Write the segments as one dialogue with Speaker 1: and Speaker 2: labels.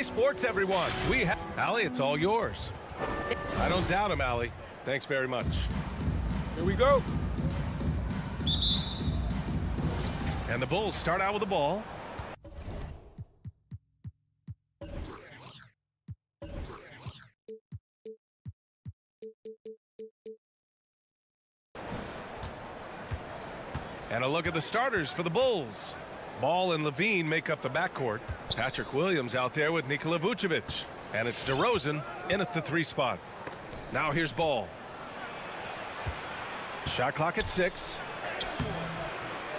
Speaker 1: Sports, everyone. We have... Allie, it's all yours. I don't doubt him, Allie. Thanks very much.
Speaker 2: Here we go.
Speaker 1: And the Bulls start out with the ball. And a look at the starters for the Bulls. Ball and Levine make up the backcourt. Patrick Williams out there with Nikola Vucevic. And it's DeRozan in at the 3 spot. Now here's Ball. Shot clock at 6.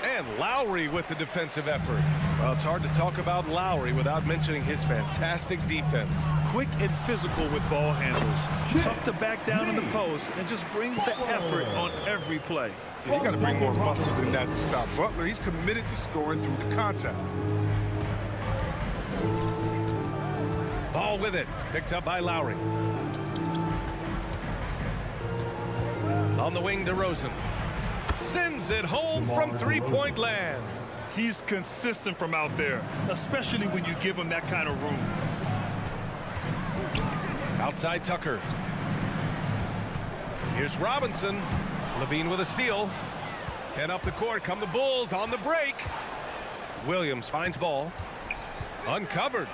Speaker 1: And Lowry with the defensive effort. Well, it's hard to talk about Lowry without mentioning his fantastic defense.
Speaker 3: Quick and physical with ball handlers. Tough to back down in the post and just brings the effort on every play.
Speaker 2: You got to bring more muscle than that to stop Butler. He's committed to scoring through the contact.
Speaker 1: Ball with it. Picked up by Lowry. On the wing, DeRozan. Sends it home from 3-point land.
Speaker 3: He's consistent from out there, especially when you give him that kind of room.
Speaker 1: Outside Tucker. Here's Robinson. Levine with a steal. And up the court come the Bulls on the break. Williams finds ball. Uncovered.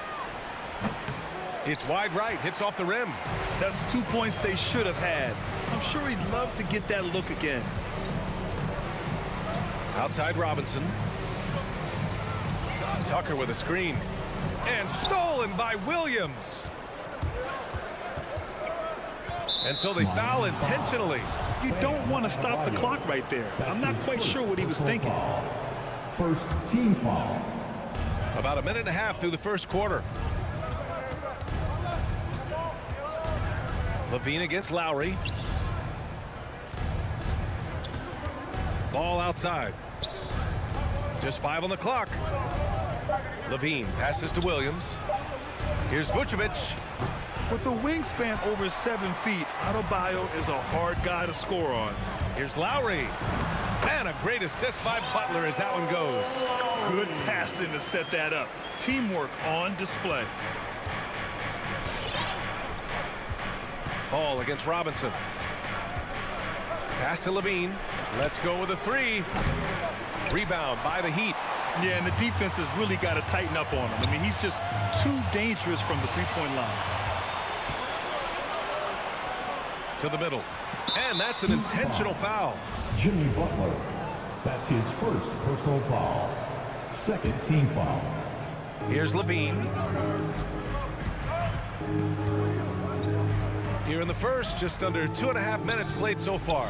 Speaker 1: It's wide right. Hits off the rim.
Speaker 3: That's 2 points they should have had. I'm sure he'd love to get that look again.
Speaker 1: Outside Robinson. Tucker with a screen. And stolen by Williams. And so they foul intentionally.
Speaker 3: You don't want to stop the clock right there. I'm not quite sure what he was thinking.
Speaker 4: First team foul.
Speaker 1: About a minute and a half through the first quarter. Levine against Lowry. Ball outside. Just 5 on the clock. Levine passes to Williams. Here's Vucevic.
Speaker 3: With a wingspan over 7 feet, Adebayo is a hard guy to score on.
Speaker 1: Here's Lowry. And a great assist by Butler as that one goes.
Speaker 3: Good passing to set that up. Teamwork on display.
Speaker 1: Ball against Robinson. Pass to Levine. Let's go with a 3. Rebound by the Heat.
Speaker 3: Yeah, and the defense has really got to tighten up on him. I mean, he's just too dangerous from the 3-point line.
Speaker 1: To the middle. And that's an intentional foul.
Speaker 4: Jimmy Butler. That's his first personal foul. Second team foul.
Speaker 1: Here's Levine. Here in the first, just under 2.5 minutes played so far.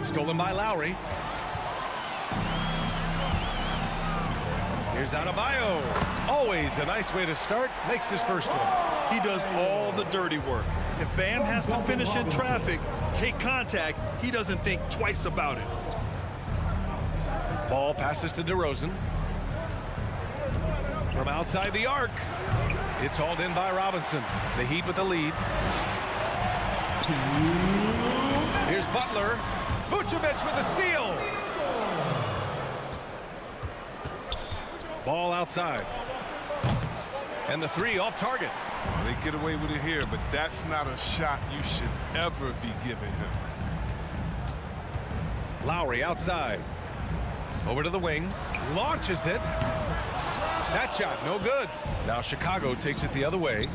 Speaker 1: Stolen by Lowry. Here's Adebayo. Always a nice way to start. Makes his first one.
Speaker 3: He does all the dirty work. If Bam has to finish in traffic, take contact, he doesn't think twice about it.
Speaker 1: Ball passes to DeRozan. From outside the arc. It's hauled in by Robinson. The Heat with the lead. Here's Butler. Vucevic with a steal. Ball outside. And the 3 off target.
Speaker 2: They get away with it here, but that's not a shot you should ever be giving him.
Speaker 1: Lowry outside. Over to the wing. Launches it. That shot, no good. Now Chicago takes it the other way.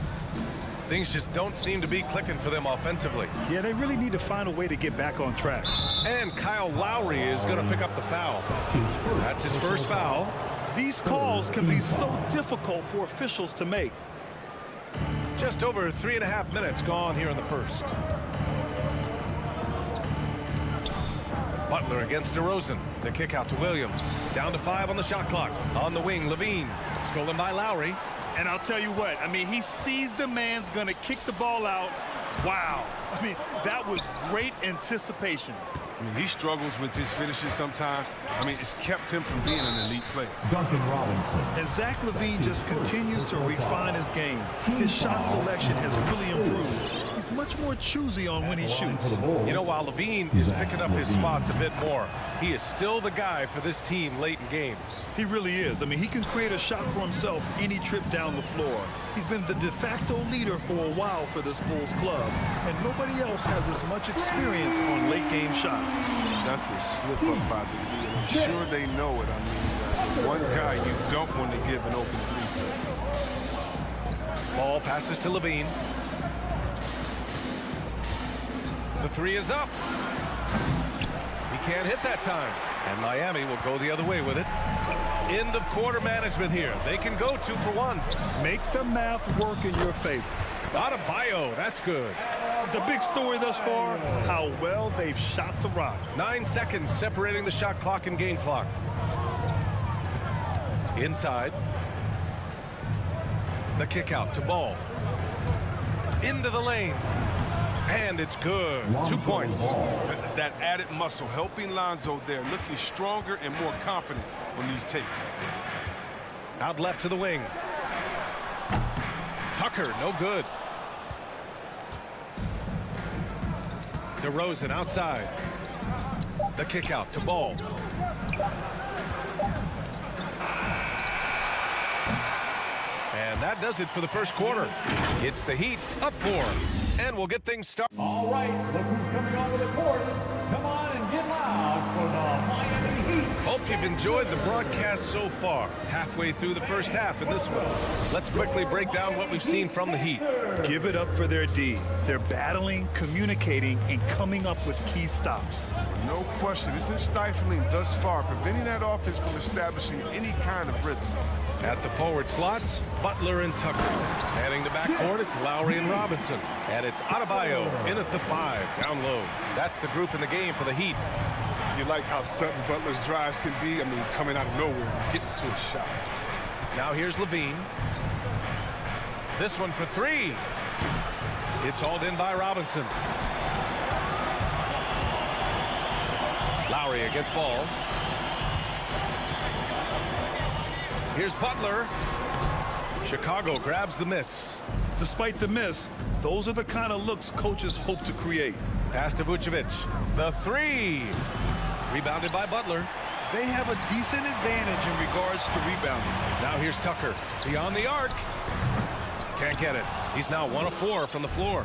Speaker 1: Things just don't seem to be clicking for them offensively.
Speaker 3: Yeah, they really need to find a way to get back on track.
Speaker 1: And Kyle Lowry is going to pick up the foul. That's his first foul.
Speaker 3: These calls can be so difficult for officials to make.
Speaker 1: Just over 3.5 minutes gone here in the first. Butler against DeRozan. The kick out to Williams. Down to 5 on the shot clock. On the wing, Levine. Stolen by Lowry.
Speaker 3: And I'll tell you what, I mean, he sees the man's going to kick the ball out. Wow. I mean, that was great anticipation.
Speaker 2: I mean, he struggles with his finishes sometimes. I mean, it's kept him from being an elite player.
Speaker 4: Duncan Robinson.
Speaker 3: And Zach LaVine just continues to refine his game. His shot selection has really improved. he's much more choosy on when he shoots.
Speaker 1: You know, while Levine is picking up his spots a bit more, he is still the guy for this team late in games.
Speaker 3: He really is. I mean, he can create a shot for himself any trip down the floor. He's been the de facto leader for a while for this Bulls club, and nobody else has as much experience on late-game shots.
Speaker 2: That's a slip-up by the D, and I'm sure they know it. I mean, one guy you don't want to give an open three to.
Speaker 1: Ball passes to Levine. The three is up. He can't hit that time. And Miami will go the other way with it. End of quarter management here. They can go 2 for 1.
Speaker 3: Make the math work in your favor.
Speaker 1: Adebayo, that's good.
Speaker 3: The big story thus far, how well they've shot the rock.
Speaker 1: 9 seconds separating the shot clock and game clock. Inside. The kick out to Ball. Into the lane. And it's good. 2 points.
Speaker 2: That added muscle helping Lonzo there, looking stronger and more confident on these takes.
Speaker 1: Out left to the wing. Tucker, no good. DeRozan outside. The kick out to Ball. And that does it for the first quarter. It's the Heat up 4. And we'll get things started.
Speaker 4: All right, look who's coming onto the court. Come on and get loud for the Miami Heat.
Speaker 1: Hope you've enjoyed the broadcast so far. Halfway through the first half in this one. Let's quickly break down what we've seen from the Heat.
Speaker 3: Give it up for their D. They're battling, communicating, and coming up with key stops.
Speaker 2: No question, it's been stifling thus far, preventing that offense from establishing any kind of rhythm.
Speaker 1: At the forward slots, Butler and Tucker. Heading the backcourt, it's Lowry and Robinson. And it's Adebayo in at the 5, down low. That's the group in the game for the Heat.
Speaker 2: You like how sudden Butler's drives can be? I mean, coming out of nowhere, getting to a shot.
Speaker 1: Now here's Levine. This one for 3. It's hauled in by Robinson. Lowry against Ball. Here's Butler. Chicago grabs the miss.
Speaker 3: Despite the miss, those are the kind of looks coaches hope to create.
Speaker 1: Pass to Vucevic. The 3. Rebounded by Butler.
Speaker 3: They have a decent advantage in regards to rebounding.
Speaker 1: Now here's Tucker. Beyond the arc. Can't get it. He's now 1 of 4 from the floor.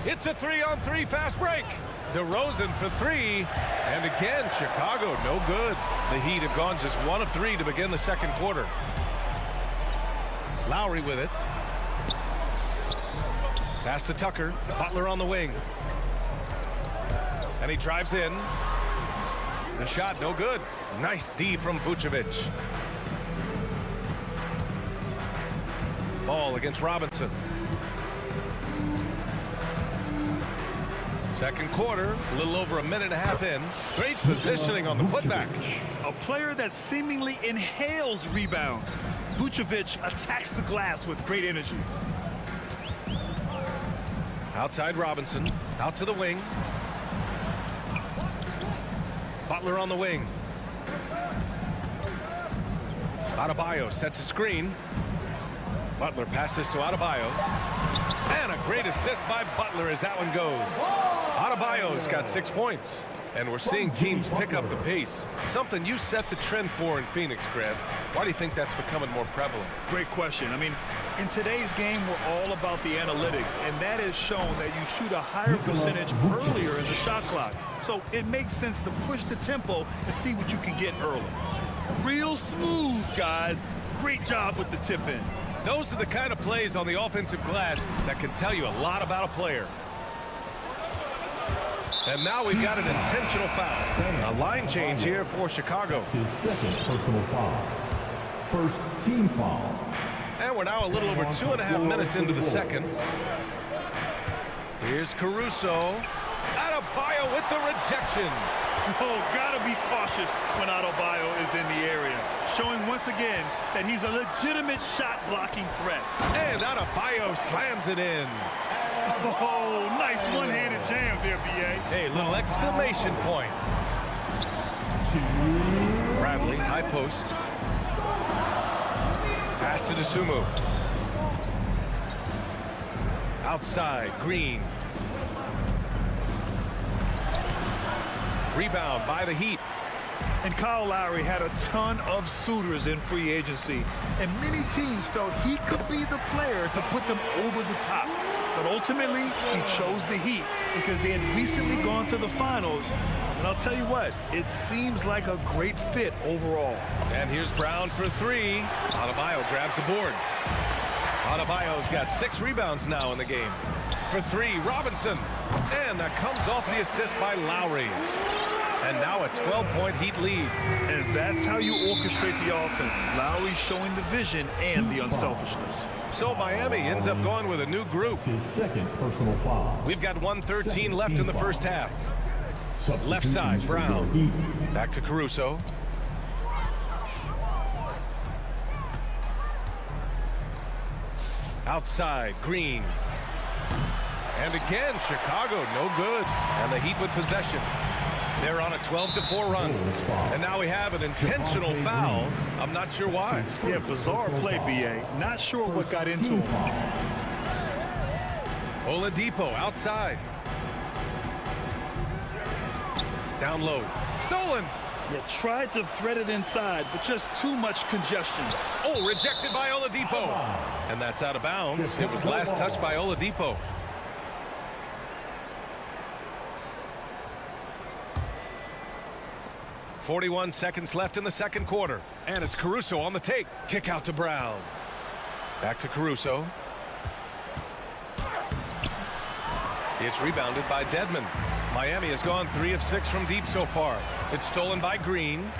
Speaker 1: It's a 3-on-3 fast break. DeRozan for 3. And again, Chicago no good. The Heat have gone just 1 of 3 to begin the second quarter. Lowry with it. Pass to Tucker. Butler on the wing. And he drives in. The shot no good. Nice D from Vucevic. Ball against Robinson. Second quarter, a little over a minute and a half in. Great positioning on the putback.
Speaker 3: A player that seemingly inhales rebounds. Vucevic attacks the glass with great energy.
Speaker 1: Outside Robinson, out to the wing. Butler on the wing. Adebayo sets a screen. Butler passes to Adebayo. And a great assist by Butler as that one goes. Adebayo's got 6 points. And we're seeing teams pick up the pace. Something you set the trend for in Phoenix, Grant. Why do you think that's becoming more prevalent?
Speaker 3: Great question. I mean, in today's game, we're all about the analytics, and that has shown that you shoot a higher percentage earlier in the shot clock. So it makes sense to push the tempo and see what you can get early. Real smooth, guys. Great job with the tip in.
Speaker 1: Those are the kind of plays on the offensive glass that can tell you a lot about a player. And now we've got an intentional foul. A line change here for Chicago.
Speaker 4: His second personal foul. First team foul.
Speaker 1: And we're now a little over 2.5 minutes into the second. Here's Caruso. Adebayo with the rejection.
Speaker 3: Oh, gotta be cautious when Adebayo is in the area. Showing once again that he's a legitimate shot-blocking threat.
Speaker 1: And Adebayo slams it in.
Speaker 3: Oh, nice one-handed jam there, B.A.
Speaker 1: Hey, little exclamation point. Bradley, high post. Pass to DeSumo. Outside, Green. Rebound by the Heat.
Speaker 3: And Kyle Lowry had a ton of suitors in free agency, and many teams felt he could be the player to put them over the top. But ultimately, he chose the Heat because they had recently gone to the finals. And I'll tell you what, it seems like a great fit overall.
Speaker 1: And here's Brown for three. Adebayo grabs the board. Adebayo's got 6 rebounds now in the game. For three, Robinson. And that comes off the assist by Lowry. And now a 12-point Heat lead.
Speaker 3: And that's how you orchestrate the offense. Lowry showing the vision and the unselfishness.
Speaker 1: So Miami ends up going with a new group.
Speaker 4: His second personal foul.
Speaker 1: We've got 1:13 left in the first half. Left
Speaker 4: Substitutions
Speaker 1: side,
Speaker 4: for
Speaker 1: Brown.
Speaker 4: your Heat.
Speaker 1: Back to Caruso. Outside, Green. And again, Chicago, no good. And the Heat with possession. They're on a 12-4 run. And now we have an intentional foul. I'm not sure why.
Speaker 3: Yeah, bizarre play, B.A. Not sure what got into him.
Speaker 1: Oladipo outside. Down low. Stolen.
Speaker 3: Yeah, tried to thread it inside, but just too much congestion.
Speaker 1: Oh, rejected by Oladipo. And that's out of bounds. It was last touched by Oladipo. .41 seconds left in the second quarter. And it's Caruso on the take. Kick out to Brown. Back to Caruso. It's rebounded by Dedmon. Miami has gone 3 of 6 from deep so far. It's stolen by Green.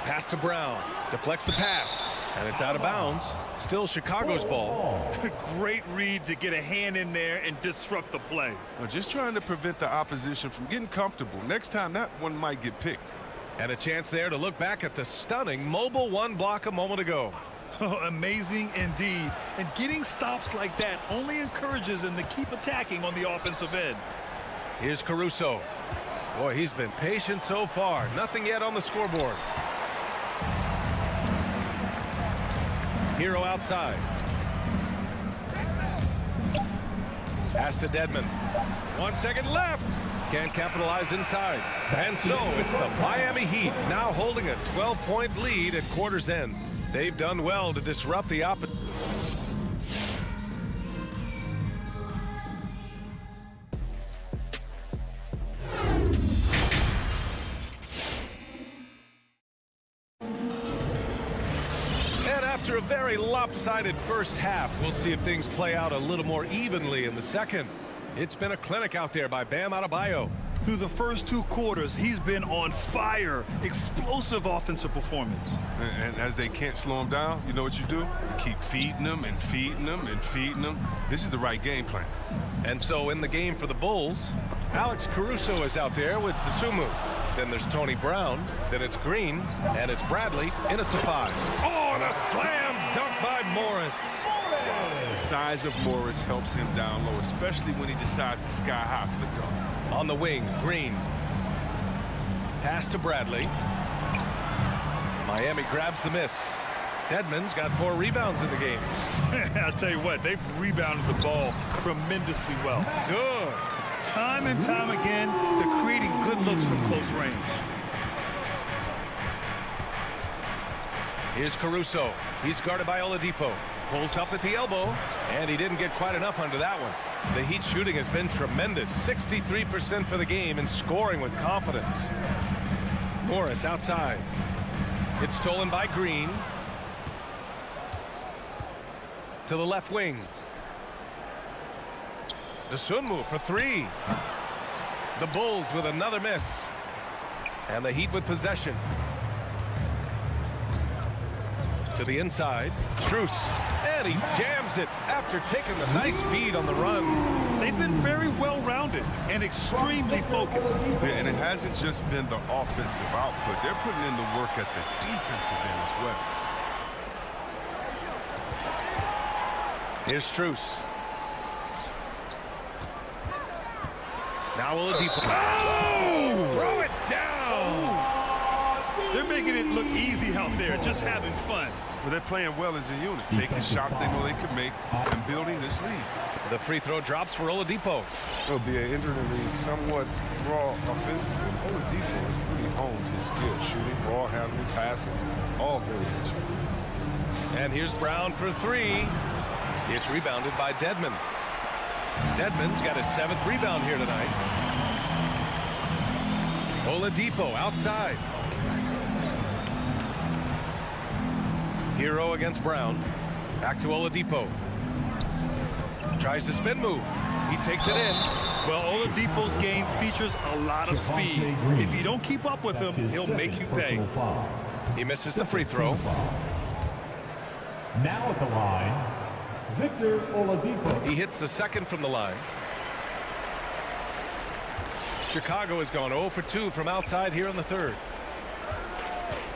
Speaker 1: Pass to Brown. Deflects the pass. And it's out of bounds. Still Chicago's ball.
Speaker 3: Great read to get a hand in there and disrupt the play.
Speaker 2: Well, just trying to prevent the opposition from getting comfortable. Next time, that one might get picked.
Speaker 1: And a chance there to look back at the stunning mobile 1 block a moment ago.
Speaker 3: Amazing indeed. And getting stops like that only encourages them to keep attacking on the offensive end.
Speaker 1: Here's Caruso. Boy, he's been patient so far. Nothing yet on the scoreboard. Hero outside. Pass to Dedmon. 1 second left. Can't capitalize inside. And so it's the Miami Heat now holding a 12-point lead at quarter's end. They've done well to disrupt the opposition. After a very lopsided first half, we'll see if things play out a little more evenly in the second. It's been a clinic out there by Bam Adebayo.
Speaker 3: Through the first 2 quarters, he's been on fire. Explosive offensive performance.
Speaker 2: And as they can't slow him down, you know what you do? You keep feeding them and feeding them and feeding them. This is the right game plan.
Speaker 1: And so in the game for the Bulls, Alex Caruso is out there with Dosunmu. Then there's Tony Brown. Then it's Green. And it's Bradley. And it's to 5. Oh, and a slam dunk by Morris.
Speaker 2: The size of Morris helps him down low, especially when he decides to sky high for the dunk.
Speaker 1: On the wing, Green. Pass to Bradley. Miami grabs the miss. Dedmon's got 4 rebounds in the game.
Speaker 3: I'll tell you what, they've rebounded the ball tremendously well.
Speaker 1: Good.
Speaker 3: Time and time again, they're creating good looks from close range.
Speaker 1: Here's Caruso. He's guarded by Oladipo. Pulls up at the elbow, and he didn't get quite enough under that one. The Heat shooting has been tremendous. 63% for the game and scoring with confidence. Morris outside. It's stolen by Green. To the left wing. Dosunmu for 3. The Bulls with another miss. And the Heat with possession. To the inside. Strus. And he jams it after taking the nice feed on the run.
Speaker 3: They've been very well-rounded and extremely focused.
Speaker 2: Yeah, and it hasn't just been the offensive output. They're putting in the work at the defensive end as well.
Speaker 1: Here's Strus. Now Oladipo. Oh! Throw it down!
Speaker 3: They're making it look easy out there, just having fun.
Speaker 2: But they're playing well as a unit, taking shots they know they can make and building this lead.
Speaker 1: The free throw drops for Oladipo.
Speaker 2: It'll be an entering the league somewhat raw offensively. Oladipo has really honed his skills, shooting, ball handling, passing, all very much.
Speaker 1: And here's Brown for three. It's rebounded by Dedmon. Dedmon's got his 7th rebound here tonight. Oladipo outside. Hero against Brown. Back to Oladipo. Tries the spin move. He takes it in.
Speaker 3: Well, Oladipo's game features a lot of speed. If you don't keep up with him, he'll make you pay.
Speaker 1: He misses the free throw.
Speaker 4: Now at the line, Victor Oladipo.
Speaker 1: He hits the 2nd from the line. Chicago has gone 0 for 2 from outside here in the 3rd.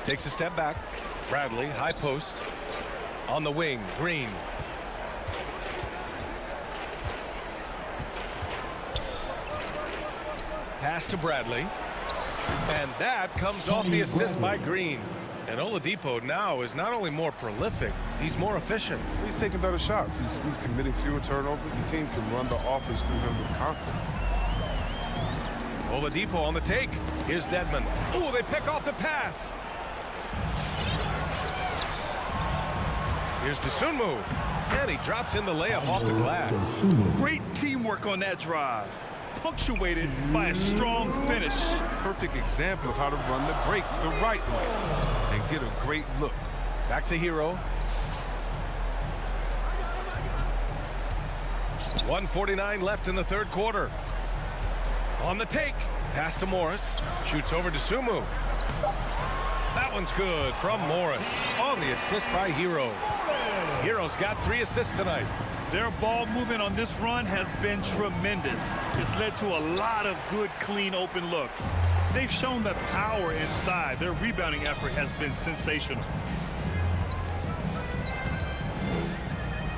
Speaker 1: Takes a step back. Bradley, high post. On the wing, Green. Pass to Bradley. And that comes off the assist by Green. And Oladipo now is not only more prolific, he's more efficient.
Speaker 2: He's taking better shots. He's committing fewer turnovers. The team can run the offense through him with confidence.
Speaker 1: Oladipo on the take. Here's Dedmon. Oh, they pick off the pass. Here's Dosunmu. And he drops in the layup off the glass.
Speaker 3: Great teamwork on that drive, punctuated by a strong finish.
Speaker 2: Perfect example of how to run the break the right way and get a great look.
Speaker 1: Back to Hero. 1:49 left in the 3rd quarter. On the take. Pass to Morris. Shoots over to Sumu. That one's good from Morris. On the assist by Hero. Hero's got 3 assists tonight.
Speaker 3: Their ball movement on this run has been tremendous. It's led to a lot of good, clean, open looks. They've shown that power inside. Their rebounding effort has been sensational.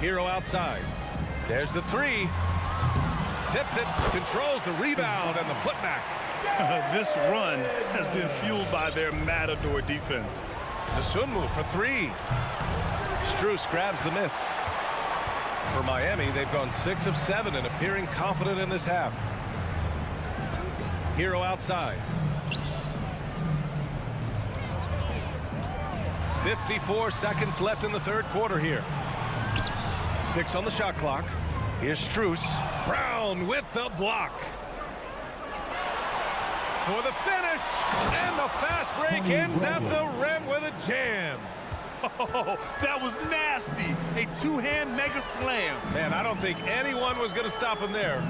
Speaker 1: Hero outside. There's the 3. Tips it, controls the rebound and the putback.
Speaker 3: This run has been fueled by their Matador defense.
Speaker 1: The swim move for 3. Strus grabs the miss. For Miami, they've gone 6 of 7 and appearing confident in this half. Hero outside. 54 seconds left in the 3rd quarter here. 6 on the shot clock. Here's Strus. Brown with the block. For the finish. And the fast break ends at the rim with a jam.
Speaker 3: Oh, that was nasty. A 2-hand mega slam.
Speaker 1: Man, I don't think anyone was going to stop him there.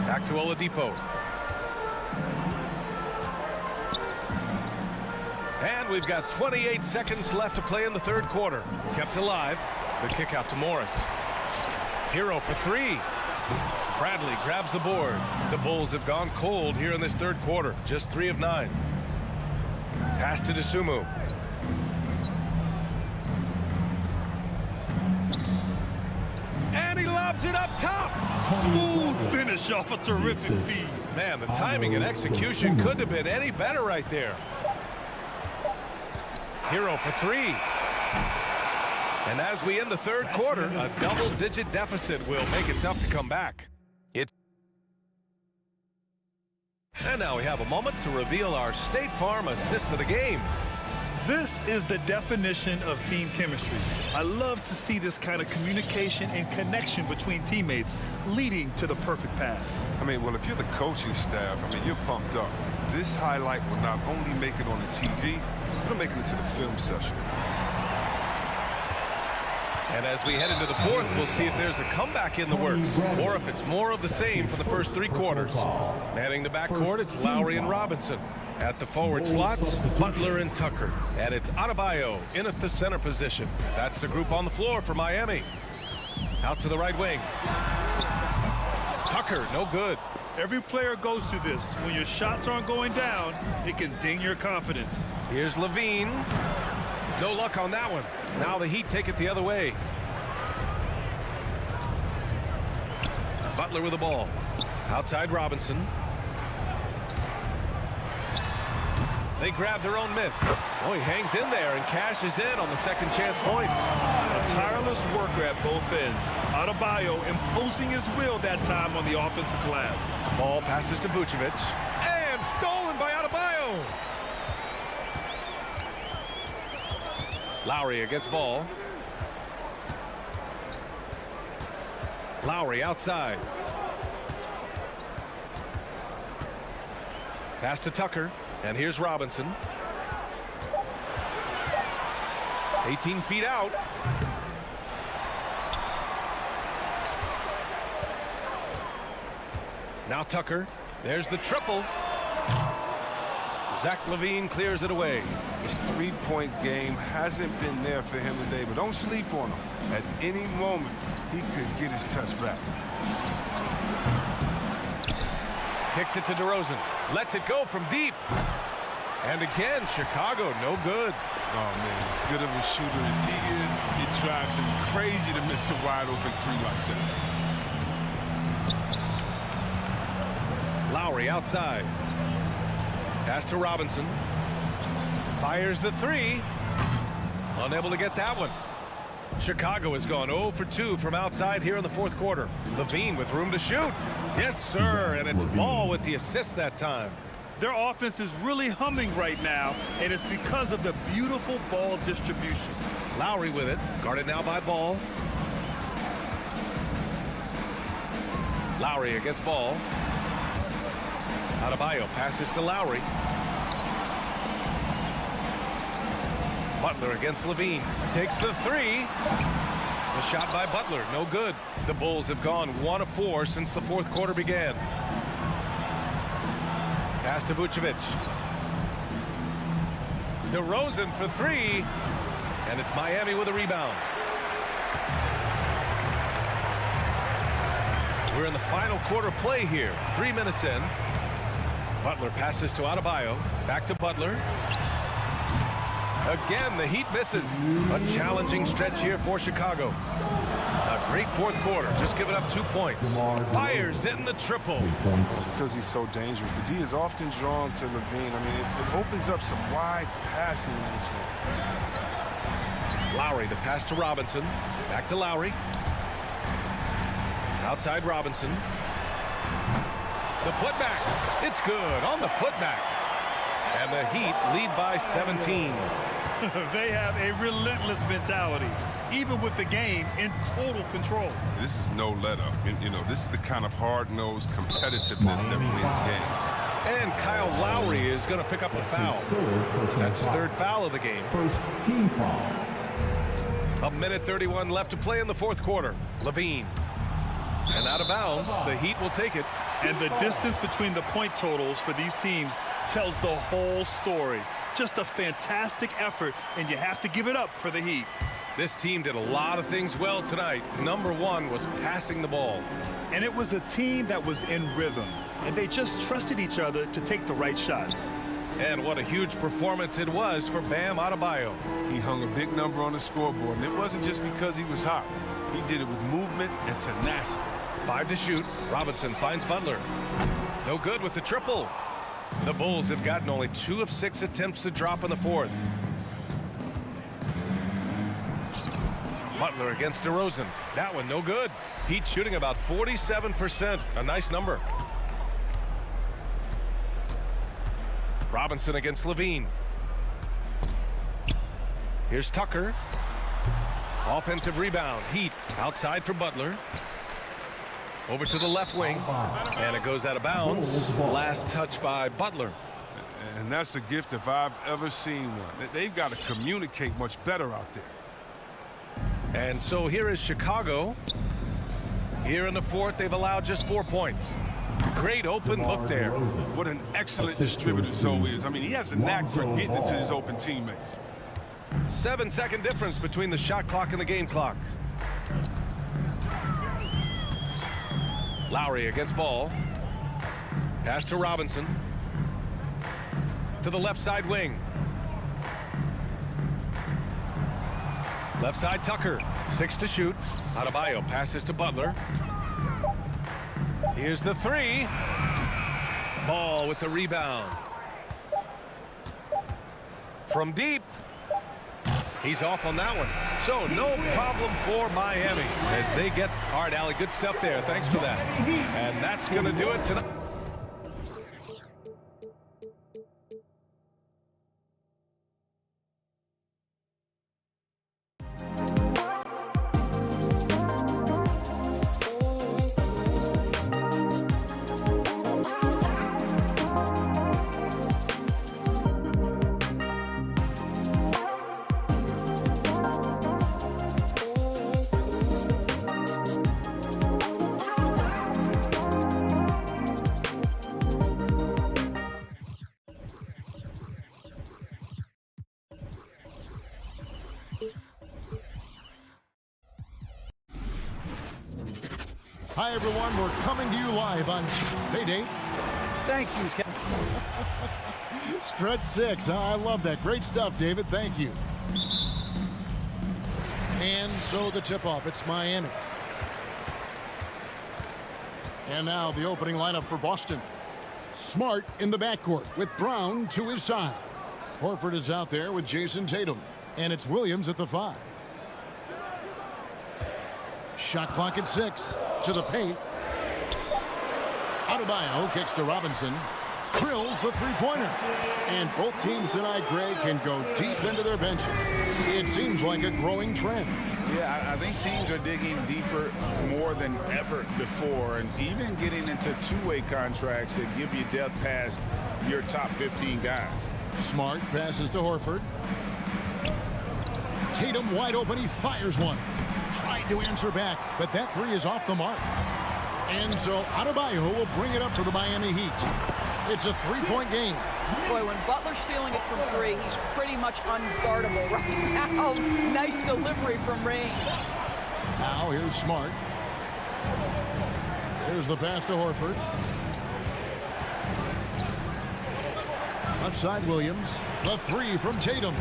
Speaker 1: Back to Oladipo. And we've got 28 seconds left to play in the 3rd quarter. Kept alive. The kick out to Morris. Hero for 3. Bradley grabs the board. The Bulls have gone cold here in this 3rd quarter. Just 3 of 9. Pass to Dosunmu. And he lobs it up top.
Speaker 3: Smooth finish off a terrific feed.
Speaker 1: Man, the timing and execution couldn't have been any better right there. Hero for 3. And as we end the 3rd quarter, a double-digit deficit will make it tough to come back. And now we have a moment to reveal our State Farm assist of the game.
Speaker 3: This is the definition of team chemistry. I love to see this kind of communication and connection between teammates leading to the perfect pass.
Speaker 2: I mean, well, if you're the coaching staff, I mean, you're pumped up. This highlight will not only make it on the TV, it'll make it into the film session.
Speaker 1: And as we head into the 4th, we'll see if there's a comeback in the works, or if it's more of the same for the first 3 quarters. Manning the backcourt, it's Lowry and Robinson. At the forward slots, Butler and Tucker. And it's Adebayo in at the center position. That's the group on the floor for Miami. Out to the right wing. Tucker, no good.
Speaker 3: Every player goes through this. When your shots aren't going down, it can ding your confidence.
Speaker 1: Here's Levine. No luck on that one. Now the Heat take it the other way. Butler with the ball. Outside Robinson. They grab their own miss. Oh, he hangs in there and cashes in on the second chance points.
Speaker 3: A tireless worker at both ends. Adebayo imposing his will that time on the offensive glass.
Speaker 1: Ball passes to Vucevic. And stolen by Adebayo. Lowry against ball. Lowry outside. Pass to Tucker. And here's Robinson. 18 feet out. Now Tucker. There's the triple. Zach LaVine clears it away.
Speaker 2: His three-point game hasn't been there for him today, but don't sleep on him. At any moment, he could get his touch back.
Speaker 1: Kicks it to DeRozan. Lets it go from deep. And again, Chicago, no good.
Speaker 2: Oh, man, as good of a shooter as he is, it drives him crazy to miss a wide-open three like that.
Speaker 1: Lowry outside. Pass to Robinson. Fires the three. Unable to get that one. Chicago has gone 0 for 2 from outside here in the fourth quarter. LaVine with room to shoot. Yes, sir, and it's Ball with the assist that time.
Speaker 3: Their offense is really humming right now, and it's because of the beautiful ball distribution.
Speaker 1: Lowry with it. Guarded now by Ball. Lowry against Ball. Adebayo passes to Lowry. Butler against LaVine. Takes the three. The shot by Butler, no good. The Bulls have gone 1 of 4 since the fourth quarter began. Pass to Vucevic. DeRozan for three. And it's Miami with a rebound. We're in the final quarter play here. 3 minutes in. Butler passes to Adebayo. Back to Butler. Again, the Heat misses. A challenging stretch here for Chicago. A great fourth quarter. Just giving up 2 points. Fires in the triple.
Speaker 2: Because he's so dangerous. The D is often drawn to LaVine. I mean, it opens up some wide passing lanes for him.
Speaker 1: Lowry, the pass to Robinson. Back to Lowry. Outside Robinson. The putback. It's good on the putback. And the Heat lead by 17.
Speaker 3: They have a relentless mentality, even with the game in total control.
Speaker 2: This is no let-up. You know, this is the kind of hard-nosed competitiveness that wins games.
Speaker 1: And Kyle Lowry is going to pick up the foul. That's his third foul of the game.
Speaker 4: First team foul.
Speaker 1: A minute 31 left to play in the fourth quarter. LaVine. And out of bounds, the Heat will take it.
Speaker 3: And the distance between the point totals for these teams tells the whole story. Just a fantastic effort, and you have to give it up for the Heat.
Speaker 1: This team did a lot of things well tonight. Number one was passing the ball.
Speaker 3: And it was a team that was in rhythm, and they just trusted each other to take the right shots.
Speaker 1: And what a huge performance it was for Bam Adebayo.
Speaker 2: He hung a big number on the scoreboard, and it wasn't just because he was hot. He did it with movement and tenacity.
Speaker 1: 5 to shoot. Robinson finds Butler. No good with the triple. The Bulls have gotten only 2 of 6 attempts to drop in the fourth. Butler against DeRozan. That one no good. Heat shooting about 47%. A nice number. Robinson against LaVine. Here's Tucker. Offensive rebound. Heat outside for Butler. Over to the left wing. And it goes out of bounds. Last touch by Butler.
Speaker 2: And that's a gift if I've ever seen one. They've got to communicate much better out there.
Speaker 1: And so here is Chicago. Here in the fourth, they've allowed just 4 points. Great open look there.
Speaker 2: What an excellent distributor Zoe is. I mean, he has a knack for getting into his open teammates.
Speaker 1: 7-second difference between the shot clock and the game clock. Lowry against Ball. Pass to Robinson. To the left side wing. Left side Tucker. 6 to shoot. Adebayo passes to Butler. Here's the three. Ball with the rebound. from deep. He's off on that one. So no problem for Miami as they get. All right, Allie, good stuff there. Thanks for that. And that's going to do it tonight.
Speaker 5: Hi, everyone. We're coming to you live on... Hey, Dave.
Speaker 3: Thank you, Kevin.
Speaker 5: Stretch 6. I love that. Great stuff, David. Thank you. And so the tip-off. It's Miami. And now the opening lineup for Boston. Smart in the backcourt with Brown to his side. Horford is out there with Jason Tatum. And it's Williams at the 5. Shot clock at 6. To the paint. Adebayo kicks to Robinson. Drills the three-pointer. And both teams tonight, Greg, can go deep into their benches. It seems like a growing trend.
Speaker 6: Yeah, I think teams are digging deeper more than ever before, and even getting into two-way contracts that give you depth past your top 15 guys.
Speaker 5: Smart passes to Horford. Tatum wide open. He fires one. Tried to answer back, but that three is off the mark. And so Adebayo will bring it up to the Miami Heat. It's a three-point game.
Speaker 7: Boy, when Butler's feeling it from three, he's pretty much unguardable right now. Nice delivery from range.
Speaker 5: Now here's Smart. There's the pass to Horford. Left side Williams. The three from Tatum.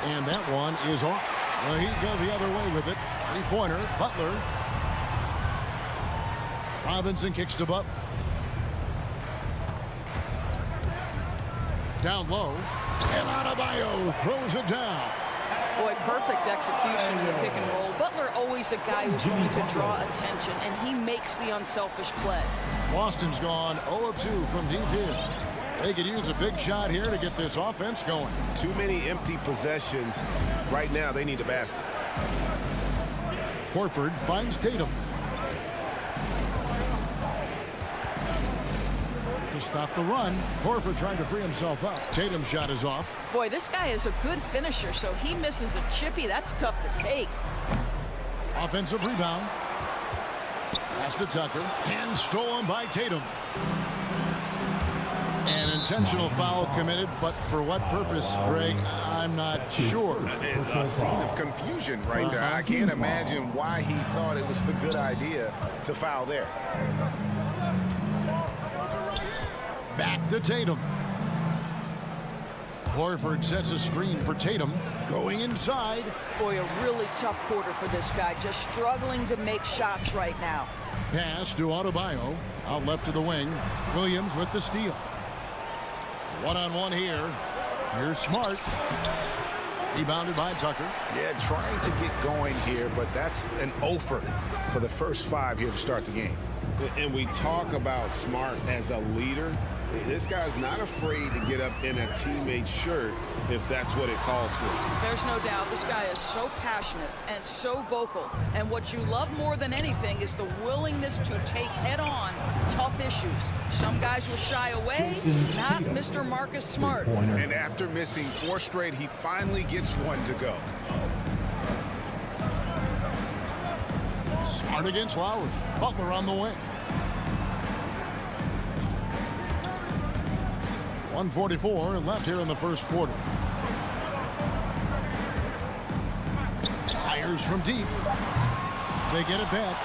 Speaker 5: And that one is off. Well, he go the other way with it. Three-pointer, Butler. Robinson kicks to Butler. Down low. And Adebayo throws it down.
Speaker 7: Boy, perfect execution in the pick and roll. Butler always the guy who's going to draw attention, and he makes the unselfish play.
Speaker 5: Boston's gone 0 of 2 from deep here. They could use a big shot here to get this offense going.
Speaker 6: Too many empty possessions. Right now, they need a basket.
Speaker 5: Horford finds Tatum. To stop the run, Horford trying to free himself up. Tatum's shot is off.
Speaker 7: Boy, this guy is a good finisher, so he misses a chippy. That's tough to take.
Speaker 5: Offensive rebound. Pass to Tucker. And stolen by Tatum. An intentional foul committed, but for what purpose, Greg, I'm not sure.
Speaker 6: A scene of confusion right there. I can't imagine why he thought it was a good idea to foul there.
Speaker 5: Back to Tatum. Horford sets a screen for Tatum. Going inside.
Speaker 7: Boy, a really tough quarter for this guy. Just struggling to make shots right now.
Speaker 5: Pass to Adebayo. Out left to the wing. Williams with the steal. One-on-one here. Here's Smart. Rebounded by Tucker.
Speaker 6: Yeah, trying to get going here, but that's an offer for the first 5 here to start the game. And we talk about Smart as a leader. This guy's not afraid to get up in a teammate's shirt if that's what it calls for.
Speaker 7: There's no doubt this guy is so passionate and so vocal. And what you love more than anything is the willingness to take head-on tough issues. Some guys will shy away, not Mr. Marcus Smart.
Speaker 6: And after missing 4 straight, he finally gets one to go.
Speaker 5: Smart against Lowry. Butler on the wing. 1:44 left here in the first quarter. Fires from deep. They get it back.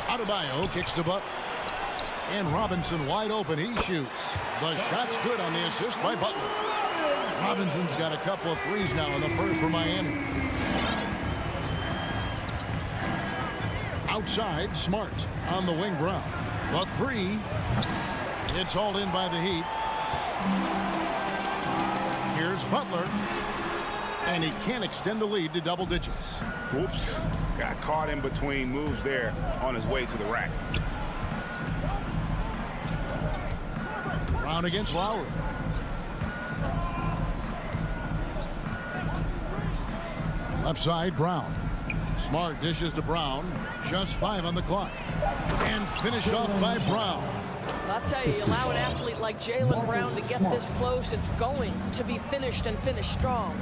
Speaker 5: Adebayo kicks to Butler. And Robinson wide open. He shoots. The shot's good on the assist by Butler. Robinson's got a couple of threes now in the first for Miami. Outside, Smart on the wing. Brown. The three. It's hauled in by the Heat. Here's Butler. And he can't extend the lead to double digits.
Speaker 6: Whoops. Got caught in between moves there on his way to the rack.
Speaker 5: Brown against Lowry. Left side, Brown. Smart dishes to Brown. Just 5 on the clock. And finished off by Brown.
Speaker 7: I'll tell you, you allow an athlete like Jaylen Brown to get this close, it's going to be finished and finished strong.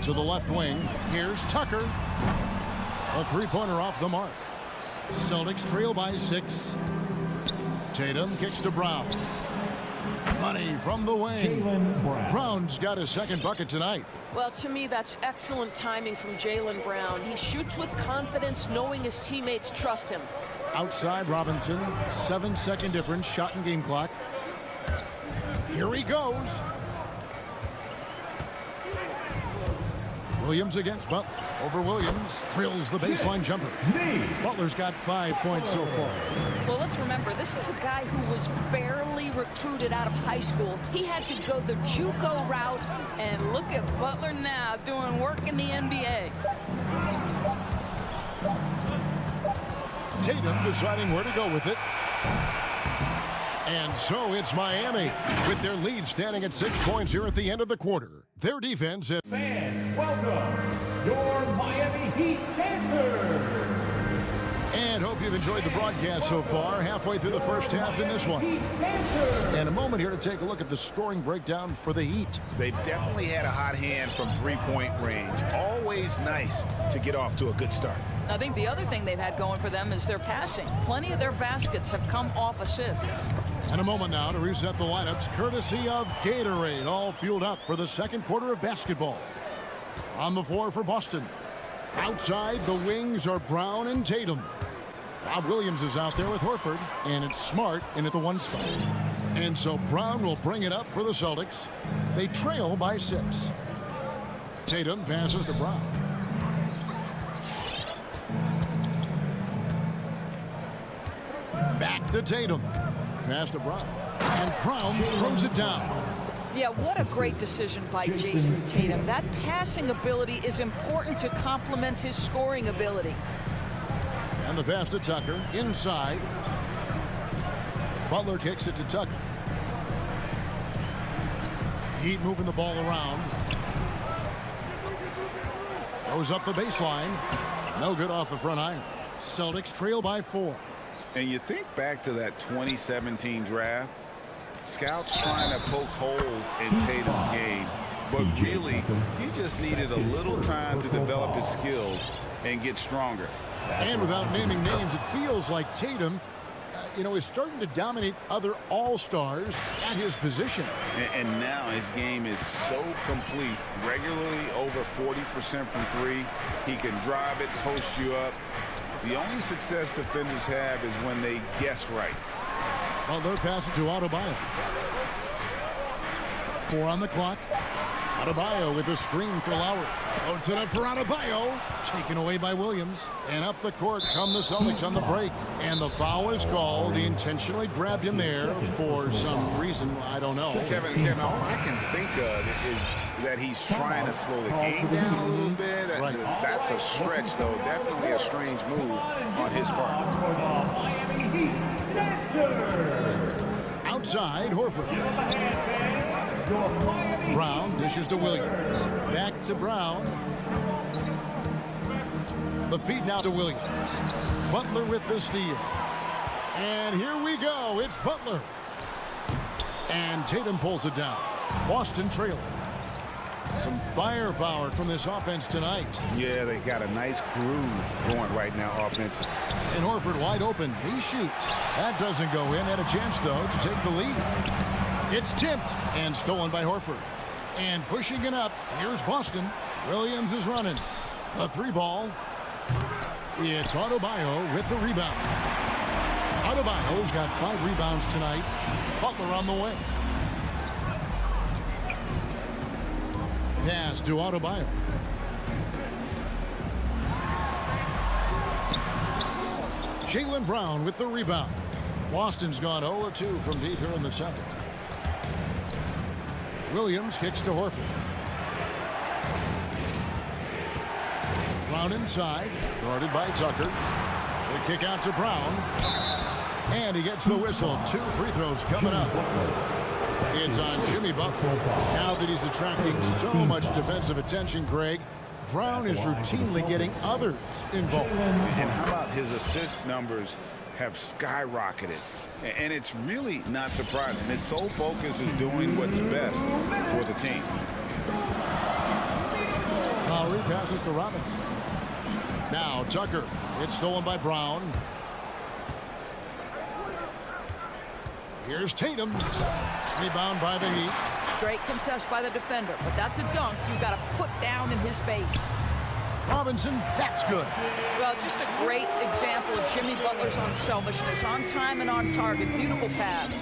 Speaker 5: To the left wing, here's Tucker. A three-pointer off the mark. Celtics trail by 6. Tatum kicks to Brown. Money from the wing. Brown's got his second bucket tonight.
Speaker 8: Well, to me, that's excellent timing from Jaylen Brown. He shoots with confidence, knowing his teammates trust him.
Speaker 5: Outside Robinson, 7-second difference, shot and game clock. Here he goes. Williams against Butler. Over Williams, drills the baseline jumper. Butler's got 5 points so far.
Speaker 7: Well, let's remember, this is a guy who was barely recruited out of high school. He had to go the JUCO route, and look at Butler now doing work in the NBA.
Speaker 5: Tatum deciding where to go with it. And so it's Miami with their lead standing at 6 points here at the end of the quarter. Their defense is...
Speaker 4: Fans, welcome your Miami Heat dancers.
Speaker 5: And hope you've enjoyed the broadcast so far. Halfway through the first half in this one. And a moment here to take a look at the scoring breakdown for the Heat.
Speaker 6: They've definitely had a hot hand from three-point range. Always nice to get off to a good start.
Speaker 7: I think the other thing they've had going for them is their passing. Plenty of their baskets have come off assists.
Speaker 5: And a moment now to reset the lineups courtesy of Gatorade, all fueled up for the second quarter of basketball. On the floor for Boston. Outside, the wings are Brown and Tatum. Rob Williams is out there with Horford, and it's Smart in at the 1 spot. And so Brown will bring it up for the Celtics. They trail by 6. Tatum passes to Brown. Back to Tatum. Pass to Brown. And Brown throws it down.
Speaker 7: Yeah, what a great decision by Jason Tatum. That passing ability is important to complement his scoring ability.
Speaker 5: And the pass to Tucker. Inside. Butler kicks it to Tucker. Heat moving the ball around. Goes up the baseline. No good off the front iron. Celtics trail by 4.
Speaker 6: And you think back to that 2017 draft, scouts trying to poke holes in Tatum's game, but really, he just needed a little time to develop his skills and get stronger.
Speaker 5: And without naming names, it feels like Tatum, is starting to dominate other all-stars at his position.
Speaker 6: And now his game is so complete, regularly over 40% from 3. He can drive it, post you up. The only success defenders have is when they guess right.
Speaker 5: Butler passes to Adebayo. 4 on the clock. Adebayo with a screen for Lowry. Puts it up for Adebayo. Taken away by Williams. And up the court come the Celtics on the break. And the foul is called. He intentionally grabbed him there for some reason. I don't know.
Speaker 6: Kevin, all I can think of is that he's trying to slow the game down a little bit.
Speaker 5: Right.
Speaker 6: That's a stretch, though. Definitely a strange move on his part.
Speaker 5: Outside, Horford. Brown dishes to Williams. Back to Brown. The feed now to Williams. Butler with the steal. And here we go. It's Butler. And Tatum pulls it down. Boston trailing. Some firepower from this offense tonight.
Speaker 6: Yeah, they got a nice groove going right now offensively.
Speaker 5: And Horford wide open. He shoots. That doesn't go in. Had a chance, though, to take the lead. It's tipped and stolen by Horford. And pushing it up, here's Boston. Williams is running. A 3-ball. It's Adebayo with the rebound. Adebayo's got 5 rebounds tonight. Butler on the way. Pass to Adebayo. Jaylen Brown with the rebound. Boston's gone 0-2 from deep here in the second. Williams kicks to Horford. Brown inside, guarded by Tucker. The kick out to Brown. And he gets the whistle. 2 free throws coming up. It's on Jimmy Butler. Now that he's attracting so much defensive attention, Greg, Brown is routinely getting others involved.
Speaker 6: And how about his assist numbers have skyrocketed? And it's really not surprising. His sole focus is doing what's best for the team.
Speaker 5: Lowry passes to Robinson. Now Tucker. It's stolen by Brown. Here's Tatum. Rebound by the Heat.
Speaker 7: Great contest by the defender, but that's a dunk you got to put down in his face.
Speaker 5: Robinson, that's good.
Speaker 7: Well, just a great example of Jimmy Butler's unselfishness, on time and on target. Beautiful pass.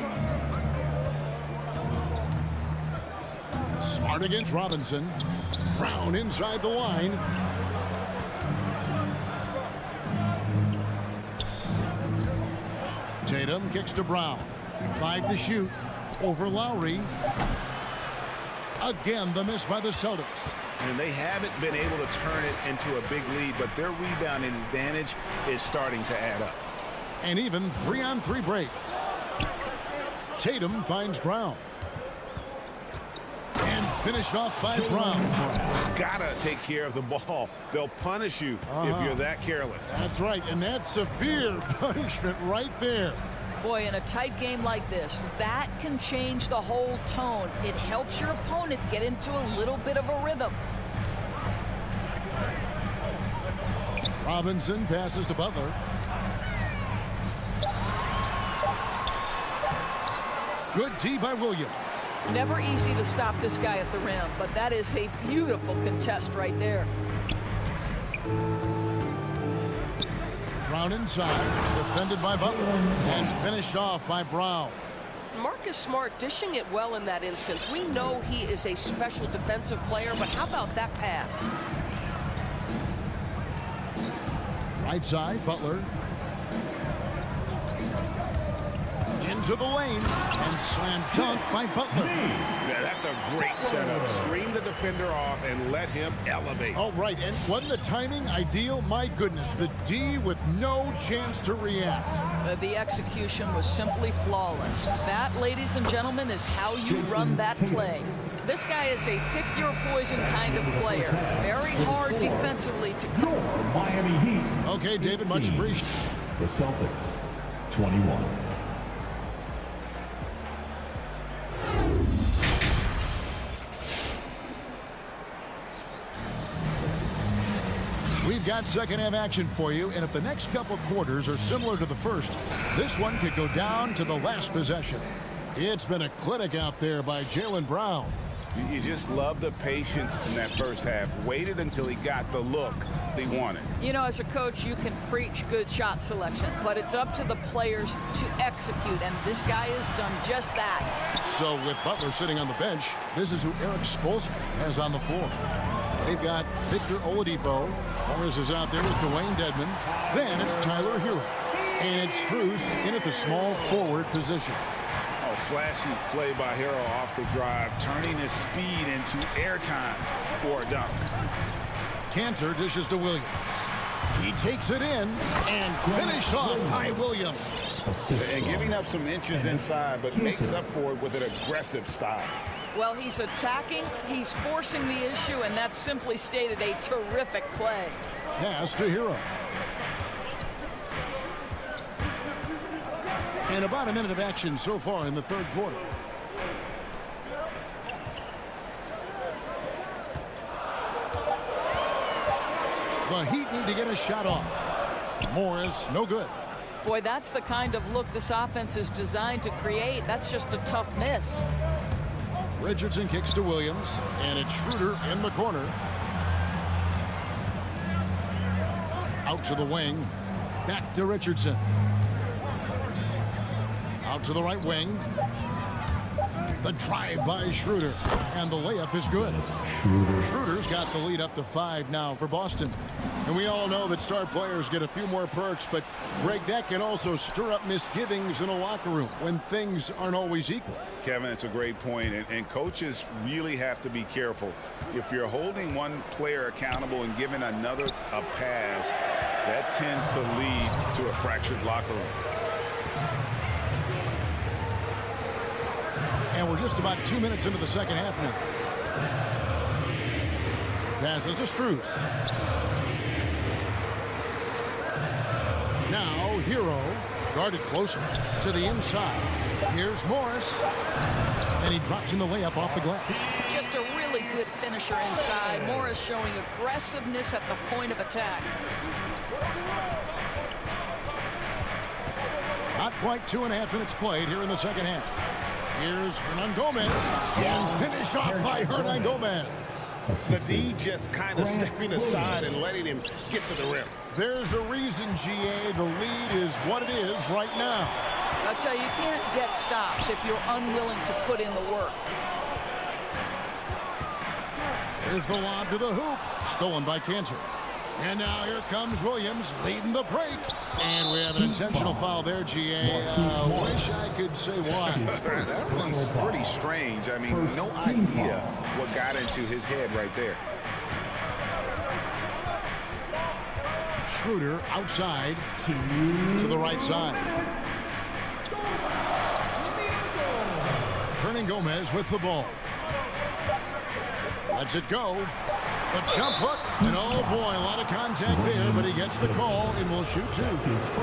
Speaker 5: Smart against Robinson. Brown inside the line. Tatum kicks to Brown. 5 to shoot. Over Lowry. Again, the miss by the Celtics.
Speaker 6: And they haven't been able to turn it into a big lead, but their rebounding advantage is starting to add up.
Speaker 5: An even 3-on-3 break. Tatum finds Brown. And finished off by Brown.
Speaker 6: Gotta take care of the ball. They'll punish you if you're that careless.
Speaker 5: That's right, and that's severe punishment right there.
Speaker 7: Boy, in a tight game like this, that can change the whole tone. It helps your opponent get into a little bit of a rhythm.
Speaker 5: Robinson passes to Butler. Good D by Williams.
Speaker 7: Never easy to stop this guy at the rim, but that is a beautiful contest right there.
Speaker 5: Brown inside, defended by Butler, and finished off by Brown.
Speaker 8: Marcus Smart dishing it well in that instance. We know he is a special defensive player, but how about that pass?
Speaker 5: Right side, Butler. Into the lane, and slam dunk by Butler.
Speaker 6: Yeah, that's a great setup. Screen the defender off and let him elevate.
Speaker 5: Oh, right, and wasn't the timing ideal? My goodness, the D with no chance to react.
Speaker 7: The execution was simply flawless. That, ladies and gentlemen, is how you run that play. This guy is a pick-your-poison kind of player. Very hard defensively to
Speaker 4: Your Miami Heat.
Speaker 5: Okay, David, much appreciated.
Speaker 4: The Celtics, 21.
Speaker 5: We've got second half action for you, and if the next couple quarters are similar to the first, this one could go down to the last possession. It's been a clinic out there by Jaylen Brown.
Speaker 6: You just love the patience in that first half. Waited until he got the look they wanted.
Speaker 7: You know, as a coach, you can preach good shot selection, but it's up to the players to execute, and this guy has done just that.
Speaker 5: So with Butler sitting on the bench, this is who Eric Spoelstra has on the floor. They've got Victor Oladipo. Morris is out there with Dwayne Dedmon. Then it's Tyler Hero. And it's Strus in at the small forward position.
Speaker 6: Oh, flashy play by Hero off the drive, turning his speed into airtime for a dunk.
Speaker 5: Cantor dishes to Williams. He takes it in and finished off by Williams.
Speaker 6: And giving up some inches inside, but makes up for it with an aggressive style.
Speaker 7: Well, he's attacking, he's forcing the issue, and that's simply stated a terrific play.
Speaker 5: Pass to Hero. And about a minute of action so far in the third quarter. The Heat need to get a shot off. Morris, no good.
Speaker 7: Boy, that's the kind of look this offense is designed to create. That's just a tough miss.
Speaker 5: Richardson kicks to Williams, and it's Schroeder in the corner. Out to the wing. Back to Richardson. Out to the right wing. The drive by Schroeder. And the layup is good. Schroeder's got the lead up to 5 now for Boston. And we all know that star players get a few more perks, but Greg, that can also stir up misgivings in a locker room when things aren't always equal.
Speaker 6: Kevin, it's a great point, and coaches really have to be careful. If you're holding one player accountable and giving another a pass, that tends to lead to a fractured locker room.
Speaker 5: And we're just about 2 minutes into the second half now. Passes to Strus. Now, Hero guarded closer to the inside. Here's Morris. And he drops in the layup off the glass.
Speaker 7: Just a really good finisher inside. Morris showing aggressiveness at the point of attack.
Speaker 5: Not quite 2.5 minutes played here in the second half. Here's Hernan Gomez. And finished off by Hernan Gomez.
Speaker 6: The D just kind of stepping aside and letting him get to the rim.
Speaker 5: There's a reason, GA. The lead is what it is right now.
Speaker 7: I'll tell you, you can't get stops if you're unwilling to put in the work.
Speaker 5: Here's the lob to the hoop. Stolen by Cantor. And now here comes Williams leading the break. And we have an intentional foul there, GA. Wish I could say why.
Speaker 6: That one's pretty strange. I mean, no idea what got into his head right there.
Speaker 5: Schroeder outside to the right side. Hernan Gomez with the ball. Lets it go. The jump hook, and oh boy, a lot of contact there, but he gets the call and will shoot two.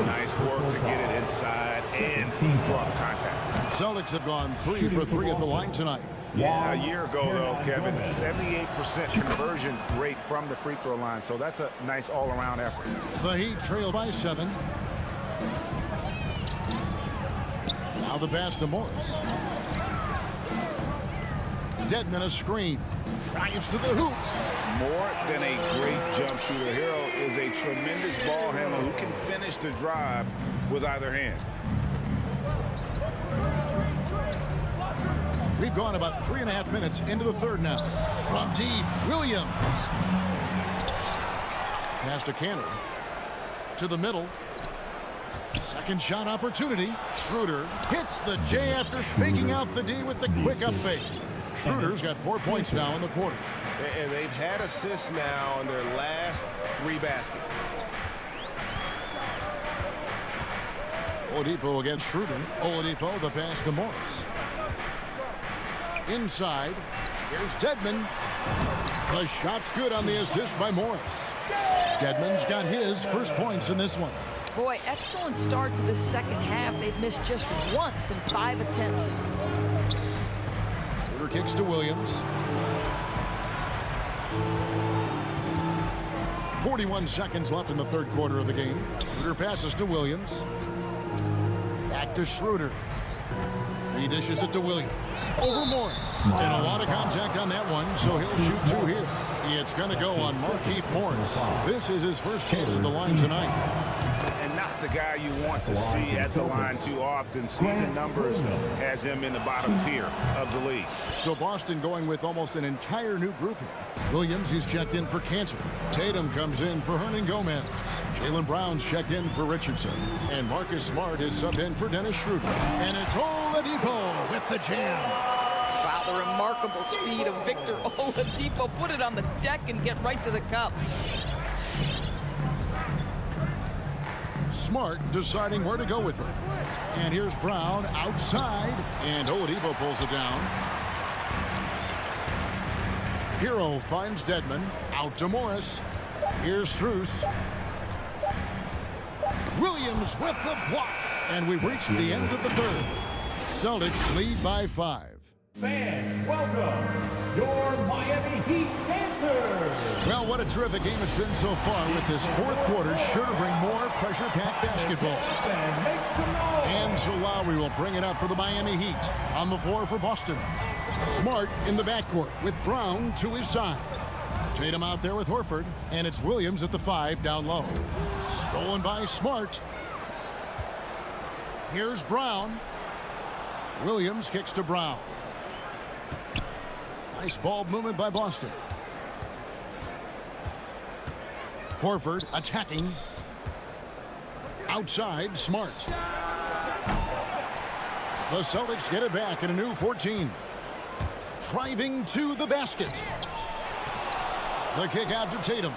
Speaker 6: Nice work to get it inside and drop contact.
Speaker 5: Celtics have gone 3 for 3 at the line tonight.
Speaker 6: Yeah, a year ago, though, Kevin, 78% conversion rate from the free throw line, so that's a nice all-around effort.
Speaker 5: The Heat trail by 7. Now the pass to Morris. Dedmon a screen. Drives to the hoop.
Speaker 6: More than a great jump shooter, Hero is a tremendous ball handler who can finish the drive with either hand.
Speaker 5: We've gone about 3.5 minutes into the third now. From deep, Williams. Pass to Cantor. To the middle. Second shot opportunity. Schroeder hits the J after faking out the D with the quick up fake. Schroeder's got 4 points now in the quarter.
Speaker 1: And they've had assists now on their last 3 baskets.
Speaker 5: Oladipo against Schroeder. Oladipo, the pass to Morris. Inside. Here's Dedmon. The shot's good on the assist by Morris. Dedmon's got his first points in this one.
Speaker 7: Boy, excellent start to the second half. They've missed just once in 5 attempts.
Speaker 5: Schroeder kicks to Williams. 41 seconds left in the third quarter of the game. Schroeder passes to Williams. Back to Schroeder. He dishes it to Williams. Over Morris. And a lot of contact on that one, so he'll shoot 2 here. It's going to go on Markieff Morris. This is his first chance at the line tonight.
Speaker 6: And not the guy you want to see at the line too often. Season numbers has him in the bottom tier of the league.
Speaker 5: So Boston going with almost an entire new group here. Williams, he's checked in for Cantor. Tatum comes in for Hernan Gomez. Jaylen Brown's checked in for Richardson. And Marcus Smart is subbed in for Dennis Schroeder. And it's Oladipo with the jam.
Speaker 7: Wow, the remarkable speed of Victor Oladipo. Put it on the deck and get right to the cup.
Speaker 5: Smart deciding where to go with it. And here's Brown outside. And Oladipo pulls it down. Hero finds Dedmon. Out to Morris. Here's Strus. Williams with the block. And we've reached the end of the third. Celtics lead by 5.
Speaker 4: Fans, welcome your Miami Heat dancers.
Speaker 5: Well, what a terrific game it's been so far with this fourth quarter. Sure to bring more pressure-packed basketball. And so Lowry will bring it up for the Miami Heat. On the floor for Boston. Smart in the backcourt with Brown to his side. Tatum out there with Horford. And it's Williams at the 5 down low. Stolen by Smart. Here's Brown. Williams kicks to Brown. Nice ball movement by Boston. Horford attacking. Outside, Smart. The Celtics get it back in a new 14. Driving to the basket. The kick out to Tatum.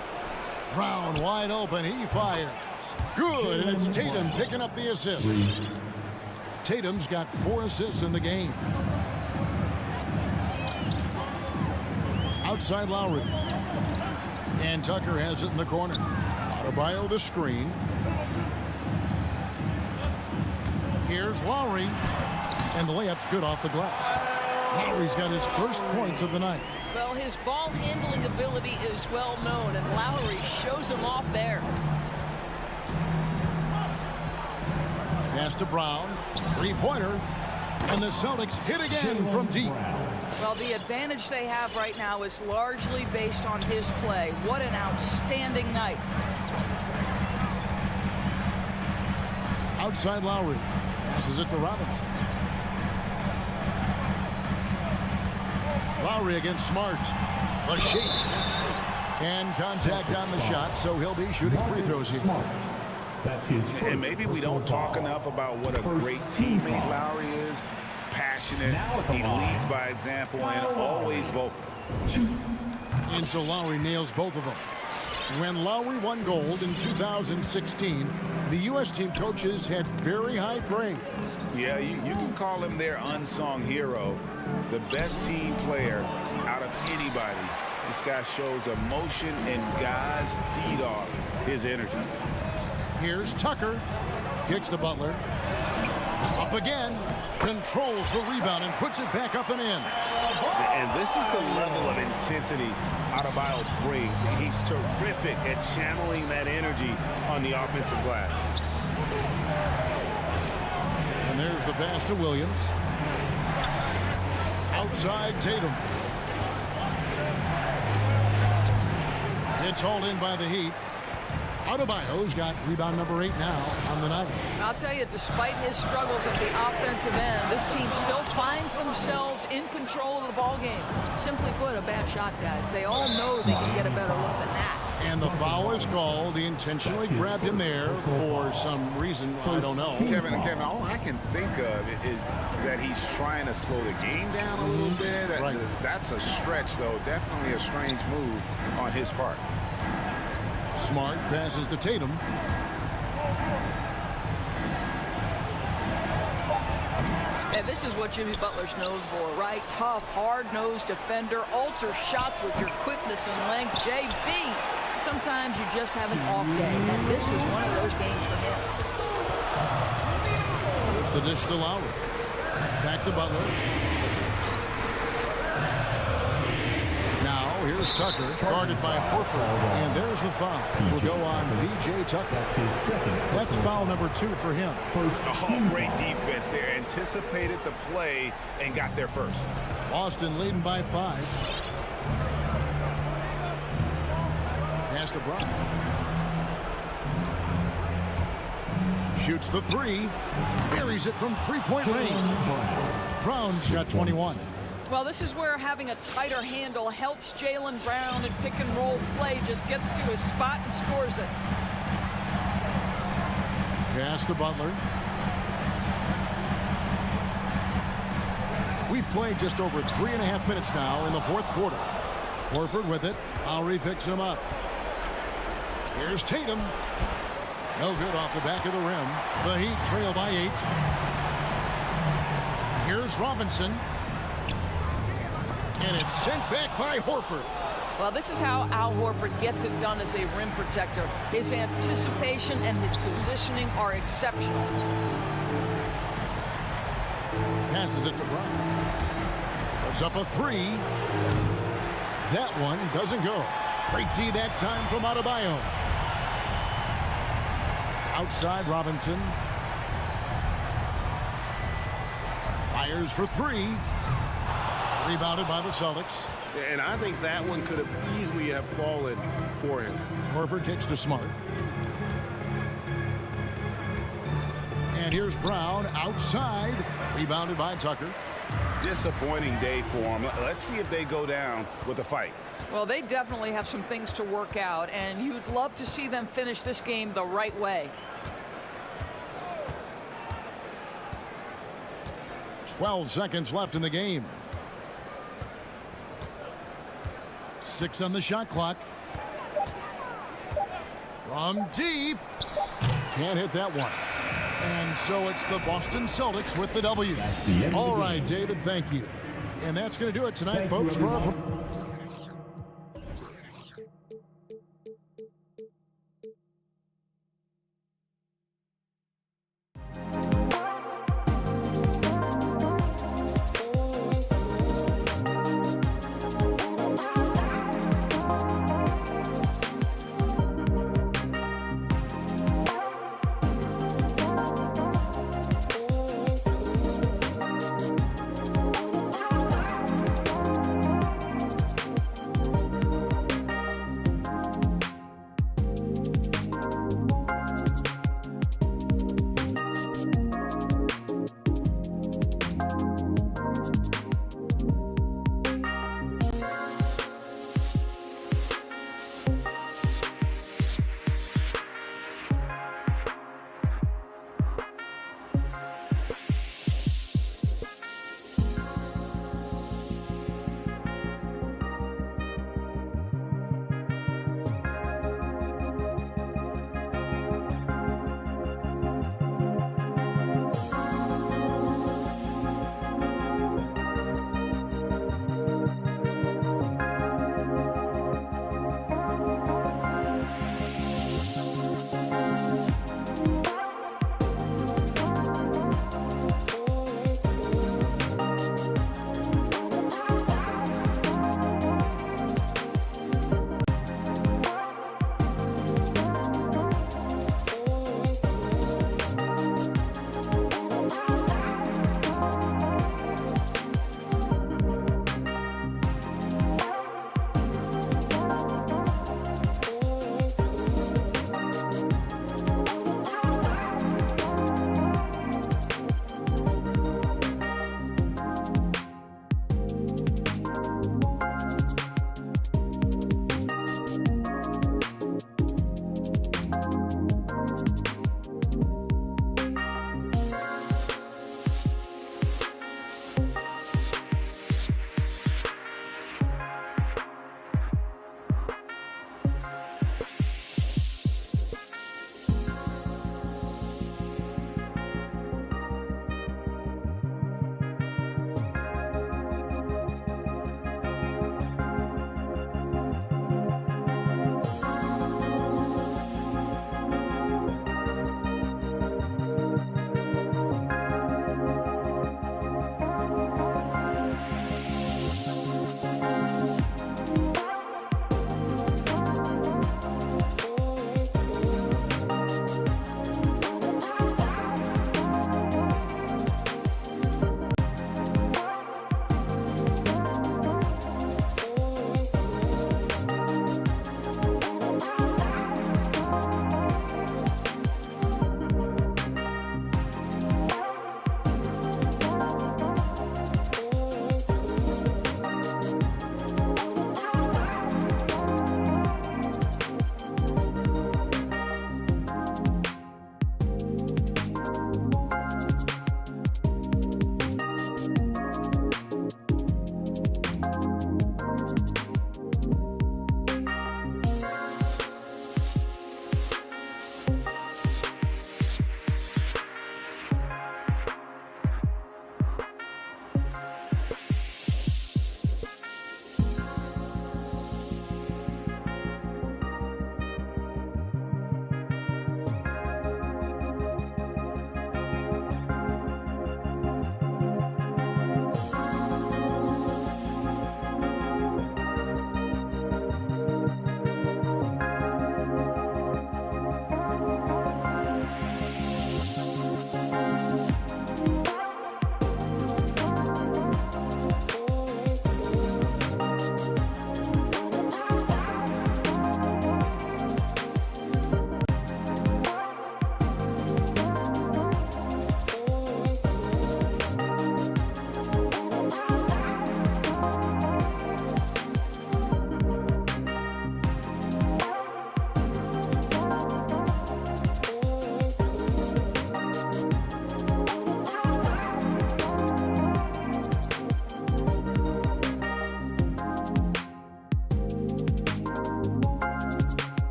Speaker 5: Brown wide open. He fires. Good, and it's Tatum picking up the assist. Tatum's got 4 assists in the game. Outside Lowry. And Tucker has it in the corner. Adebayo the screen. Here's Lowry. And the layup's good off the glass. Lowry's got his first points of the night.
Speaker 8: Well, his ball handling ability is well known, and Lowry shows him off there.
Speaker 5: Pass to Brown. Three-pointer. And the Celtics hit again from deep.
Speaker 7: Well, the advantage they have right now is largely based on his play. What an outstanding night.
Speaker 5: Outside Lowry. Passes it to Robinson. Lowry against Smart. A shake. And contact on the shot, so he'll be shooting free throws here.
Speaker 4: That's his first.
Speaker 6: And maybe we don't talk enough about what a great teammate Lowry is. Passionate, he leads by example, and always vocal.
Speaker 5: And so Lowry nails both of them. When Lowry won gold in 2016, the U.S. team coaches had very high praise.
Speaker 6: Yeah, you can call him their unsung hero, the best team player out of anybody. This guy shows emotion, and guys feed off his energy.
Speaker 5: Here's Tucker. Kicks to Butler. Up again. Controls the rebound and puts it back up and in.
Speaker 6: And this is the level of intensity Adebayo brings. He's terrific at channeling that energy on the offensive glass.
Speaker 5: And there's the pass to Williams. Outside Tatum. It's hauled in by the Heat. Adebayo's got rebound number 8 now on the night.
Speaker 7: I'll tell you, despite his struggles at the offensive end, this team still finds themselves in control of the ball game. Simply put, a bad shot, guys. They all know they can get a better look than that.
Speaker 5: And the foul is called. He intentionally grabbed him there for some reason. I don't know.
Speaker 6: Kevin, all I can think of is that he's trying to slow the game down a little bit.
Speaker 5: Right.
Speaker 6: That's a stretch, though. Definitely a strange move on his part.
Speaker 5: Smart passes to Tatum.
Speaker 7: And this is what Jimmy Butler's known for, right? Tough, hard-nosed defender, alter shots with your quickness and length. JB, sometimes you just have an off day, and this is one of those games for him.
Speaker 5: There's the dish to Lowry. Back to Butler. Now, here's Tucker, guarded by Horford. And there's the foul. Will go on P.J. Tucker.
Speaker 4: That's his second.
Speaker 5: That's foul number 2 for him.
Speaker 6: Oh, great defense there. Anticipated the play and got there first.
Speaker 5: Boston leading by 5. Pass to Brown. Shoots the 3. Buries it from three-point range. Brown's got 21.
Speaker 7: Well, this is where having a tighter handle helps Jaylen Brown, and pick-and-roll play just gets to his spot and scores it.
Speaker 5: Pass to Butler. We've played just over 3.5 minutes now in the fourth quarter. Horford with it. Lowry picks him up. Here's Tatum. No good off the back of the rim. The Heat trail by 8. Here's Robinson. And it's sent back by Horford.
Speaker 7: Well, this is how Al Horford gets it done as a rim protector. His anticipation and his positioning are exceptional.
Speaker 5: Passes it to Brown. Puts up a 3. That one doesn't go. Great D that time from Adebayo. Outside Robinson. Fires for 3. Rebounded by the Celtics.
Speaker 6: And I think that one could have easily have fallen for him.
Speaker 5: Horford kicks to Smart. And here's Brown outside. Rebounded by Tucker.
Speaker 6: Disappointing day for him. Let's see if they go down with a fight.
Speaker 7: Well, they definitely have some things to work out, and you'd love to see them finish this game the right way.
Speaker 5: 12 seconds left in the game. 6 on the shot clock. From deep. Can't hit that one. And so it's the Boston Celtics with the W. All right, David, thank you. And that's going to do it tonight, folks. For our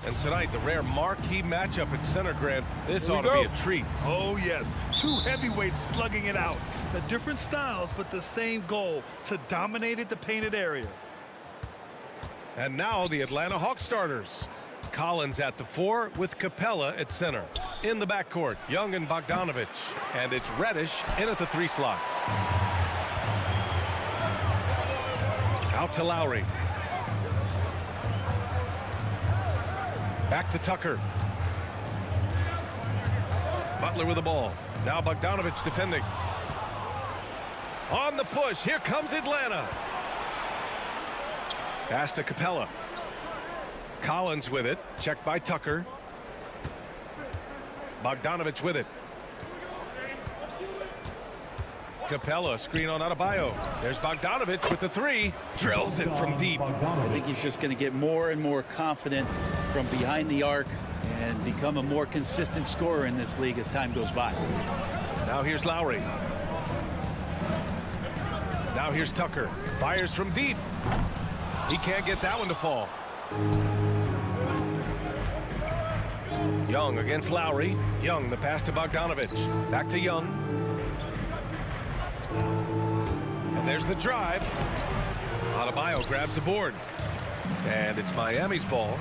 Speaker 1: And tonight, the rare marquee matchup at center, Grant. This ought to be a treat.
Speaker 3: Oh, yes. Two heavyweights slugging it out. The different styles, but the same goal, to dominate at the painted area.
Speaker 1: And now the Atlanta Hawks starters. Collins at the 4 with Capella at center. In the backcourt, Young and Bogdanovich. And it's Reddish in at the 3 slot. Out to Lowry. Back to Tucker. Butler with the ball. Now Bogdanovich defending. On the push. Here comes Atlanta. Pass to Capella. Collins with it. Checked by Tucker. Bogdanovich with it. Capella, screen on Adebayo. There's Bogdanovich with the 3. Drills it from deep.
Speaker 9: I think he's just going to get more and more confident from behind the arc and become a more consistent scorer in this league as time goes by.
Speaker 1: Now here's Lowry. Now here's Tucker. Fires from deep. He can't get that one to fall. Young against Lowry. Young, the pass to Bogdanovich. Back to Young. And there's the drive. Adebayo grabs the board. And it's Miami's ball.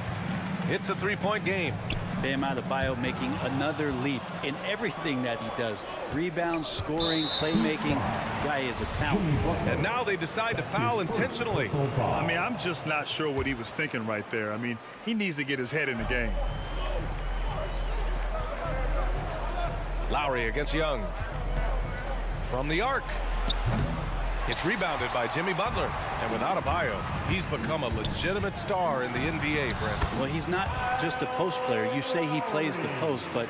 Speaker 1: It's a 3-point game.
Speaker 9: Bam Adebayo making another leap in everything that he does. Rebounds, scoring, playmaking. Guy is a talent.
Speaker 1: And now they decide to foul intentionally.
Speaker 3: I mean, I'm just not sure what he was thinking right there. I mean, he needs to get his head in the game.
Speaker 1: Lowry against Young. From the arc. It's rebounded by Jimmy Butler. And with Adebayo, he's become a legitimate star in the NBA, Brent.
Speaker 9: Well, he's not just a post player. You say he plays the post, but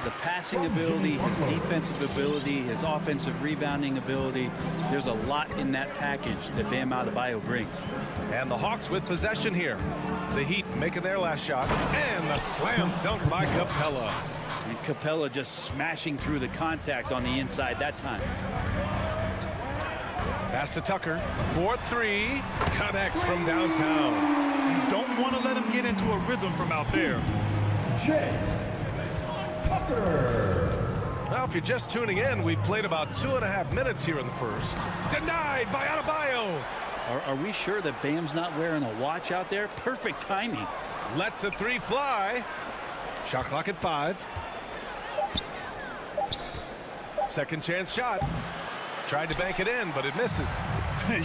Speaker 9: the passing ability, his defensive ability, his offensive rebounding ability, there's a lot in that package that Bam Adebayo brings.
Speaker 1: And the Hawks with possession here. The Heat making their last shot. And the slam dunk by Capella.
Speaker 9: And Capella just smashing through the contact on the inside that time.
Speaker 1: Pass to Tucker. 4-3. Connects from downtown.
Speaker 3: You don't want to let him get into a rhythm from out there.
Speaker 4: Tucker.
Speaker 1: Well, if you're just tuning in, we've played about 2.5 minutes here in the first. Denied by Adebayo.
Speaker 9: Are we sure that Bam's not wearing a watch out there? Perfect timing.
Speaker 1: Lets the 3 fly. Shot clock at 5. Second chance shot. Tried to bank it in, but it misses.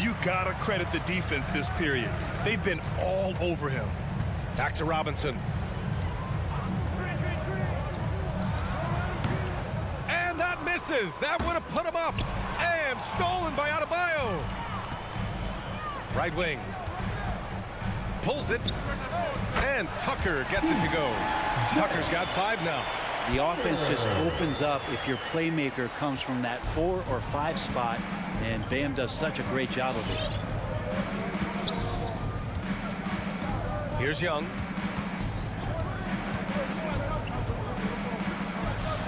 Speaker 3: You gotta credit the defense this period. They've been all over him.
Speaker 1: Back to Robinson. And that misses. That would have put him up. And stolen by Adebayo. Right wing. Pulls it. And Tucker gets it to go. Tucker's got 5 now.
Speaker 9: The offense just opens up if your playmaker comes from that 4 or 5 spot, and Bam does such a great job of it.
Speaker 1: Here's Young.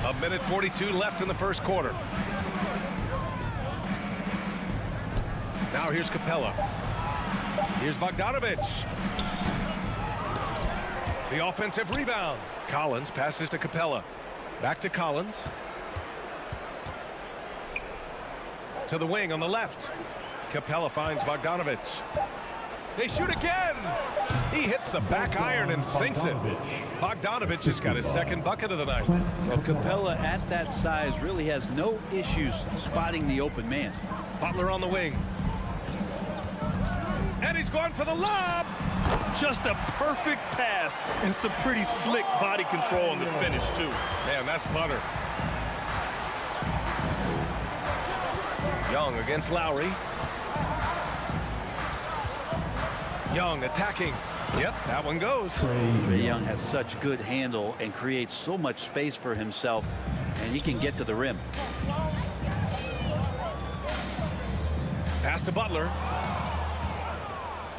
Speaker 1: 1:42 left in the first quarter. Now here's Capella. Here's Bogdanovich. The offensive rebound. Collins passes to Capella. Back to Collins. To the wing on the left. Capella finds Bogdanovich. They shoot again. He hits the back iron and sinks it. Bogdanovich has got his second bucket of the night.
Speaker 9: Well, Capella at that size really has no issues spotting the open man.
Speaker 1: Butler on the wing. And he's going for the lob.
Speaker 3: Just a perfect pass and some pretty slick body control on the finish, too.
Speaker 1: Man, that's butter. Young against Lowry. Young attacking. Yep, that one goes.
Speaker 9: Trae Young has such good handle and creates so much space for himself, and he can get to the rim.
Speaker 1: Pass to Butler.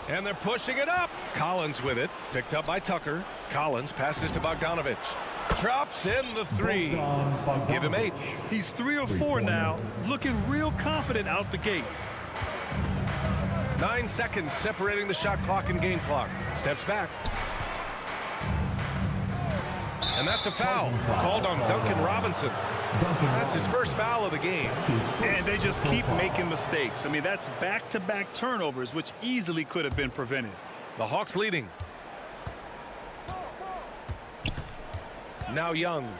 Speaker 1: And they're pushing it up. Collins with it. Picked up by Tucker. Collins passes to Bogdanovich. Drops in the 3. Give him 8.
Speaker 3: He's 3 or 4 now, looking real confident out the gate.
Speaker 1: 9 seconds separating the shot clock and game clock. Steps back. And that's a foul called on Duncan Robinson. That's his first foul of the game.
Speaker 3: And they just keep making mistakes. I mean, that's back-to-back turnovers, which easily could have been prevented.
Speaker 1: The Hawks leading. Now Young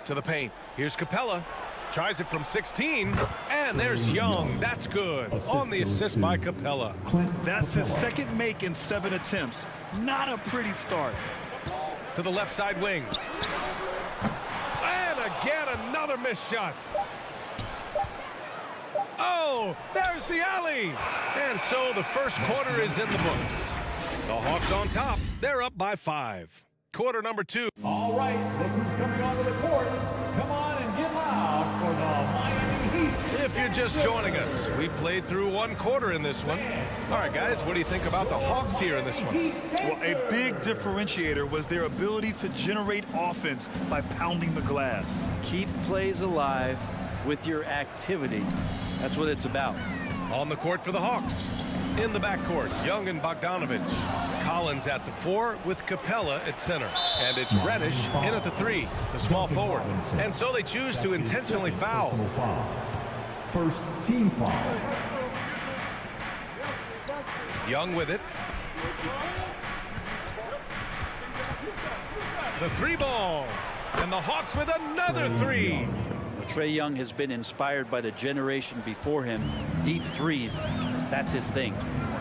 Speaker 1: to the paint. Here's Capella. Tries it from 16. And there's Young. That's good. On the assist by Capella.
Speaker 3: That's his second make in 7 attempts. Not a pretty start.
Speaker 1: To the left side wing. And again, another missed shot. Oh, there's the alley. And so the first quarter is in the books. The Hawks on top. They're up by 5. Quarter number 2.
Speaker 4: All right, look who's coming onto the court. Come on and get loud for the Miami Heat.
Speaker 1: If you're just joining us, we played through 1 quarter in this one. All right, guys, what do you think about the Hawks here in this one?
Speaker 3: Well, a big differentiator was their ability to generate offense by pounding the glass.
Speaker 9: Keep plays alive with your activity. That's what it's about.
Speaker 1: On the court for the Hawks. In the backcourt, Young and Bogdanovich. Collins at the 4 with Capella at center. And it's Reddish in at the 3, the small forward. And so they choose to intentionally foul.
Speaker 4: First team foul.
Speaker 1: Young with it. The 3 ball. And the Hawks with another 3.
Speaker 9: Trae Young has been inspired by the generation before him. Deep threes, that's his thing.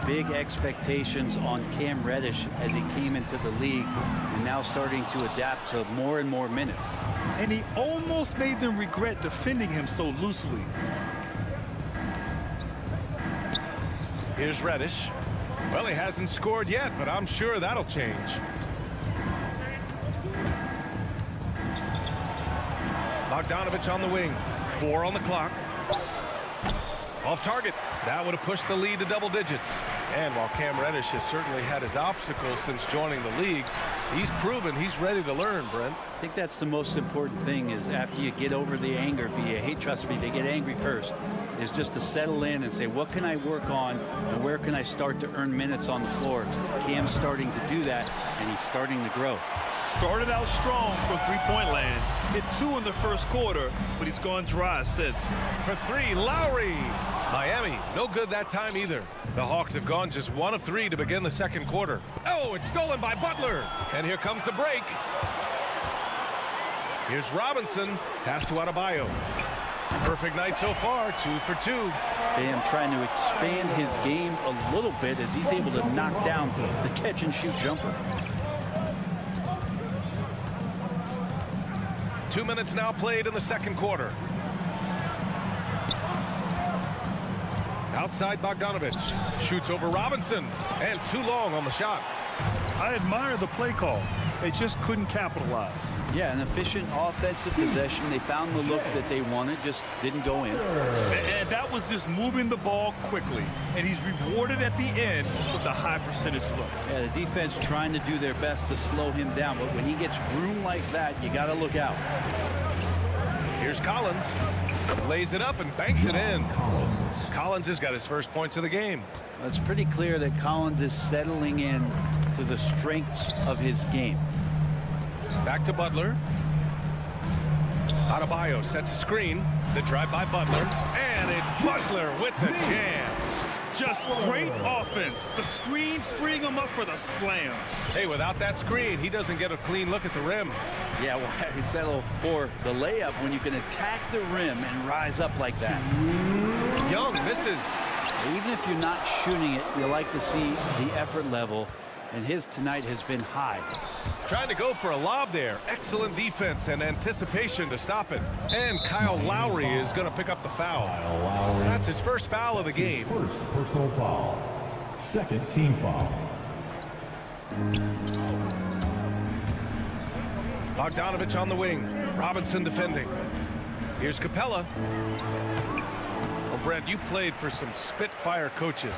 Speaker 9: Big expectations on Cam Reddish as he came into the league and now starting to adapt to more and more minutes.
Speaker 3: And he almost made them regret defending him so loosely.
Speaker 1: Here's Reddish. Well, he hasn't scored yet, but I'm sure that'll change. Bogdanovich on the wing. 4 on the clock. Off target. That would have pushed the lead to double digits. And while Cam Reddish has certainly had his obstacles since joining the league, he's proven he's ready to learn, Brent.
Speaker 9: I think that's the most important thing is after you get over the anger, hey, trust me, they get angry first, is just to settle in and say, what can I work on and where can I start to earn minutes on the floor? Cam's starting to do that, and he's starting to grow.
Speaker 3: Started out strong from three-point land. Hit 2 in the first quarter, but he's gone dry since.
Speaker 1: For 3, Lowry. Miami, no good that time either. The Hawks have gone just 1 of 3 to begin the second quarter. Oh, it's stolen by Butler. And here comes the break. Here's Robinson. Pass to Adebayo. Perfect night so far, 2 for 2.
Speaker 9: Bam trying to expand his game a little bit as he's able to knock down the catch-and-shoot jumper.
Speaker 1: 2 minutes now played in the second quarter. Outside Bogdanovich. Shoots over Robinson. And too long on the shot.
Speaker 3: I admire the play call. They just couldn't capitalize.
Speaker 9: Yeah, an efficient offensive possession. They found the look that they wanted, just didn't go in.
Speaker 3: And that was just moving the ball quickly. And he's rewarded at the end with a high percentage look.
Speaker 9: Yeah, the defense trying to do their best to slow him down. But when he gets room like that, you got to look out.
Speaker 1: Here's Collins. Lays it up and banks it in. Collins has got his first points of the game.
Speaker 9: It's pretty clear that Collins is settling in to the strengths of his game.
Speaker 1: Back to Butler. Adebayo sets a screen. The drive by Butler. And it's Butler with the jam.
Speaker 3: Just great offense. The screen freeing him up for the slam.
Speaker 1: Hey, without that screen, he doesn't get a clean look at the rim.
Speaker 9: Yeah, why settle for the layup when you can attack the rim and rise up like that?
Speaker 1: Young misses.
Speaker 9: Even if you're not shooting it, you like to see the effort level, and his tonight has been high.
Speaker 1: Trying to go for a lob there. Excellent defense and anticipation to stop it. And Kyle Lowry is going to pick up the foul. That's his first foul of the game.
Speaker 4: First personal foul. Second team foul.
Speaker 1: Bogdanovich on the wing. Robinson defending. Here's Capella. Well, Brent, you played for some Spitfire coaches.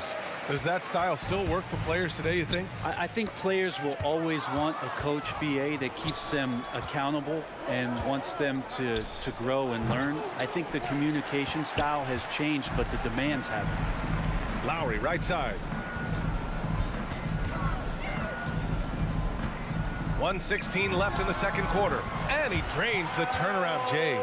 Speaker 1: Does that style still work for players today, you think?
Speaker 9: I think players will always want a coach, BA, that keeps them accountable and wants them to grow and learn. I think the communication style has changed, but the demands haven't.
Speaker 1: Lowry, right side. 1:16 left in the second quarter. And he drains the turnaround J.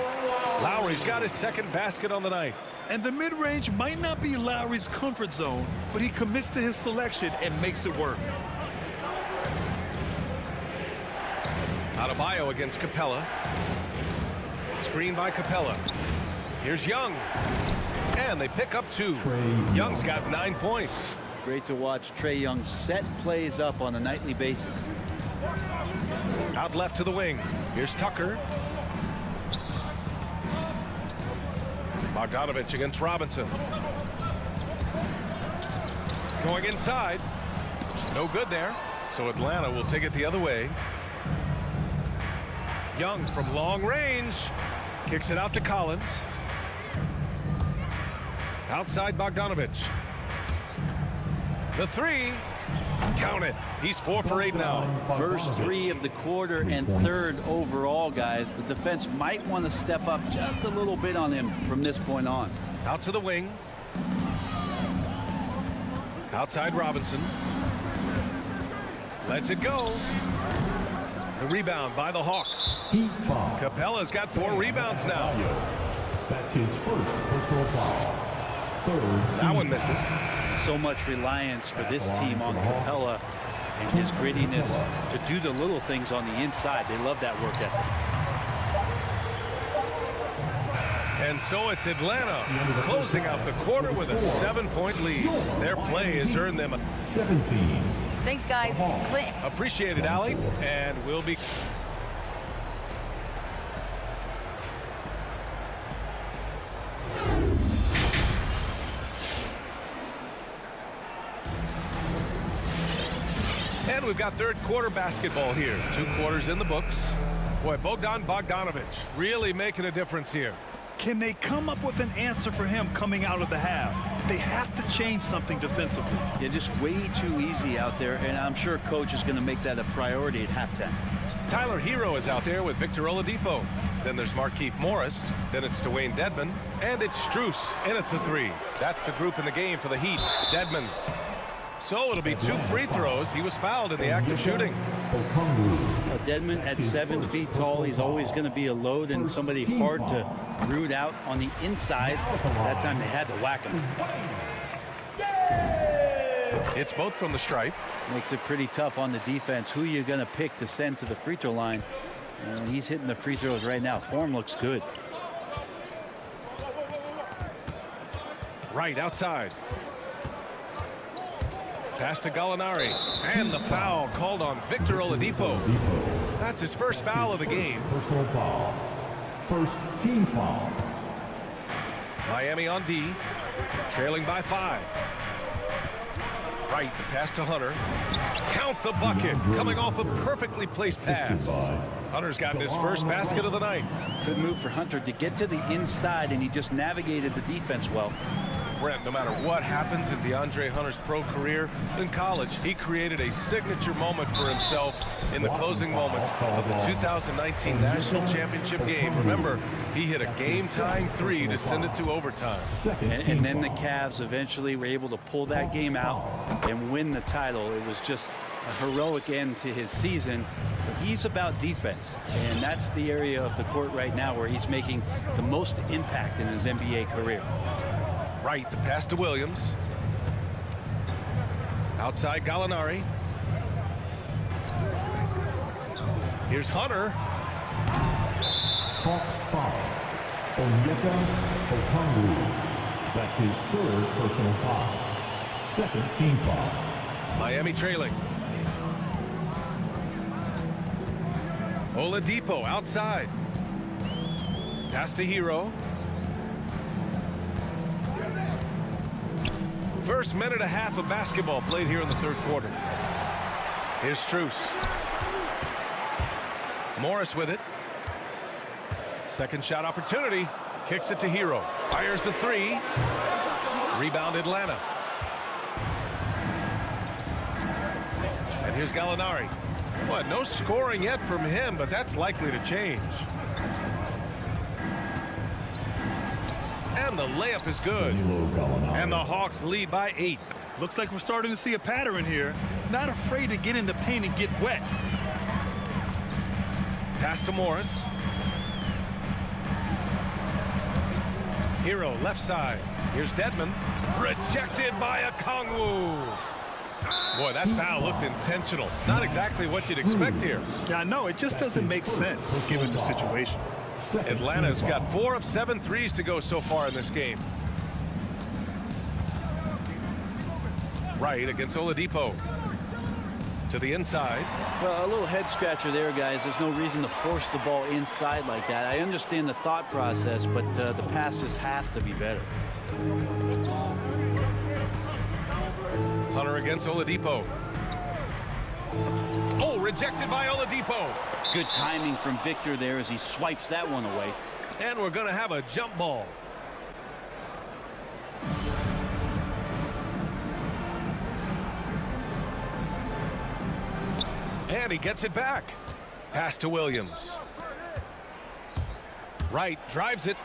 Speaker 1: Lowry's got his second basket on the night.
Speaker 3: And the mid-range might not be Lowry's comfort zone, but he commits to his selection and makes it work.
Speaker 1: Adebayo against Capella. Screen by Capella. Here's Young. And they pick up 2. Young's got 9 points.
Speaker 9: Great to watch Trae Young set plays up on a nightly basis.
Speaker 1: Out left to the wing. Here's Tucker. Bogdanovich against Robinson. Going inside. No good there. So Atlanta will take it the other way. Young from long range. Kicks it out to Collins. Outside Bogdanovich. The 3. Count it. He's 4 for 8 now.
Speaker 9: First 3 of the quarter and 3rd overall, guys. The defense might want to step up just a little bit on him from this point on.
Speaker 1: Out to the wing. Outside Robinson. Lets it go. The rebound by the Hawks. Capella's got 4 rebounds now.
Speaker 4: That's his first personal foul.
Speaker 1: That one misses.
Speaker 9: So much reliance for this team on Capella and his grittiness to do the little things on the inside. They love that work ethic.
Speaker 1: And so it's Atlanta closing out the quarter with a 7-point lead. Their play has earned them
Speaker 4: 17.
Speaker 10: Thanks, guys.
Speaker 1: Appreciate it, Allie. And we'll be... And we've got third quarter basketball here. 2 quarters in the books. Boy, Bogdanovich really making a difference here.
Speaker 3: Can they come up with an answer for him coming out of the half? They have to change something defensively.
Speaker 9: They're just way too easy out there, and I'm sure coach is going to make that a priority at halftime.
Speaker 1: Tyler Hero is out there with Victor Oladipo. Then there's Markieff Morris. Then it's Dwayne Dedmon. And it's Strus in at the 3. That's the group in the game for the Heat. Dedmon. So it'll be 2 free throws. He was fouled in the act of shooting.
Speaker 9: Dedmon at 7 feet tall. He's always going to be a load and somebody hard to root out on the inside. That time they had to whack him.
Speaker 1: It's both from the stripe.
Speaker 9: Makes it pretty tough on the defense. Who you going to pick to send to the free throw line? And he's hitting the free throws right now. Form looks good.
Speaker 1: Right outside. Pass to Gallinari. And the foul called on Victor Oladipo. That's his first foul of the game.
Speaker 4: Personal foul. First team foul.
Speaker 1: Miami on D. Trailing by 5. Right, the pass to Hunter. Count the bucket. Coming off a perfectly placed pass. Hunter's gotten his first basket of the night.
Speaker 9: Good move for Hunter to get to the inside, and he just navigated the defense well.
Speaker 1: Brent, no matter what happens in DeAndre Hunter's pro career, in college, he created a signature moment for himself in the closing moments of the 2019 National Championship game. Remember, he hit a game-tying 3 to send it to overtime.
Speaker 9: And then the Cavs eventually were able to pull that game out and win the title. It was just a heroic end to his season. But he's about defense, and that's the area of the court right now where he's making the most impact in his NBA career.
Speaker 1: Right, the pass to Williams. Outside Gallinari. Here's Hunter.
Speaker 4: Hawks foul. Onyeka Okongwu. That's his 3rd personal foul. 2nd team foul.
Speaker 1: Miami trailing. Oladipo outside. Pass to Hero. First minute and a half of basketball played here in the third quarter. Here's Strus. Morris with it. Second shot opportunity. Kicks it to Hero. Fires the 3. Rebound Atlanta. And here's Gallinari. Well, no scoring yet from him, but that's likely to change. And the layup is good. And the Hawks lead by 8.
Speaker 3: Looks like we're starting to see a pattern here. Not afraid to get in the paint and get wet.
Speaker 1: Pass to Morris. Hero left side. Here's Dedman. Rejected by Okongwu. Boy, that foul looked intentional. Not exactly what you'd expect here.
Speaker 3: Yeah, I know. It just doesn't make sense given the situation.
Speaker 1: Atlanta's got 4 of 7 threes to go so far in this game. Right against Oladipo. To the inside.
Speaker 9: Well, a little head scratcher there, guys. There's no reason to force the ball inside like that. I understand the thought process, but the pass just has to be better.
Speaker 1: Hunter against Oladipo. Oh, rejected by Oladipo.
Speaker 9: Good timing from Victor there as he swipes that one away.
Speaker 1: And we're going to have a jump ball. And he gets it back. Pass to Williams. Wright drives it.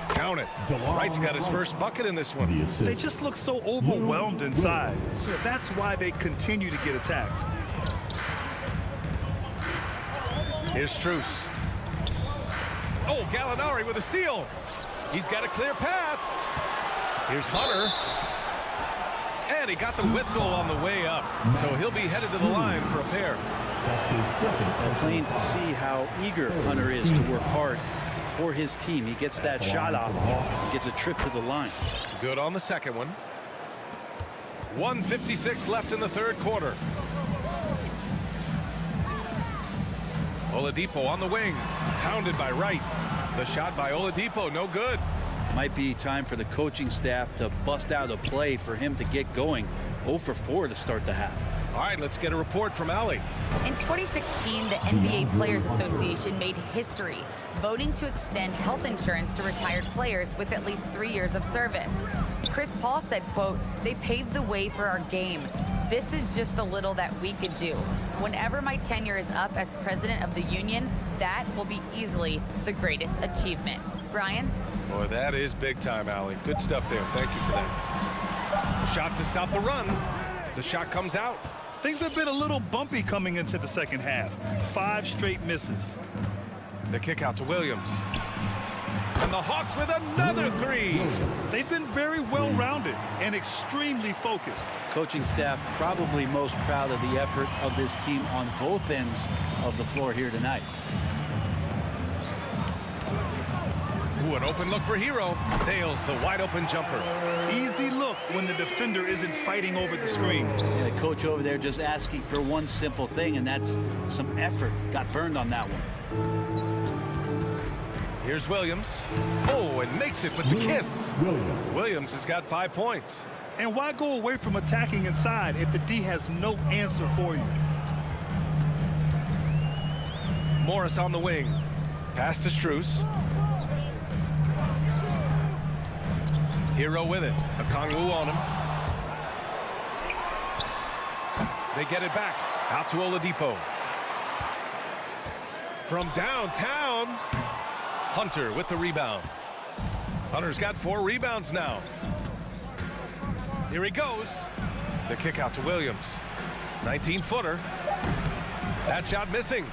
Speaker 1: Count it. Wright's got his first bucket in this one.
Speaker 3: They just look so overwhelmed inside. That's why they continue to get attacked.
Speaker 1: Here's Strus. Oh, Gallinari with a steal. He's got a clear path. Here's Hunter. And he got the whistle on the way up. So he'll be headed to the line for a pair.
Speaker 4: That's his second.
Speaker 9: Plain to see how eager Hunter is to work hard for his team. He gets that shot off, gets a trip to the line.
Speaker 1: Good on the second one. 1:56 left in the third quarter. Oladipo on the wing. Pounded by Wright. The shot by Oladipo, no good.
Speaker 9: Might be time for the coaching staff to bust out a play for him to get going. 0 for 4 to start the half.
Speaker 1: All right, let's get a report from Allie.
Speaker 10: In 2016, the NBA Players Association made history, voting to extend health insurance to retired players with at least 3 years of service. Chris Paul said, quote, "They paved the way for our game. This is just the little that we could do. Whenever my tenure is up as president of the union, that will be easily the greatest achievement." Brian?
Speaker 1: Boy, that is big time, Allie. Good stuff there. Thank you for that. Shot to stop the run. The shot comes out.
Speaker 3: Things have been a little bumpy coming into the second half. 5 straight misses.
Speaker 1: The kick out to Williams. And the Hawks with another 3.
Speaker 3: They've been very well-rounded and extremely focused.
Speaker 9: Coaching staff probably most proud of the effort of this team on both ends of the floor here tonight.
Speaker 1: Ooh, an open look for Hero. Nails the wide open jumper.
Speaker 3: Easy look when the defender isn't fighting over the screen.
Speaker 9: Yeah, the coach over there just asking for one simple thing, and that's some effort. Got burned on that one.
Speaker 1: Here's Williams. Oh, and makes it with the kiss. Williams has got 5 points.
Speaker 3: And why go away from attacking inside if the D has no answer for you?
Speaker 1: Morris on the wing. Pass to Strus. Hero with it. Okongwu on him. They get it back. Out to Oladipo. From downtown. Hunter with the rebound. Hunter's got 4 rebounds now. Here he goes. The kick out to Williams. 19-footer. That shot missing.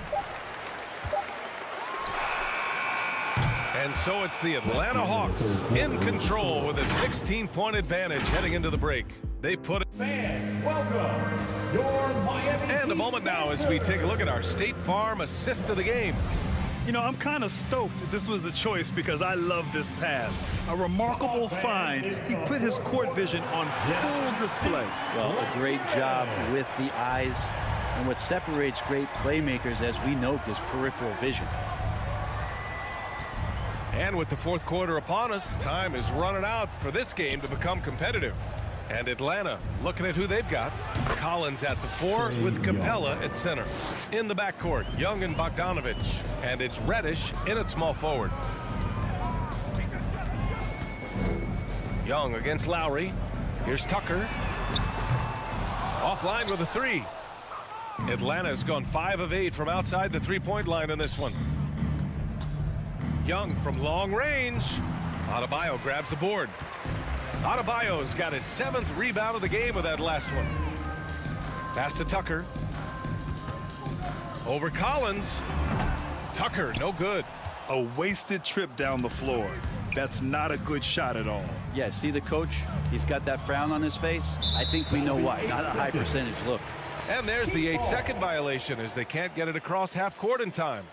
Speaker 1: And so it's the Atlanta Hawks in control with a 16-point advantage heading into the break. They put it.
Speaker 4: Welcome, your Miami.
Speaker 1: And a moment now as we take a look at our State Farm assist of the game.
Speaker 3: You know, I'm kind of stoked that this was a choice because I love this pass. A remarkable find. He put his court vision on full display.
Speaker 9: Well, a great job with the eyes. And what separates great playmakers, as we note, is peripheral vision.
Speaker 1: And with the fourth quarter upon us, time is running out for this game to become competitive. And Atlanta looking at who they've got. Collins at the 4 with Capella at center. In the backcourt, Young and Bogdanovich. And it's Reddish in at small forward. Young against Lowry. Here's Tucker. Offline with a 3. Atlanta's gone 5 of 8 from outside the three-point line in this one. Young from long range. Adebayo grabs the board. Adebayo's got his 7th rebound of the game with that last one. Pass to Tucker. Over Collins. Tucker, no good.
Speaker 3: A wasted trip down the floor. That's not a good shot at all.
Speaker 9: Yeah, see the coach? He's got that frown on his face. I think we know why. Not a high percentage look.
Speaker 1: And there's the 8-second violation as they can't get it across half court in time.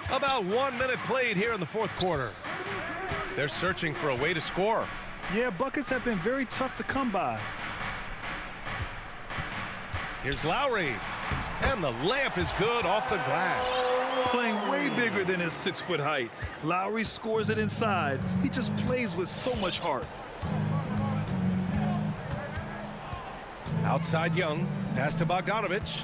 Speaker 1: About 1 minute played here in the fourth quarter. They're searching for a way to score.
Speaker 3: Yeah, buckets have been very tough to come by.
Speaker 1: Here's Lowry. And the layup is good off the glass.
Speaker 3: Playing way bigger than his 6-foot height. Lowry scores it inside. He just plays with so much heart.
Speaker 1: Outside Young. Pass to Bogdanovich.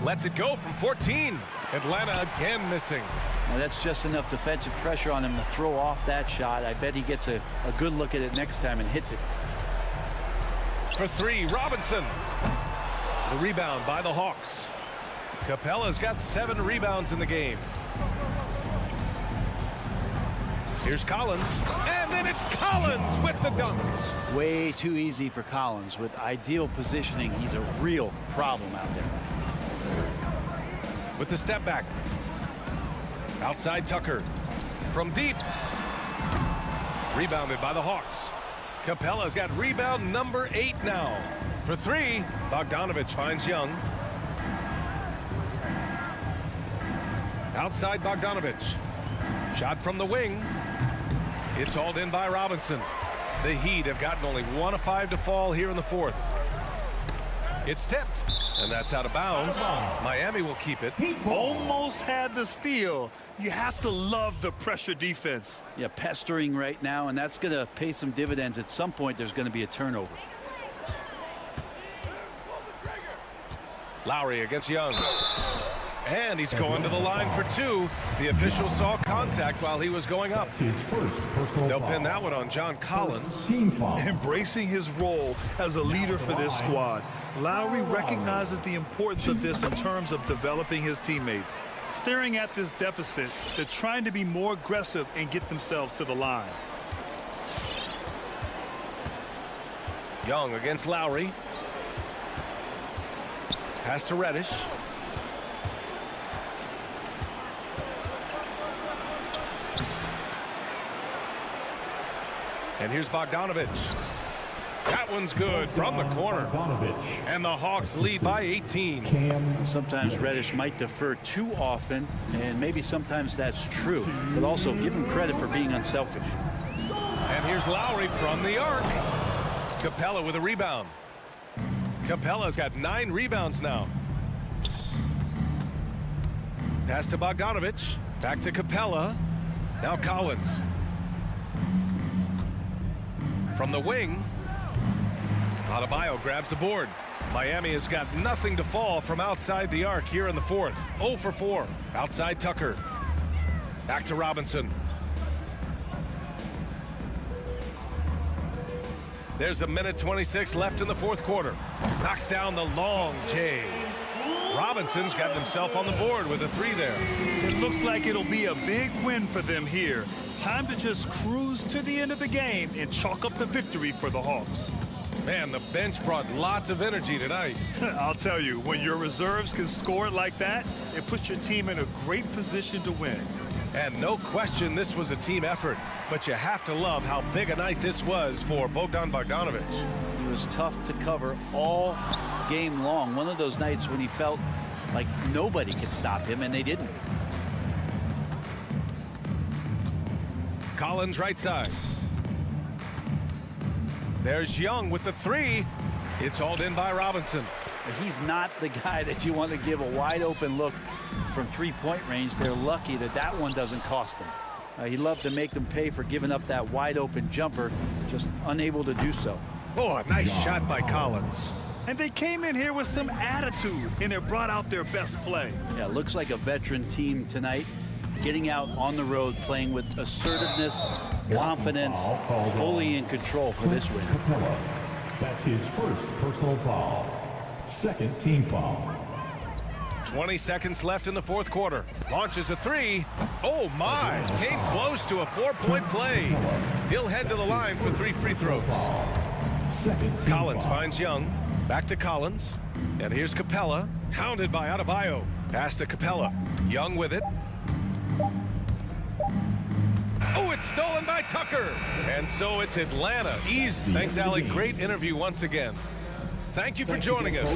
Speaker 1: Lets it go from 14. Atlanta again missing.
Speaker 9: Now that's just enough defensive pressure on him to throw off that shot. I bet he gets a good look at it next time and hits it.
Speaker 1: For three, Robinson. The rebound by the Hawks. Capella's got 7 rebounds in the game. Here's Collins. And then it's Collins with the dunks.
Speaker 9: Way too easy for Collins. With ideal positioning, he's a real problem out there.
Speaker 1: With the step back. Outside Tucker. From deep. Rebounded by the Hawks. Capella's got rebound number 8 now. For three, Bogdanovich finds Young. Outside Bogdanovich. Shot from the wing. It's hauled in by Robinson. The Heat have gotten only 1 of 5 to fall here in the fourth. It's tipped, and that's out of bounds. Miami will keep it.
Speaker 3: Almost had the steal. You have to love the pressure defense.
Speaker 9: Yeah, pestering right now, and that's going to pay some dividends. At some point, there's going to be a turnover.
Speaker 1: Lowry against Young. And he's going to the line for 2. The official saw contact while he was going up. They'll pin that one on John Collins.
Speaker 3: Embracing his role as a leader for this squad. Lowry recognizes the importance of this in terms of developing his teammates. Staring at this deficit, they're trying to be more aggressive and get themselves to the line.
Speaker 1: Young against Lowry. Pass to Reddish. And here's Bogdanovich. That one's good from the corner. And the Hawks lead by 18.
Speaker 9: Sometimes Reddish might defer too often, and maybe sometimes that's true. But also give him credit for being unselfish.
Speaker 1: And here's Lowry from the arc. Capella with a rebound. Capella's got 9 rebounds now. Pass to Bogdanovich. Back to Capella. Now Collins. From the wing. Adebayo grabs the board. Miami has got nothing to fall from outside the arc here in the fourth. 0 for 4. Outside Tucker. Back to Robinson. There's 1:26 left in the fourth quarter. Knocks down the long J. Robinson's got himself on the board with a 3 there.
Speaker 3: It looks like it'll be a big win for them here. Time to just cruise to the end of the game and chalk up the victory for the Hawks.
Speaker 1: Man, the bench brought lots of energy tonight.
Speaker 3: I'll tell you, when your reserves can score it like that, it puts your team in a great position to win.
Speaker 1: And no question this was a team effort, but you have to love how big a night this was for Bogdan Bogdanovich.
Speaker 9: He was tough to cover all game long. One of those nights when he felt like nobody could stop him, and they didn't.
Speaker 1: Collins right side. There's Young with the 3. It's hauled in by Robinson.
Speaker 9: He's not the guy that you want to give a wide open look from 3-point range. They're lucky that that one doesn't cost them. He loved to make them pay for giving up that wide open jumper, just unable to do so.
Speaker 1: Oh, a nice shot by Collins.
Speaker 3: And they came in here with some attitude, and it brought out their best play.
Speaker 9: Yeah, looks like a veteran team tonight, getting out on the road, playing with assertiveness, confidence, fully in control for this win.
Speaker 4: That's his first personal foul. Second team foul.
Speaker 1: 20 seconds left in the fourth quarter. Launches a 3. Oh, my. Came close to a 4-point play. He'll head to the line for 3 free throws. Collins finds Young. Back to Collins. And here's Capella. Hounded by Adebayo. Pass to Capella. Young with it. Oh, it's stolen by Tucker. And so it's Atlanta. Easy. Thanks, Allie. Great interview once again. Thank you for joining us.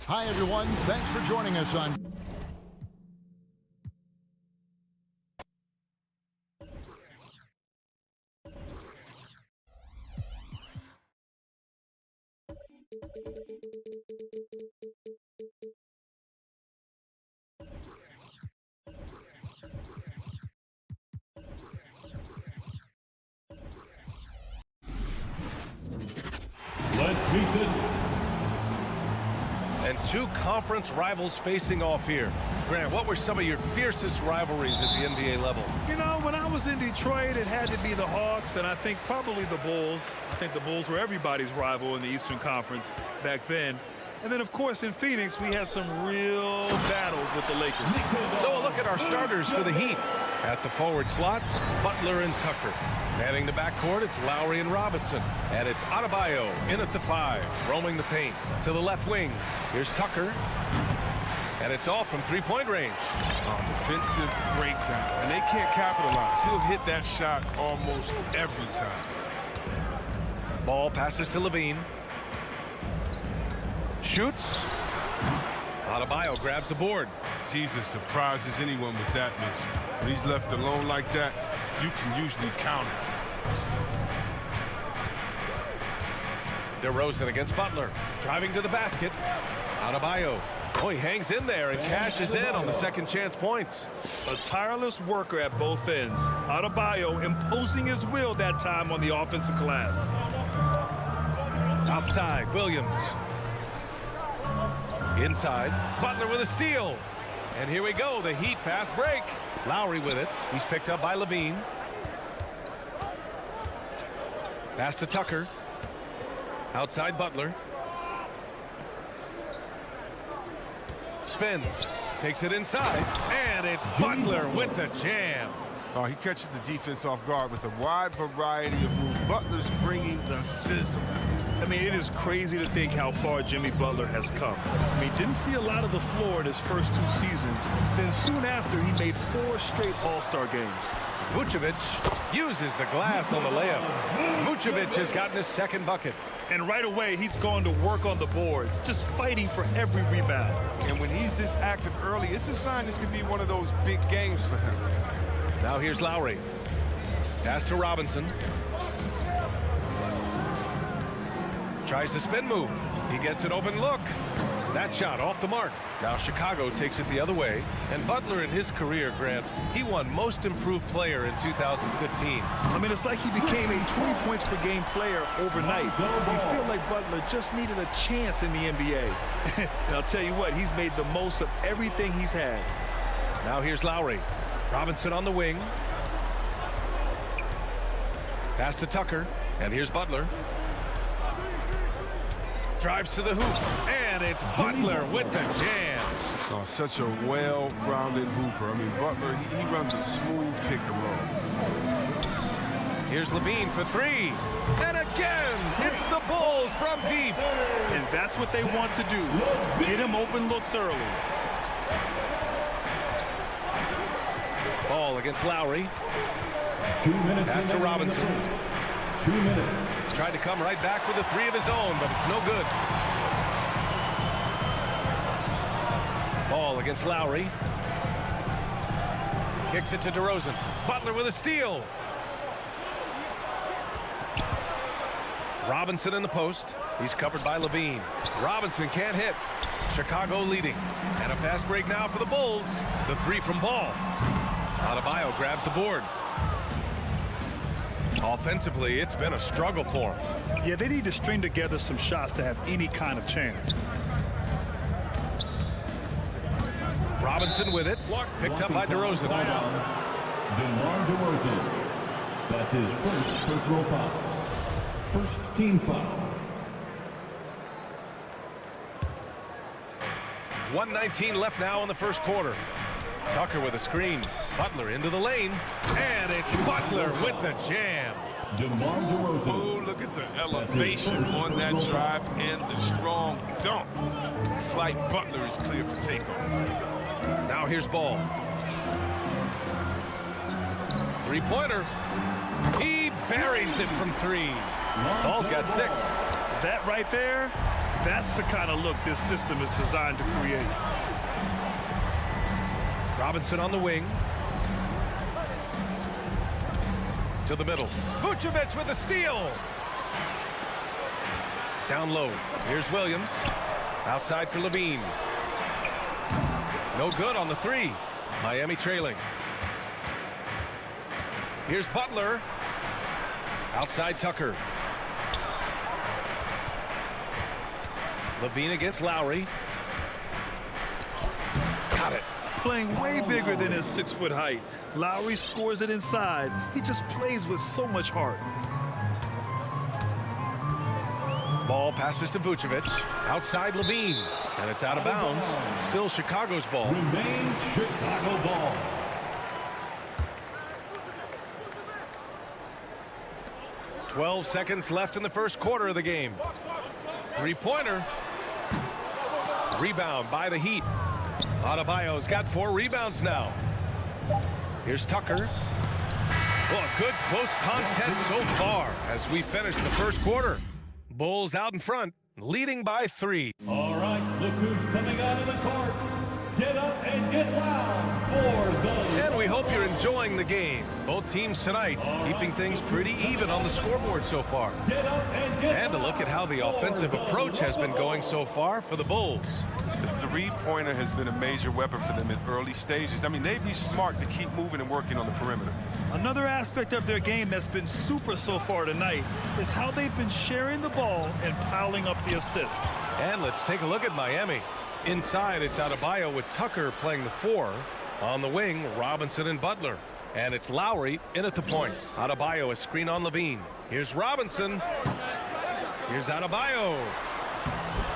Speaker 5: Hi, everyone. Thanks for joining us on...
Speaker 4: Let's meet the...
Speaker 1: And two conference rivals facing off here. Grant, what were some of your fiercest rivalries at the NBA level?
Speaker 3: You know, when I was in Detroit, it had to be the Hawks, and I think probably the Bulls. I think the Bulls were everybody's rival in the Eastern Conference back then. And then, of course, in Phoenix, we had some real battles with the Lakers.
Speaker 1: So a look at our starters for the Heat. At the forward slots, Butler and Tucker. Manning the backcourt, it's Lowry and Robinson. And it's Adebayo in at the 5, roaming the paint. To the left wing, here's Tucker. And it's all from three-point range.
Speaker 2: Defensive breakdown. And they can't capitalize. He'll hit that shot almost every time.
Speaker 1: Ball passes to Levine. Shoots. Adebayo grabs the board.
Speaker 2: Jesus surprises anyone with that miss. When he's left alone like that, you can usually count it.
Speaker 1: DeRozan against Butler. Driving to the basket. Adebayo. Oh, he hangs in there and cashes in on the second chance points.
Speaker 3: A tireless worker at both ends. Adebayo imposing his will that time on the offensive glass.
Speaker 1: Outside, Williams. Inside, Butler with a steal. And here we go, the Heat fast break. Lowry with it. He's picked up by Levine. Pass to Tucker. Outside Butler. Spins. Takes it inside. And it's Butler with the jam.
Speaker 2: Oh, he catches the defense off guard with a wide variety of moves. Butler's bringing the sizzle.
Speaker 3: I mean, it is crazy to think how far Jimmy Butler has come. I mean, didn't see a lot of the floor in his first 2 seasons. Then soon after, he made 4 straight All-Star games.
Speaker 1: Vucevic uses the glass on the layup. Vucevic has gotten his second bucket.
Speaker 3: And right away, he's gone to work on the boards, just fighting for every rebound.
Speaker 2: And when he's this active early, it's a sign this could be one of those big games for him.
Speaker 1: Now here's Lowry. Pass to Robinson. Tries the spin move. He gets an open look. That shot off the mark. Now Chicago takes it the other way. And Butler in his career, Grant, he won Most Improved Player in 2015.
Speaker 3: I mean, it's like he became a 20 points per game player overnight. You feel like Butler just needed a chance in the NBA. And I'll tell you what, he's made the most of everything he's had.
Speaker 1: Now here's Lowry. Robinson on the wing. Pass to Tucker. And here's Butler. Drives to the hoop, and it's Butler with the jam.
Speaker 2: Oh, such a well-rounded hooper. I mean, Butler, he runs a smooth pick and roll.
Speaker 1: Here's Levine for 3. And again, hits the Bulls from deep.
Speaker 3: And that's what they want to do. Get him open looks early.
Speaker 1: Ball against Lowry.
Speaker 4: 2 minutes.
Speaker 1: Pass to Robinson.
Speaker 4: 2 minutes.
Speaker 1: Tried to come right back with a 3 of his own, but it's no good. Ball against Lowry. Kicks it to DeRozan. Butler with a steal. Robinson in the post. He's covered by Levine. Robinson can't hit. Chicago leading. And a fast break now for the Bulls. The 3 from Ball. Adebayo grabs the board. Offensively, it's been a struggle for him.
Speaker 3: Yeah, they need to string together some shots to have any kind of chance.
Speaker 1: Robinson with it. Picked up by DeRozan.
Speaker 4: DeMar DeRozan. That's his first personal foul. First team foul.
Speaker 1: 1:19 left now in the first quarter. Tucker with a screen. Butler into the lane. And it's Butler with the jam.
Speaker 4: DeMar DeRozan.
Speaker 2: Oh, look at the elevation on that drive and the strong dunk. Flight Butler is clear for takeoff.
Speaker 1: Now here's Ball. 3-pointer. He buries it from 3. Ball's got 6.
Speaker 3: That right there, That's the kind of look this system is designed to create.
Speaker 1: Robinson on the wing. To the middle. Vucevic with a steal. Down low. Here's Williams. Outside for Levine. No good on the three. Miami trailing. Here's Butler. Outside Tucker. Levine against Lowry. Got it.
Speaker 3: Playing way bigger than his 6-foot height. Lowry scores it inside. He just plays with so much heart.
Speaker 1: Ball passes to Vucevic. Outside Levine. And it's out of bounds. Still Chicago's ball.
Speaker 4: Remains Chicago ball.
Speaker 1: .12 seconds left in the first quarter of the game. Three-pointer. Rebound by the Heat. Adebayo's got 4 rebounds now. Here's Tucker. Well, a good close contest so far as we finish the first quarter. Bulls out in front, leading by 3.
Speaker 4: All right, look who's coming out of the court. Get up and get loud for the...
Speaker 1: And we hope you're enjoying the game. Both teams tonight keeping things pretty even on the scoreboard so far.
Speaker 4: Get up and get
Speaker 1: And to look at how the offensive approach has been going so far for the Bulls.
Speaker 2: The three-pointer has been a major weapon for them in early stages. I mean, they'd be smart to keep moving and working on the perimeter.
Speaker 3: Another aspect of their game that's been super so far tonight is how they've been sharing the ball and piling up the assist.
Speaker 1: And let's take a look at Miami. Inside, it's Adebayo with Tucker playing the 4. On the wing, Robinson and Butler. And it's Lowry in at the point. Adebayo, a screen on Levine. Here's Robinson. Here's Adebayo.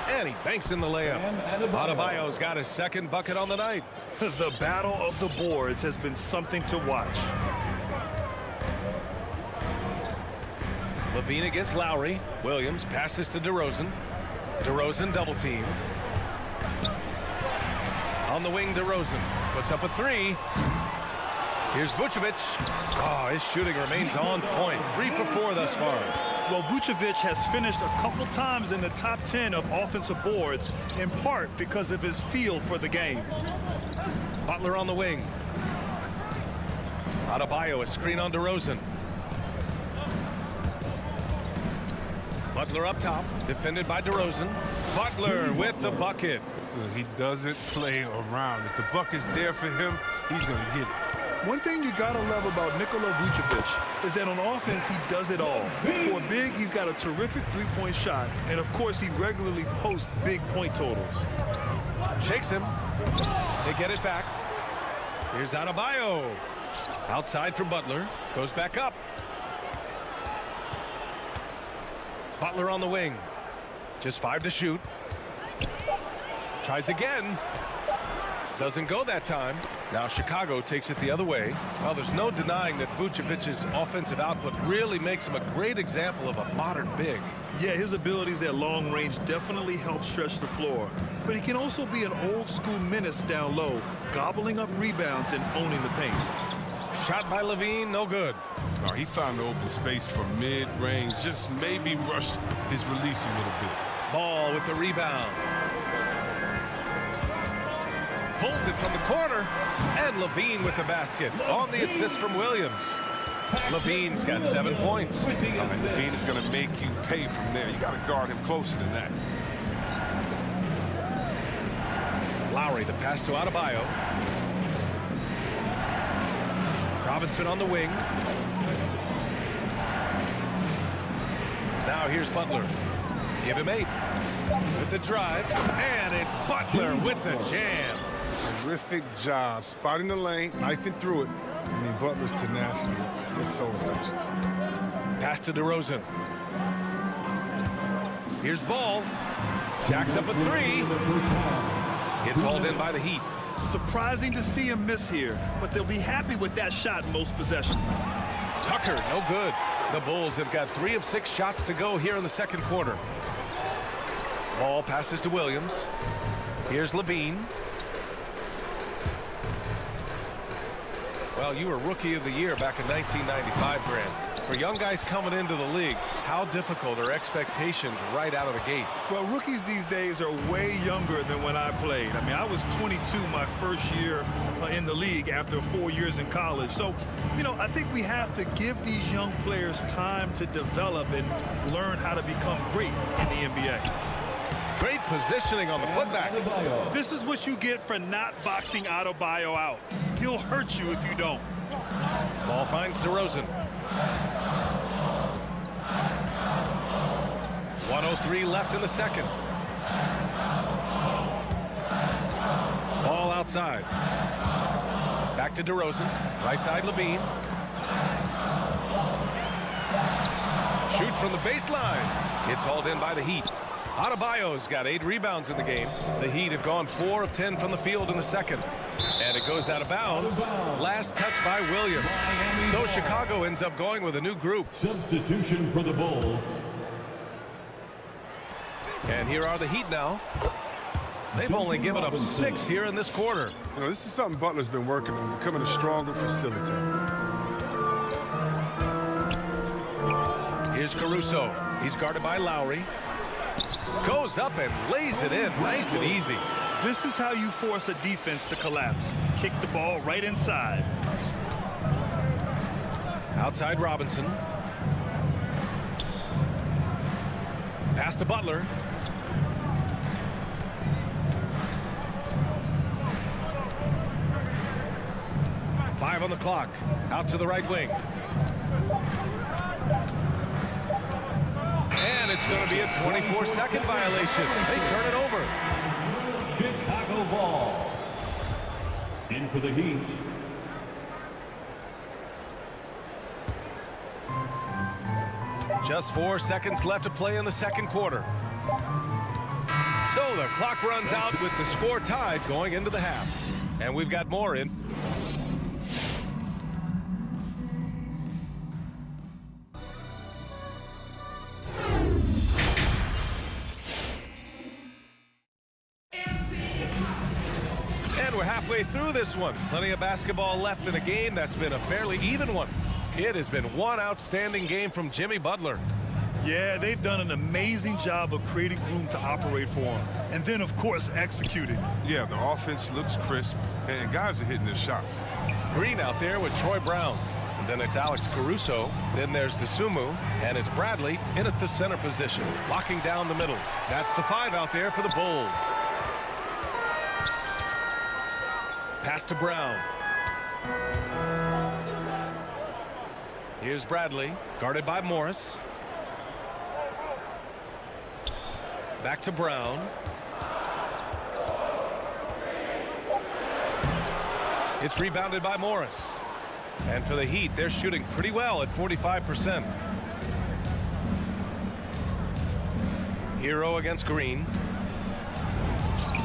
Speaker 1: And he banks in the layup. Adebayo's got his second bucket on the night.
Speaker 3: The battle of the boards has been something to watch.
Speaker 1: Levine against Lowry. Williams passes to DeRozan. DeRozan double teamed. On the wing, DeRozan puts up a 3. Here's Vucevic. Oh, his shooting remains on point. 3 for 4 thus far.
Speaker 3: Well, Vucevic has finished a couple times in the top 10 of offensive boards, in part because of his feel for the game.
Speaker 1: Butler on the wing. Adebayo, a screen on DeRozan. Butler up top, defended by DeRozan. Butler with the bucket.
Speaker 2: He doesn't play around. If the bucket's there for him, he's going to get it.
Speaker 3: One thing you got to love about Nikola Vucevic is that on offense, he does it all. For a big, he's got a terrific three-point shot, and of course, he regularly posts big point totals.
Speaker 1: Shakes him. They get it back. Here's Adebayo. Outside for Butler. Goes back up. Butler on the wing. Just 5 to shoot. Tries again. Doesn't go that time. Now Chicago takes it the other way. Well, there's no denying that Vucevic's offensive output really makes him a great example of a modern big.
Speaker 3: Yeah, his abilities at long range definitely help stretch the floor. But he can also be an old-school menace down low, gobbling up rebounds and owning the paint.
Speaker 1: Shot by Levine, no good.
Speaker 2: Oh, he found the open space for mid-range. Just maybe rushed his release a little bit.
Speaker 1: Ball with the rebound. Pulls it from the corner, and Levine with the basket on the assist from Williams. Levine's got 7 points.
Speaker 2: Levine is going to make you pay from there. You got to guard him closer than that.
Speaker 1: Lowry, the pass to Adebayo. Robinson on the wing. Now here's Butler. Give him 8. With the drive, and it's Butler with the jam.
Speaker 2: Terrific job spotting the lane, knifing through it. I mean, Butler's tenacity is so infectious.
Speaker 1: Pass to DeRozan. Here's Ball. Jacks up a 3. It's hauled in by the Heat.
Speaker 3: Surprising to see him miss here, but they'll be happy with that shot in most possessions.
Speaker 1: Tucker, no good. The Bulls have got 3 of 6 shots to go here in the second quarter. Ball passes to Williams. Here's Levine. Well, you were Rookie of the Year back in 1995, Grant. For young guys coming into the league, how difficult are expectations right out of the gate?
Speaker 3: Well, rookies these days are way younger than when I played. I mean, I was 22 my first year in the league after 4 years in college. So, you know, I think we have to give these young players time to develop and learn how to become great in the NBA.
Speaker 1: Great positioning on the putback.
Speaker 3: This is what you get for not boxing Adebayo out. He'll hurt you if you don't.
Speaker 1: Ball finds DeRozan. 1:03 left in the second. Ball outside. Back to DeRozan. Right side, Levine. Shoot from the baseline. It's hauled in by the Heat. Adebayo's got 8 rebounds in the game. The Heat have gone 4 of 10 from the field in the second. And it goes out of bounds. Last touch by Williams. So Chicago ends up going with a new group.
Speaker 4: Substitution for the Bulls.
Speaker 1: And here are the Heat now. They've only given up 6 here in this quarter.
Speaker 2: You know, this is something Butler's been working on, becoming a stronger facilitator.
Speaker 1: Here's Caruso. He's guarded by Lowry. Goes up and lays it in nice and easy.
Speaker 3: This is how you force a defense to collapse. Kick the ball right inside.
Speaker 1: Outside Robinson. Pass to Butler. Five on the clock. Out to the right wing. And it's going to be a 24-second violation. They turn it over.
Speaker 4: Chicago ball. In for the Heat.
Speaker 1: Just 4 seconds left to play in the second quarter. So the clock runs out with the score tied going into the half. And we've got more in. Halfway through this one. Plenty of basketball left in a game that's been a fairly even one. It has been one outstanding game from Jimmy Butler.
Speaker 3: Yeah, they've done an amazing job of creating room to operate for him. And then, of course, executing.
Speaker 2: Yeah, the offense looks crisp, and guys are hitting their shots.
Speaker 1: Green out there with Troy Brown. And then it's Alex Caruso. Then there's DeSumo. And it's Bradley in at the center position, locking down the middle. That's the 5 out there for the Bulls. Pass to Brown. Here's Bradley, guarded by Morris. Back to Brown. It's rebounded by Morris. And for the Heat, they're shooting pretty well at 45%. Hero against Green.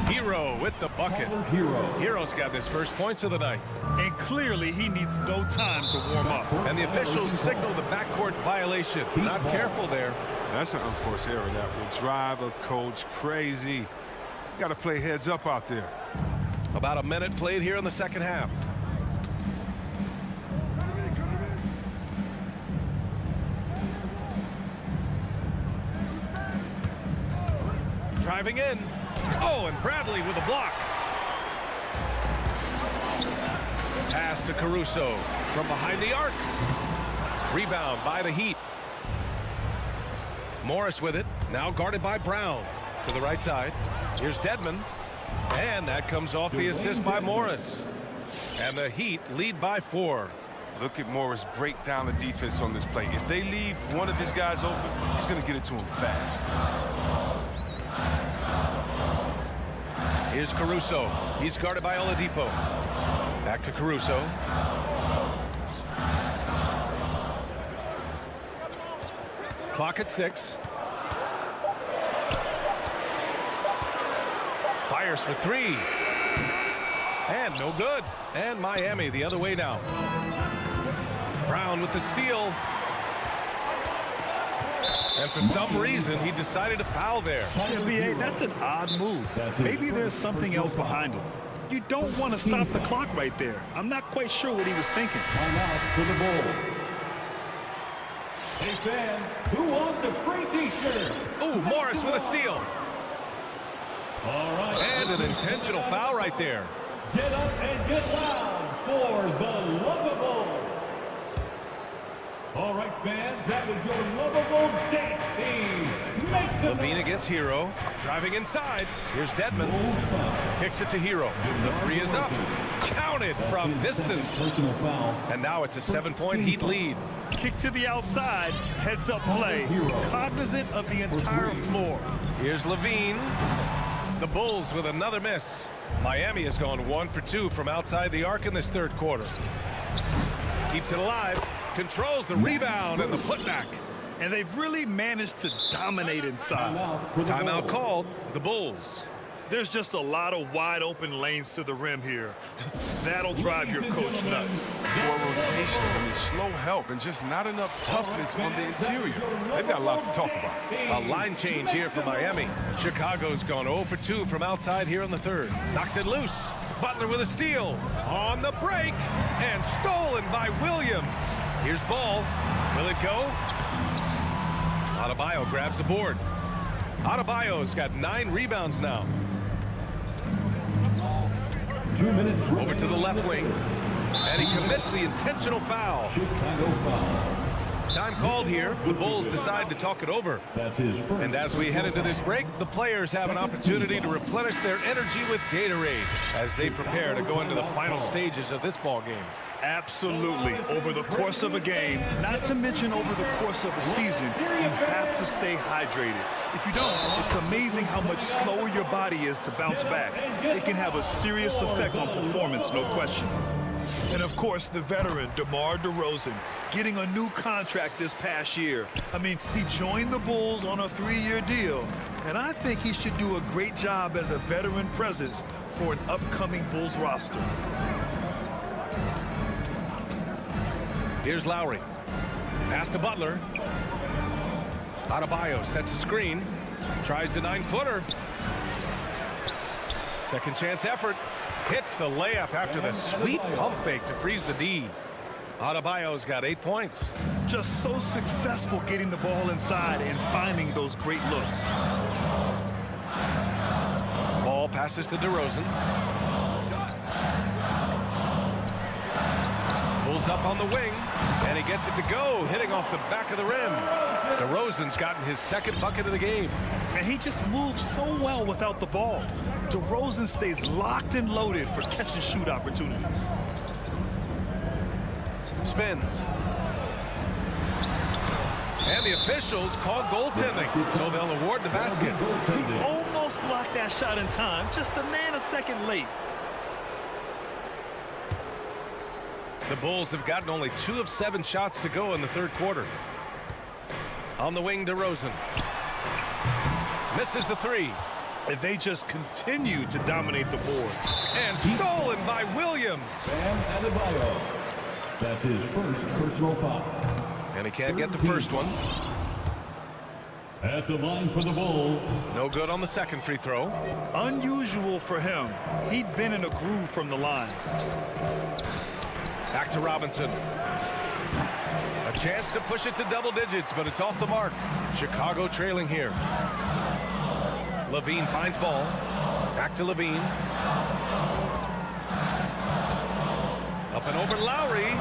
Speaker 1: Hero with the bucket. Hero's got his first points of the night.
Speaker 3: And clearly he needs no time to warm up.
Speaker 1: And the officials signal the backcourt violation. Not careful there.
Speaker 2: That's an unforced error that will drive a coach crazy. You got to play heads up out there.
Speaker 1: About a minute played here in the second half. Driving in. Oh, and Bradley with a block. Pass to Caruso from behind the arc. Rebound by the Heat. Morris with it, now guarded by Brown. To the right side. Here's Dedmon. And that comes off the assist by Morris. And the Heat lead by 4.
Speaker 2: Look at Morris break down the defense on this play. If they leave one of his guys open, he's going to get it to him fast.
Speaker 1: Here's Caruso. He's guarded by Oladipo. Back to Caruso. Clock at 6. Fires for 3. And no good. And Miami the other way now. Brown with the steal. And for some reason, he decided to foul there.
Speaker 3: NBA, that's an odd move. Maybe there's something else behind him. You don't want to stop the clock right there. I'm not quite sure what he was thinking.
Speaker 4: Timeout for the Bulls. Hey fans, who wants a free t-shirt?
Speaker 1: Ooh, Morris with a steal.
Speaker 4: All right.
Speaker 1: And an intentional foul right there.
Speaker 4: Get up and get loud for the Lovables. All right, fans, that was your Lovables dance team. Make some
Speaker 1: Levine against Hero. Driving inside. Here's Dedman. Kicks it to Hero. The three is up. Counted from distance.
Speaker 4: personal foul.
Speaker 1: And now it's a 7-point Heat lead.
Speaker 3: Kick to the outside, heads up play, cognizant of the entire floor.
Speaker 1: Here's Levine. The Bulls with another miss. Miami has gone 1 for 2 from outside the arc in this third quarter. Keeps it alive. Controls the rebound and the putback.
Speaker 3: And they've really managed to dominate inside.
Speaker 1: Timeout called. The Bulls.
Speaker 3: There's just a lot of wide open lanes to the rim here. That'll drive your coach nuts.
Speaker 2: Poor rotations, I mean, slow help, and just not enough toughness on the interior. They've got a lot to talk about.
Speaker 1: A line change here for Miami. Chicago's gone 0 for 2 from outside here in the third. Knocks it loose. Butler with a steal. On the break. And stolen by Williams. Here's Ball. Will it go? Adebayo grabs the board. Adebayo's got 9 rebounds now.
Speaker 4: 2 minutes.
Speaker 1: Over to the left wing. And he commits the intentional foul.
Speaker 4: Chicago foul.
Speaker 1: Time called here. The Bulls decide to talk it over.
Speaker 4: That's his first.
Speaker 1: And as we head into this break, the players have an opportunity to replenish their energy with Gatorade as they prepare to go into the final stages of this ball game.
Speaker 3: Absolutely. Over the course of a game, not to mention over the course of a season, you have to stay hydrated. If you don't, it's amazing how much slower your body is to bounce back. It can have a serious effect on performance, no question. And of course, the veteran, DeMar DeRozan, getting a new contract this past year. I mean, he joined the Bulls on a 3-year deal, and I think he should do a great job as a veteran presence for an upcoming Bulls roster.
Speaker 1: Here's Lowry. Pass to Butler. Adebayo sets a screen. Tries the 9-footer. Second chance effort. Hits the layup after the sweet pump fake to freeze the D. Adebayo's got 8 points.
Speaker 3: Just so successful getting the ball inside and finding those great looks.
Speaker 1: Ball passes to DeRozan. Pulls up on the wing, and he gets it to go, hitting off the back of the rim. DeRozan's gotten his second bucket of the game.
Speaker 3: And he just moves so well without the ball. DeRozan stays locked and loaded for catch-and-shoot opportunities.
Speaker 1: Spins. And the officials call goaltending, so they'll award the basket.
Speaker 3: He almost blocked that shot in time, just a nanosecond late.
Speaker 1: The Bulls have gotten only 2 of 7 shots to go in the third quarter. On the wing, DeRozan. Misses the 3.
Speaker 3: If they just continue to dominate the boards.
Speaker 1: And stolen by Williams.
Speaker 4: Bam Adebayo. That's his first personal foul.
Speaker 1: And he can't get the first one.
Speaker 4: At the line for the Bulls.
Speaker 1: No good on the second free throw.
Speaker 3: Unusual for him. He'd been in a groove from the line.
Speaker 1: Back to Robinson. A chance to push it to double digits, but it's off the mark. Chicago trailing here. Levine finds ball. Back to Levine. Up and over Lowry.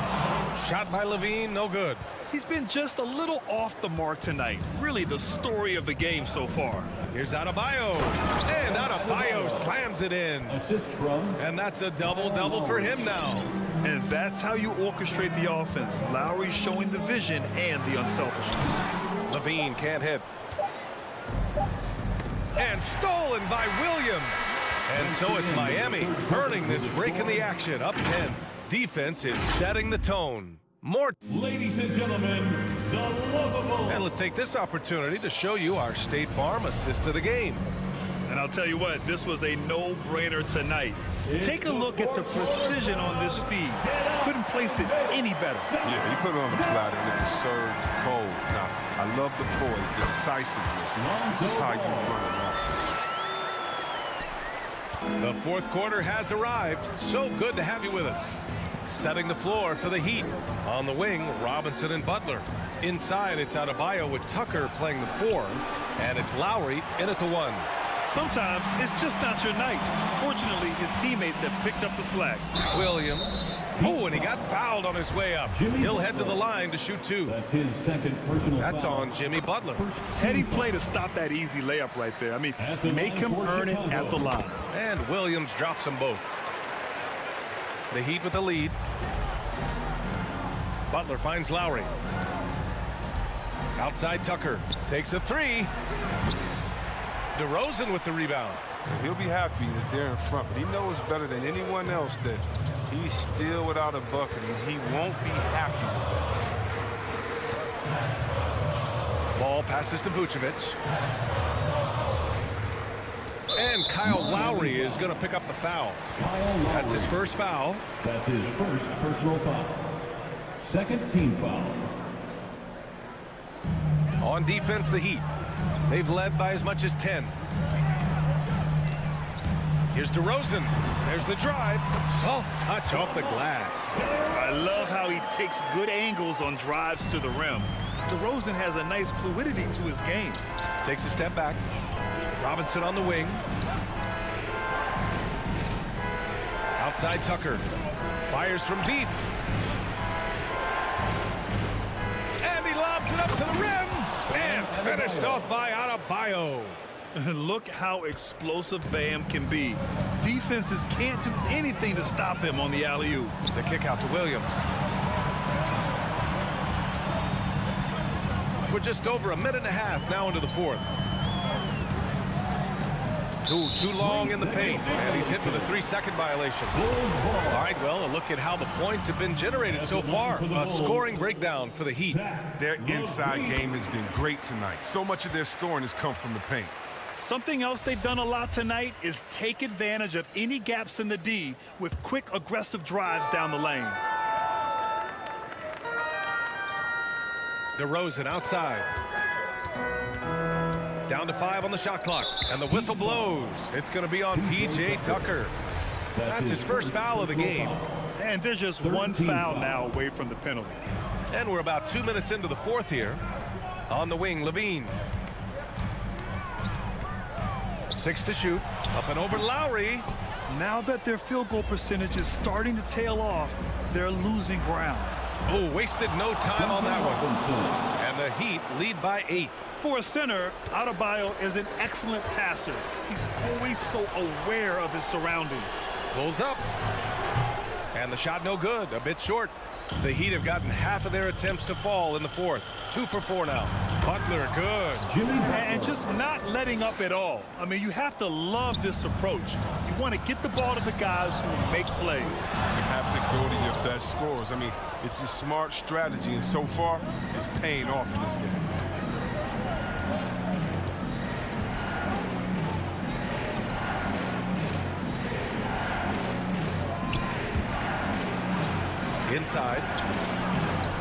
Speaker 1: Shot by Levine, no good.
Speaker 3: He's been just a little off the mark tonight. Really the story of the game so far.
Speaker 1: Here's Adebayo. And Adebayo slams it in.
Speaker 4: Assist from.
Speaker 1: And that's a double-double for him now.
Speaker 3: And that's how you orchestrate the offense. Lowry showing the vision and the unselfishness.
Speaker 1: Levine can't hit. And stolen by Williams. And so it's Miami earning this break in the action. Up 10. Defense is setting the tone. More.
Speaker 4: Ladies and gentlemen, the Lovables.
Speaker 1: And let's take this opportunity to show you our State Farm assist of the game.
Speaker 3: And I'll tell you what, this was a no-brainer tonight. Take a look at the precision on this feed. Couldn't place it any better.
Speaker 2: Yeah, you put it on the platter and it was served cold. Now, I love the poise, the decisiveness. This is how you run an offense.
Speaker 1: The fourth quarter has arrived. So good to have you with us. Setting the floor for the Heat. On the wing, Robinson and Butler. Inside, it's Adebayo with Tucker playing the 4. And it's Lowry in at the 1.
Speaker 3: Sometimes it's just not your night. Fortunately, his teammates have picked up the slack.
Speaker 1: Williams. Oh, and he got fouled on his way up. He'll head to the line to shoot 2.
Speaker 4: That's his second personal
Speaker 1: That's
Speaker 4: foul.
Speaker 1: on Jimmy Butler.
Speaker 3: Heady play to stop that easy layup right there. I mean, make him earn it at the line.
Speaker 1: And Williams drops them both. The Heat with the lead. Butler finds Lowry. Outside Tucker. Takes a 3. DeRozan with the rebound.
Speaker 2: He'll be happy that they're in front, but he knows better than anyone else that he's still without a bucket, and he won't be happy with that.
Speaker 1: Ball passes to Vucevic. And Kyle Lowry is going to pick up the foul. That's his first foul.
Speaker 4: That's his first personal foul. Second team foul.
Speaker 1: On defense, the Heat. They've led by as much as 10. Here's DeRozan. There's the drive. Soft touch off the glass.
Speaker 3: I love how he takes good angles on drives to the rim. DeRozan has a nice fluidity to his game.
Speaker 1: Takes a step back. Robinson on the wing. Outside Tucker. Fires from deep. And he lobs it up to the rim. And finished off by Adebayo.
Speaker 3: Look how explosive Bam can be. Defenses can't do anything to stop him on the alley-oop.
Speaker 1: The kick out to Williams. We're just over a minute and a half now into the fourth. Too long in the paint, and he's hit with a 3-second violation. All right, well, a look at how the points have been generated so far. A scoring breakdown for the Heat.
Speaker 2: Their inside game has been great tonight. So much of their scoring has come from the paint.
Speaker 3: Something else they've done a lot tonight is take advantage of any gaps in the D with quick, aggressive drives down the lane.
Speaker 1: DeRozan outside. Down to 5 on the shot clock, and the whistle blows. It's going to be on P.J. Tucker. That's his first foul of the game.
Speaker 3: And there's just one foul now away from the penalty.
Speaker 1: And we're about 2 minutes into the fourth here. On the wing, Levine. 6 to shoot. Up and over Lowry.
Speaker 3: Now that their field goal percentage is starting to tail off, they're losing ground.
Speaker 1: Oh, wasted no time on that one. And the Heat lead by 8.
Speaker 3: For a center, Adebayo is an excellent passer. He's always so aware of his surroundings.
Speaker 1: Pulls up. And the shot no good, a bit short. The Heat have gotten half of their attempts to fall in the fourth. 2 for 4 now. Butler, good.
Speaker 3: And just not letting up at all. I mean, you have to love this approach. You want to get the ball to the guys who make plays.
Speaker 2: You have to go to your best scorers. I mean, it's a smart strategy, and so far, it's paying off in this game.
Speaker 1: Inside.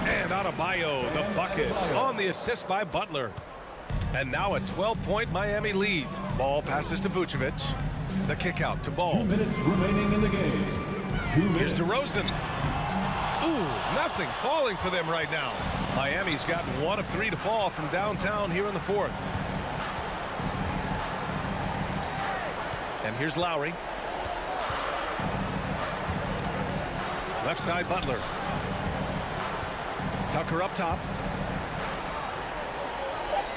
Speaker 1: And Adebayo, the bucket, on the assist by Butler. And now a 12-point Miami lead. Ball passes to Vucevic. The kick out to Ball.
Speaker 4: 2 minutes remaining in the game. 2
Speaker 1: Here's
Speaker 4: minutes.
Speaker 1: DeRozan. Ooh, nothing falling for them right now. Miami's gotten 1 of 3 to fall from downtown here in the fourth. And here's Lowry. Left side, Butler. Tucker up top.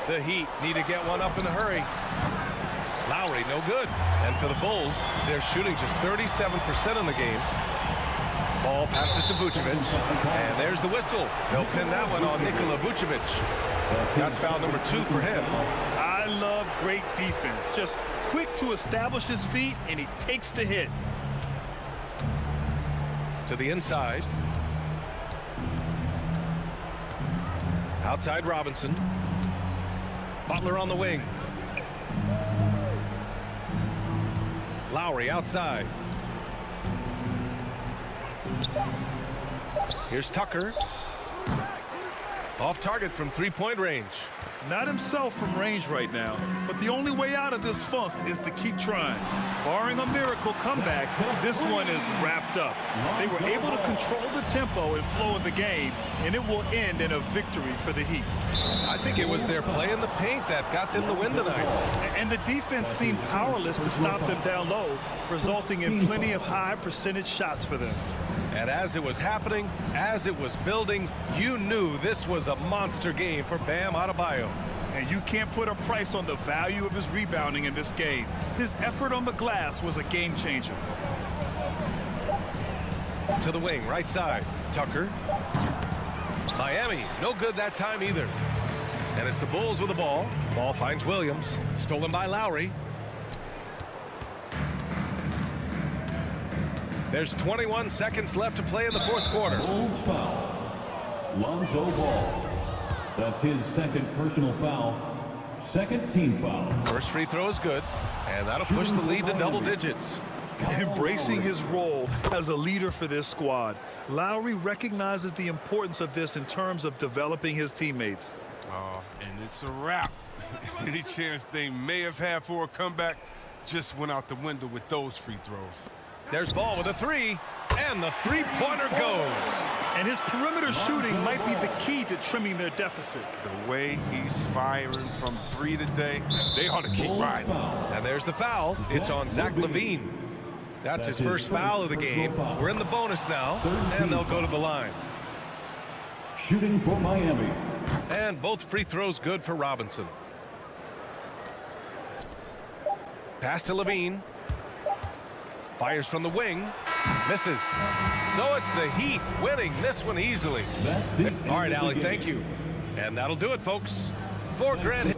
Speaker 1: The Heat need to get one up in a hurry. Lowry, no good. And for the Bulls, they're shooting just 37% in the game. Ball passes to Vucevic. And there's the whistle. They'll pin that one on Nikola Vucevic. That's foul number 2 for him.
Speaker 3: I love great defense. Just quick to establish his feet, and he takes the hit.
Speaker 1: To the inside. Outside Robinson. Butler on the wing. Lowry outside. Here's Tucker. Off target from 3-point range.
Speaker 3: Not himself from range right now, but the only way out of this funk is to keep trying. Barring a miracle comeback, this one is wrapped up. They were able to control the tempo and flow of the game, and it will end in a victory for the Heat.
Speaker 1: I think it was their play in the paint that got them the win tonight.
Speaker 3: And the defense seemed powerless to stop them down low, resulting in plenty of high percentage shots for them.
Speaker 1: And as it was happening, as it was building, you knew this was a monster game for Bam Adebayo.
Speaker 3: And you can't put a price on the value of his rebounding in this game. His effort on the glass was a game changer.
Speaker 1: To the wing, right side. Tucker. Miami, no good that time either. And it's the Bulls with the ball. Ball finds Williams. Stolen by Lowry. There's 21 seconds left to play in the fourth quarter.
Speaker 4: Bulls foul. Lonzo Ball. That's his second personal foul. Second team foul.
Speaker 1: First free throw is good, and that'll push the lead to double digits.
Speaker 3: Embracing his role as a leader for this squad, Lowry recognizes the importance of this in terms of developing his teammates.
Speaker 2: Oh, and it's a wrap. Any chance they may have had for a comeback just went out the window with those free throws.
Speaker 1: There's Ball with a three, and the three-pointer goes.
Speaker 3: And his perimeter shooting might be the key to trimming their deficit.
Speaker 2: The way he's firing from three today, they ought to keep riding.
Speaker 1: And there's the foul. It's on Zach LaVine. That's his first foul of the game. We're in the bonus now, and they'll go to the line.
Speaker 4: Shooting for Miami.
Speaker 1: And both free throws good for Robinson. Pass to LaVine. Fires from the wing. Misses. So it's the Heat winning this one easily. All right, Allie, thank you. And that'll do it, folks. For Grant.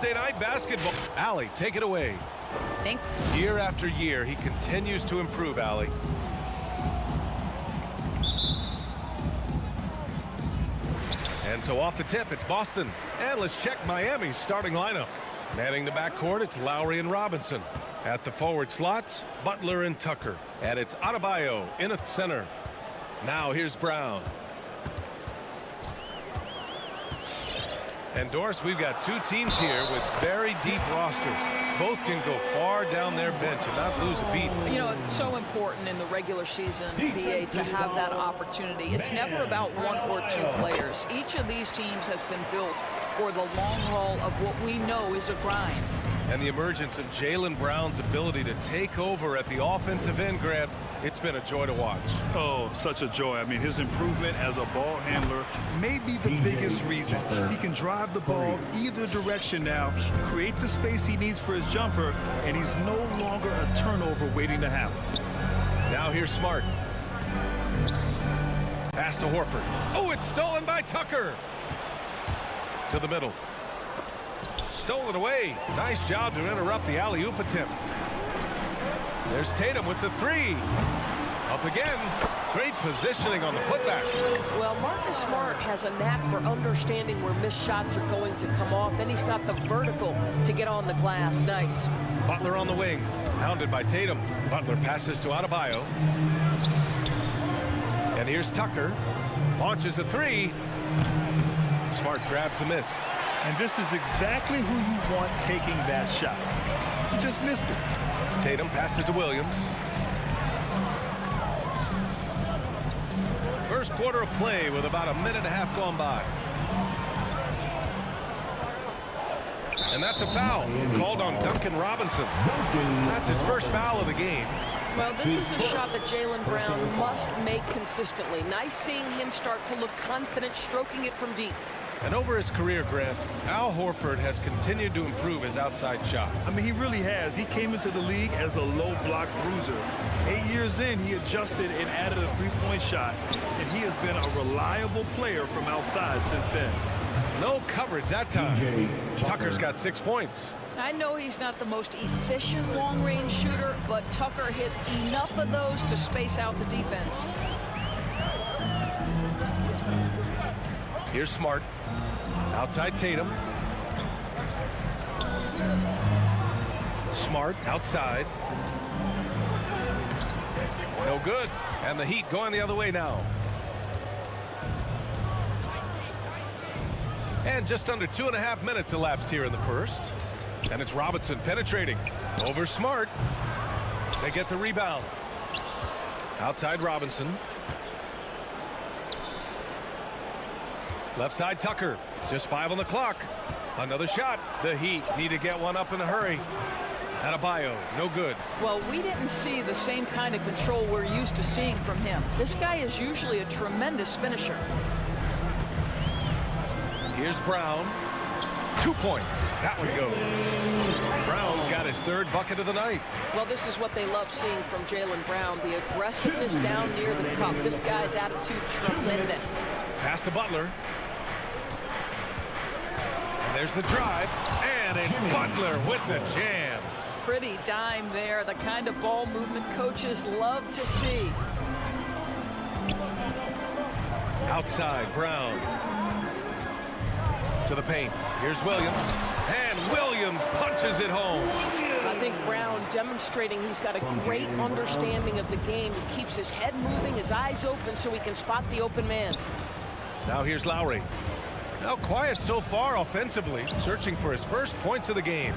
Speaker 1: Thursday night basketball. Allie, take it away.
Speaker 10: Thanks.
Speaker 1: Year after year, he continues to improve, Allie. And so off the tip, it's Boston. And let's check Miami's starting lineup. Manning the backcourt, it's Lowry and Robinson. At the forward slots, Butler and Tucker. And it's Adebayo in at center. Now here's Brown. And Doris, we've got two teams here with very deep rosters. Both can go far down their bench and not lose a beat.
Speaker 7: You know, it's so important in the regular season, BA, to have that opportunity. It's never about one or two players. Each of these teams has been built for the long haul of what we know is a grind.
Speaker 1: And the emergence of Jaylen Brown's ability to take over at the offensive end, Grant, it's been a joy to watch.
Speaker 3: Oh, such a joy. I mean, his improvement as a ball handler may be the biggest reason. He can drive the ball either direction now, create the space he needs for his jumper, and he's no longer a turnover waiting to happen.
Speaker 1: Now here's Smart. Pass to Horford. Oh, it's stolen by Tucker. To the middle. Stolen away. Nice job to interrupt the alley-oop attempt. There's Tatum with the three. Up again. Great positioning on the putback.
Speaker 8: Well, Marcus Smart has a knack for understanding where missed shots are going to come off. Then he's got the vertical to get on the glass. Nice.
Speaker 1: Butler on the wing. Hounded by Tatum. Butler passes to Adebayo. And here's Tucker. Launches a three. Smart grabs the miss.
Speaker 3: And this is exactly who you want taking that shot. He just missed it.
Speaker 1: Tatum passes to Williams. First quarter of play with about a minute and a half gone by. And that's a foul called on Duncan Robinson. That's his first foul of the game.
Speaker 8: Well, this is a shot that Jaylen Brown must make consistently. Nice seeing him start to look confident stroking it from deep.
Speaker 1: And over his career, Grant, Al Horford has continued to improve his outside shot.
Speaker 3: I mean, he really has. He came into the league as a low block bruiser. 8 years in, he adjusted and added a three-point shot, and he has been a reliable player from outside since then.
Speaker 1: No coverage that time. Tucker's got 6 points.
Speaker 7: I know he's not the most efficient long-range shooter, but Tucker hits enough of those to space out the defense.
Speaker 1: Here's Smart. Outside Tatum. Smart outside. No good. And the Heat going the other way now. And just under 2.5 minutes elapsed here in the first. And it's Robinson penetrating. Over Smart. They get the rebound. Outside Robinson. Left side Tucker. Just 5 on the clock. Another shot. The Heat need to get one up in a hurry. Adebayo, no good.
Speaker 7: Well, we didn't see the same kind of control we're used to seeing from him. This guy is usually a tremendous finisher.
Speaker 1: Here's Brown. 2 points. That one goes. Brown's got his third bucket of the night.
Speaker 8: Well, this is what they love seeing from Jaylen Brown. The aggressiveness down near the cup. This guy's attitude, tremendous.
Speaker 1: Pass to Butler. And there's the drive. And it's Butler with the jam.
Speaker 7: Pretty dime there. The kind of ball movement coaches love to see.
Speaker 1: Outside, Brown. To the paint. Here's Williams. And Williams punches it home.
Speaker 8: I think Brown demonstrating he's got a great understanding of the game. He keeps his head moving, his eyes open so he can spot the open man.
Speaker 1: Now here's Lowry. Now quiet so far offensively, searching for his first points of the game.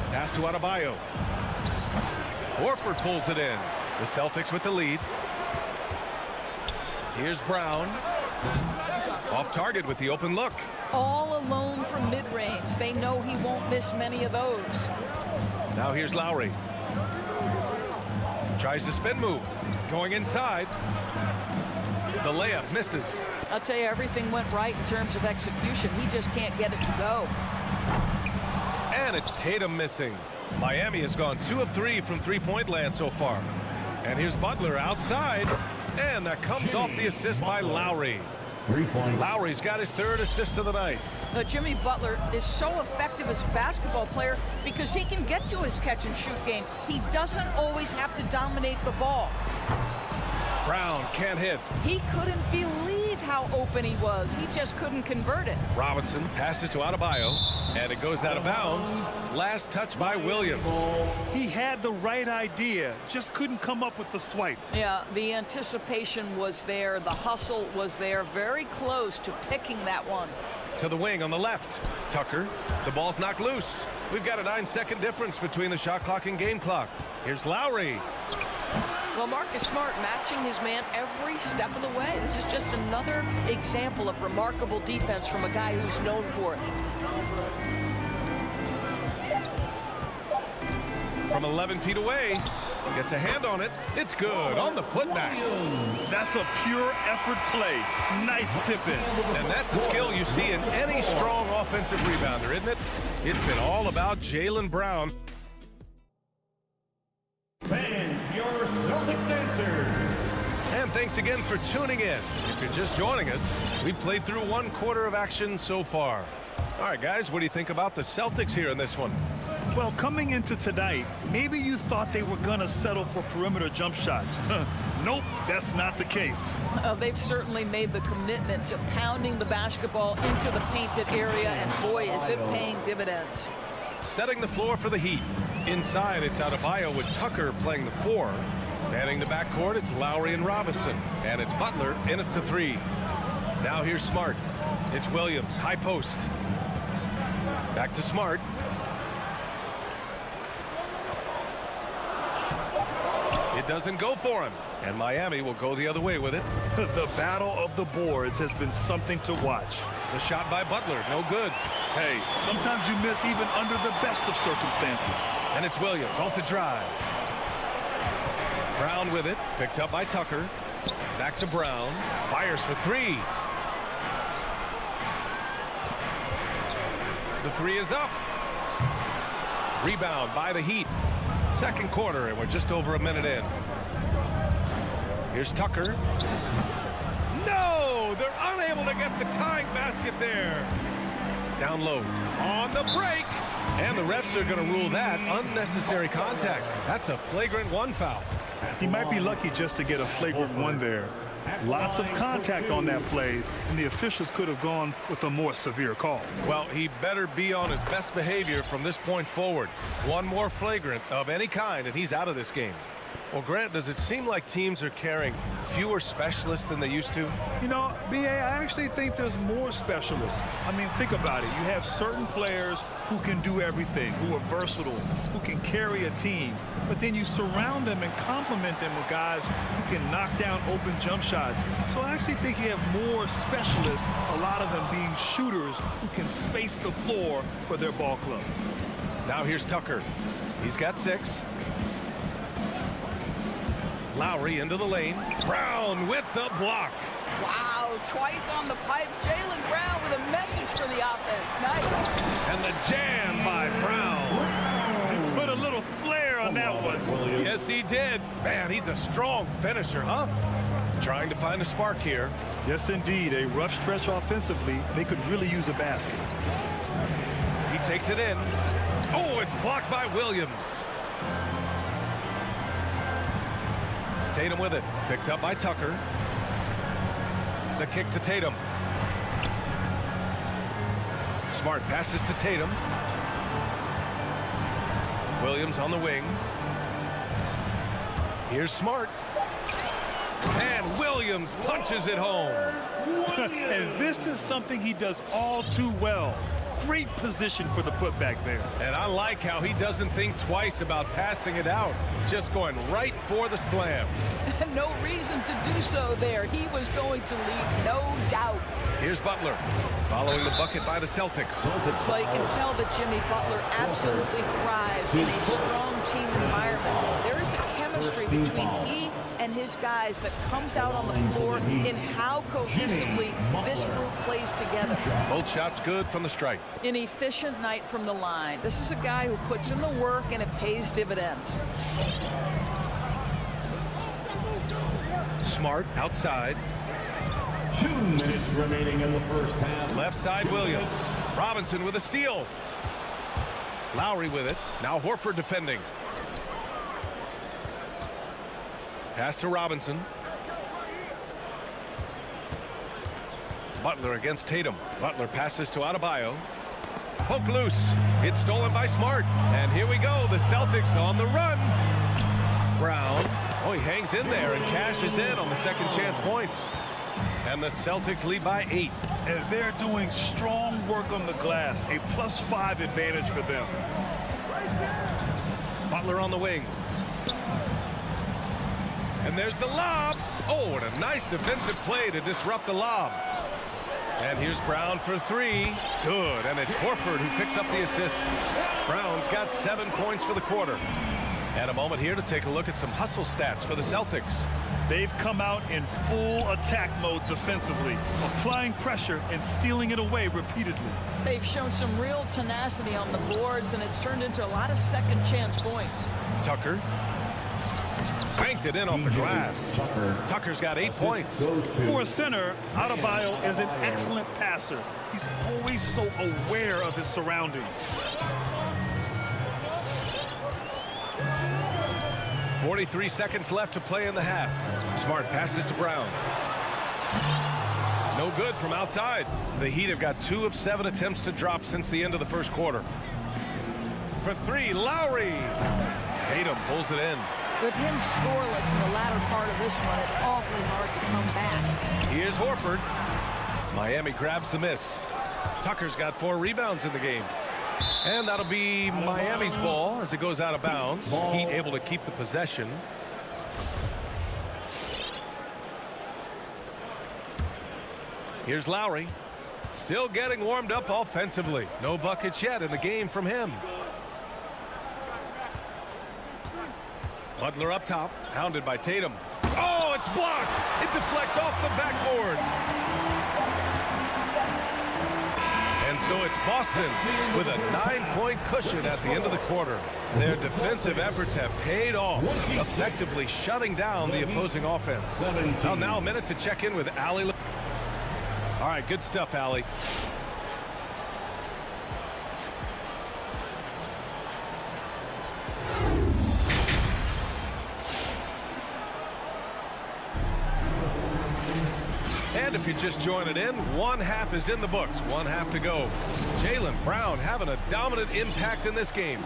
Speaker 1: Pass to Adebayo. Horford pulls it in. The Celtics with the lead. Here's Brown. Off target with the open look.
Speaker 7: All alone from mid-range. They know he won't miss many of those.
Speaker 1: Now here's Lowry. Tries the spin move. Going inside. The layup misses.
Speaker 7: I'll tell you, everything went right in terms of execution. He just can't get it to go.
Speaker 1: And it's Tatum missing. Miami has gone 2 of 3 from three-point land so far. And here's Butler outside. And that comes off the assist by Lowry.
Speaker 4: 3 points.
Speaker 1: Lowry's got his 3rd assist of the night.
Speaker 7: Jimmy Butler is so effective as a basketball player because he can get to his catch-and-shoot game. He doesn't always have to dominate the ball.
Speaker 1: Brown can't hit.
Speaker 7: He couldn't believe how open he was. He just couldn't convert it.
Speaker 1: Robinson passes to Adebayo, and it goes out of bounds. Last touch by Williams.
Speaker 3: He had the right idea, just couldn't come up with the swipe.
Speaker 7: Yeah, the anticipation was there. The hustle was there. Very close to picking that one.
Speaker 1: To the wing on the left. Tucker. The ball's knocked loose. We've got a 9-second difference between the shot clock and game clock. Here's Lowry.
Speaker 8: Well, Marcus Smart matching his man every step of the way. This is just another example of remarkable defense from a guy who's known for it.
Speaker 1: From 11 feet away. Gets a hand on it. It's good on the putback.
Speaker 3: That's a pure effort play. Nice tip in.
Speaker 1: And that's a skill you see in any strong offensive rebounder, isn't it? It's been all about Jaylen Brown.
Speaker 4: Fans, your Celtics answer.
Speaker 1: And thanks again for tuning in. If you're just joining us, we've played through 1/4 of action so far. All right, guys, what do you think about the Celtics here in this one?
Speaker 3: Well, coming into tonight, maybe you thought they were going to settle for perimeter jump shots. Nope, that's not the case.
Speaker 7: They've certainly made the commitment to pounding the basketball into the painted area, and boy, is it paying dividends.
Speaker 1: Setting the floor for the Heat. Inside, it's Adebayo with Tucker playing the 4. Manning the backcourt, it's Lowry and Robinson. And it's Butler in at the 3. Now here's Smart. It's Williams, high post. Back to Smart. It doesn't go for him. And Miami will go the other way with it.
Speaker 3: The battle of the boards has been something to watch.
Speaker 1: The shot by Butler, no good.
Speaker 3: Hey, sometimes you miss even under the best of circumstances.
Speaker 1: And it's Williams off the drive. Brown with it, picked up by Tucker. Back to Brown, fires for 3. The 3 is up. Rebound by the Heat. 2nd quarter, and we're just over a minute in. Here's Tucker. No! They're unable to get the tying basket there. Down low on the break. And the refs are going to rule that unnecessary contact. That's a flagrant 1 foul.
Speaker 3: He might be lucky just to get a flagrant 1 there. Lots of contact on that play, and the officials could have gone with a more severe call.
Speaker 1: Well, he better be on his best behavior from this point forward. One more flagrant of any kind, and he's out of this game. Well, Grant, does it seem like teams are carrying fewer specialists than they used to?
Speaker 3: You know, B.A., I actually think there's more specialists. I mean, think about it. You have certain players who can do everything, who are versatile, who can carry a team. But then you surround them and complement them with guys who can knock down open jump shots. So I actually think you have more specialists, a lot of them being shooters who can space the floor for their ball club.
Speaker 1: Now here's Tucker. He's got 6. Lowry into the lane. Brown with the block.
Speaker 7: Wow, twice on the pipe. Jaylen Brown with a message for the offense. Nice.
Speaker 1: And the jam by Brown.
Speaker 3: Put a little flair on that one.
Speaker 1: Yes, he did. Man, he's a strong finisher, huh? Trying to find a spark here.
Speaker 3: Yes, indeed. A rough stretch offensively. They could really use a basket.
Speaker 1: He takes it in. Oh, it's blocked by Williams. Tatum with it. Picked up by Tucker. The kick to Tatum. Smart passes to Tatum. Williams on the wing. Here's Smart. And Williams punches it home.
Speaker 3: And this is something he does all too well. Great position for the putback there.
Speaker 1: And I like how he doesn't think twice about passing it out. Just going right for the slam.
Speaker 7: No reason to do so there. He was going to lead, no doubt.
Speaker 1: Here's Butler, following the bucket by the Celtics.
Speaker 7: Well, you can tell that Jimmy Butler absolutely thrives in a strong team environment. There is a chemistry between he and his guys that comes out on the floor in how cohesively this group plays together.
Speaker 1: Both shots good from the strike.
Speaker 7: An efficient night from the line. This is a guy who puts in the work and it pays dividends.
Speaker 1: Smart outside.
Speaker 4: 2 minutes remaining in the first half.
Speaker 1: Left side Williams. Robinson with a steal. Lowry with it. Now Horford defending. Pass to Robinson. Butler against Tatum. Butler passes to Adebayo. Poke loose. It's stolen by Smart. And here we go. The Celtics on the run. Brown. Oh, he hangs in there and cashes in on the second chance points. And the Celtics lead by 8.
Speaker 3: And they're doing strong work on the glass. A +5 advantage for them.
Speaker 1: Butler on the wing. And there's the lob. Oh, and a nice defensive play to disrupt the lob. And here's Brown for 3. Good. And it's Horford who picks up the assist. Brown's got 7 points for the quarter. And a moment here to take a look at some hustle stats for the Celtics.
Speaker 3: They've come out in full attack mode defensively, applying pressure and stealing it away repeatedly.
Speaker 7: They've shown some real tenacity on the boards, and it's turned into a lot of second chance points.
Speaker 1: Tucker. Banked it in off the glass. Tucker's got 8 points.
Speaker 3: For a center, Adebayo is an excellent passer. He's always so aware of his surroundings.
Speaker 1: 43 seconds left to play in the half. Smart passes to Brown. No good from outside. The Heat have got 2 of 7 attempts to drop since the end of the first quarter. For 3, Lowry. Tatum pulls it in.
Speaker 7: With him scoreless in the latter part of this one, it's awfully hard to come back.
Speaker 1: Here's Horford. Miami grabs the miss. Tucker's got 4 rebounds in the game. And that'll be Miami's ball as it goes out of bounds. Heat able to keep the possession. Here's Lowry. Still getting warmed up offensively. No buckets yet in the game from him. Butler up top, hounded by Tatum. Oh, it's blocked. It deflects off the backboard. And so it's Boston with a 9-point cushion at the end of the quarter. Their defensive efforts have paid off, effectively shutting down the opposing offense. Now a minute to check in with Allie. All right, good stuff, Allie. And if you're just joining in, 1 half is in the books. 1 half to go. Jaylen Brown having a dominant impact in this game.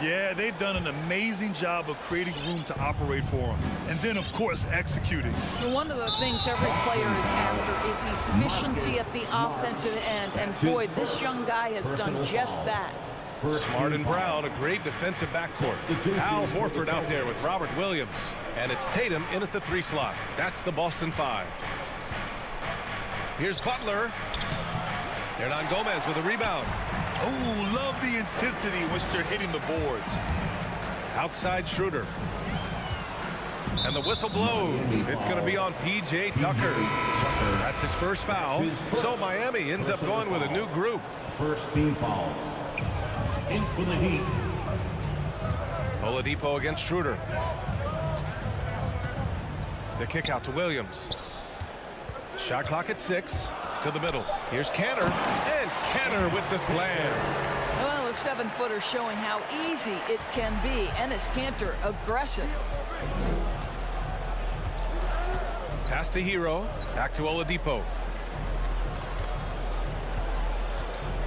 Speaker 3: Yeah, they've done an amazing job of creating room to operate for him. And then, of course, executing.
Speaker 7: One of the things every player is after is efficiency at the offensive end. And boy, this young guy has done just that.
Speaker 1: Smart and Brown, a great defensive backcourt. Al Horford out there with Robert Williams. And it's Tatum in at the 3 slot. That's the Boston 5. Here's Butler. Hernan Gomez with a rebound.
Speaker 3: Oh, love the intensity in which they're hitting the boards.
Speaker 1: Outside Schroeder. And the whistle blows. It's going to be on P.J. Tucker. That's his first foul. So Miami ends up going with a new group.
Speaker 4: First team foul. In for the Heat.
Speaker 1: Oladipo against Schroeder. The kick out to Williams. Shot clock at 6. To the middle. Here's Kanter. And Kanter with the slam.
Speaker 7: Well, a 7-footer showing how easy it can be. And is Kanter aggressive.
Speaker 1: Pass to Hero. Back to Oladipo.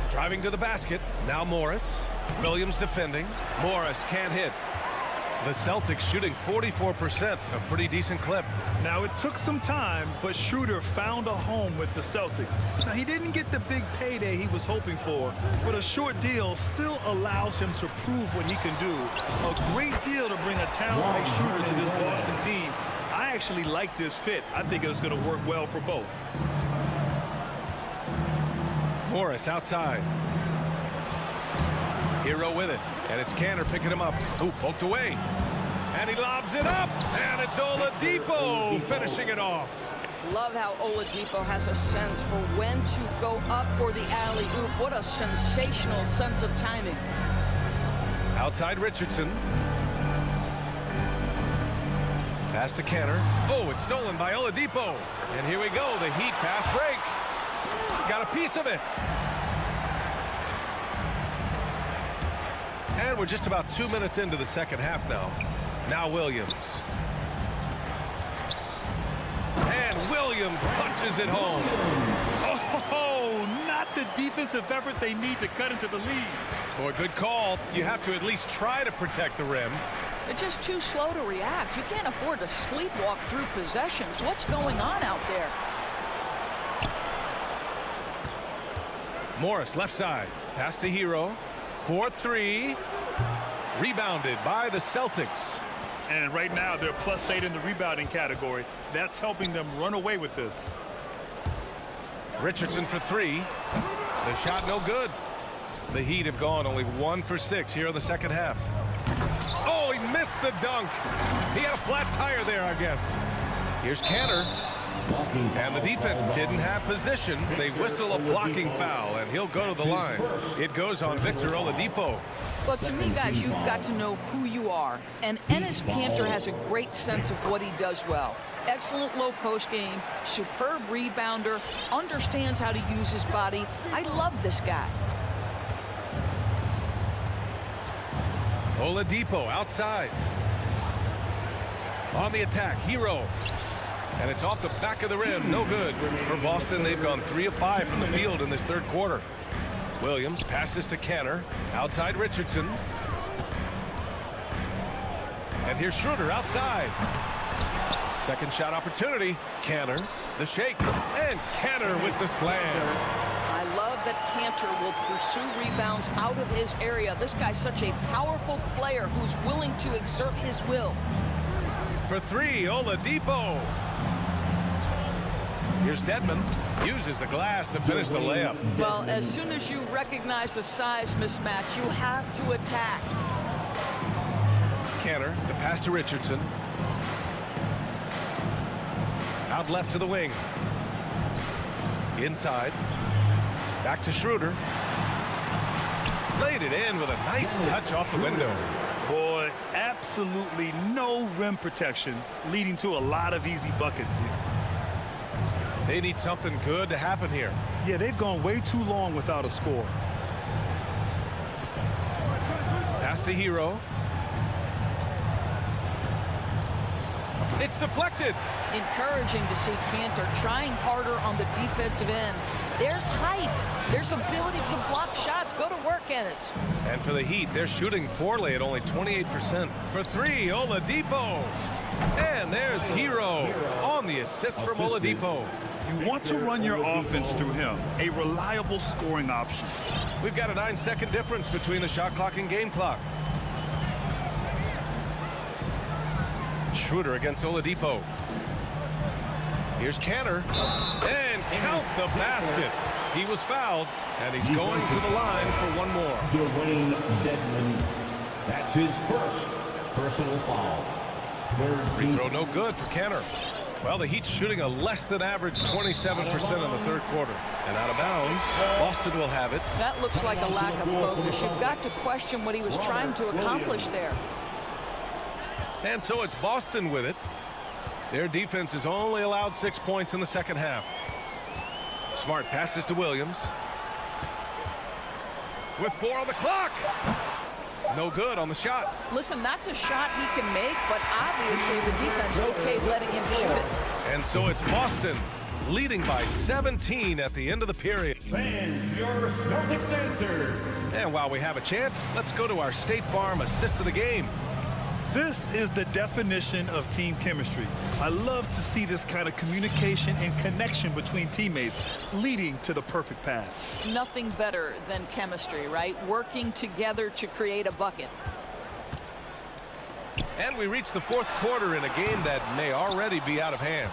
Speaker 1: Driving to the basket. Now Morris. Williams defending. Morris can't hit. The Celtics shooting 44%, a pretty decent clip.
Speaker 3: Now, it took some time, but Schroeder found a home with the Celtics. Now, he didn't get the big payday he was hoping for, but a short deal still allows him to prove what he can do. A great deal to bring a talent like Schroeder to this Boston team. I actually like this fit. I think it's going to work well for both.
Speaker 1: Morris outside. Hero with it. And it's Kanter picking him up. Ooh, poked away. And he lobs it up. And it's Oladipo finishing it off.
Speaker 7: Love how Oladipo has a sense for when to go up for the alley-oop. What a sensational sense of timing.
Speaker 1: Outside Richardson. Pass to Canner. Oh, it's stolen by Oladipo. And here we go, the Heat fast break. Got a piece of it. And we're just about 2 minutes into the second half now. Now Williams. And Williams punches it home.
Speaker 3: Oh, not the defensive effort they need to cut into the lead.
Speaker 1: Boy, good call. You have to at least try to protect the rim.
Speaker 7: They're just too slow to react. You can't afford to sleepwalk through possessions. What's going on out there?
Speaker 1: Morris, left side. Pass to Hero. 4-3. Rebounded by the Celtics.
Speaker 3: And right now, they're +8 in the rebounding category. That's helping them run away with this.
Speaker 1: Richardson for 3. The shot no good. The Heat have gone only 1 for 6 here in the second half. Oh, he missed the dunk. He had a flat tire there, I guess. Here's Canner. And the defense didn't have position. They whistle a blocking foul, and he'll go to the line. It goes on Victor Oladipo.
Speaker 7: Well, to me, guys, you've got to know who you are. And Enes Kanter has a great sense of what he does well. Excellent low post game, superb rebounder, understands how to use his body. I love this guy.
Speaker 1: Oladipo outside. On the attack, Hero. And it's off the back of the rim. No good. For Boston, they've gone 3 of 5 from the field in this third quarter. Williams passes to Canner. Outside Richardson. And here's Schroeder outside. Second shot opportunity. Canner, the shake. And Canner with the slam.
Speaker 7: I love that Kanter will pursue rebounds out of his area. This guy's such a powerful player who's willing to exert his will.
Speaker 1: For 3, Oladipo. Here's Dedmon. Uses the glass to finish the layup.
Speaker 7: Well, as soon as you recognize the size mismatch, you have to attack.
Speaker 1: Canner, the pass to Richardson. Out left to the wing. Inside. Back to Schroeder. Laid it in with a nice touch off the window.
Speaker 3: Boy, absolutely no rim protection, leading to a lot of easy buckets here.
Speaker 1: They need something good to happen here.
Speaker 3: Yeah, they've gone way too long without a score.
Speaker 1: Pass to Hero. It's deflected.
Speaker 7: Encouraging to see Kanter trying harder on the defensive end. There's height. There's ability to block shots. Go to work, Enes.
Speaker 1: And for the Heat, they're shooting poorly at only 28%. For 3, Oladipo. And there's Hero on the assist from Oladipo.
Speaker 3: You want to run your offense through him. A reliable scoring option.
Speaker 1: We've got a 9-second difference between the shot clock and game clock. Schroeder against Oladipo. Here's Canner. And count the basket. He was fouled, and he's going to the line for one more.
Speaker 4: Dwayne Dedmon. That's his first personal foul.
Speaker 1: Free throw no good for Canner. Well, the Heat's shooting a less than average 27% in the third quarter. And out of bounds, Boston will have it.
Speaker 7: That looks like a lack of focus. You've got to question what he was trying to accomplish there.
Speaker 1: And so it's Boston with it. Their defense has only allowed 6 points in the second half. Smart passes to Williams. With 4 on the clock. No good on the shot.
Speaker 7: Listen, that's a shot he can make, but obviously the defense is okay letting him shoot it.
Speaker 1: And so it's Boston leading by 17 at the end of the period.
Speaker 4: Fans, your Celtics answer.
Speaker 1: And while we have a chance, let's go to our State Farm assist of the game.
Speaker 3: This is the definition of team chemistry. I love to see this kind of communication and connection between teammates leading to the perfect pass.
Speaker 7: Nothing better than chemistry, right? Working together to create a bucket.
Speaker 1: And we reach the fourth quarter in a game that may already be out of hand.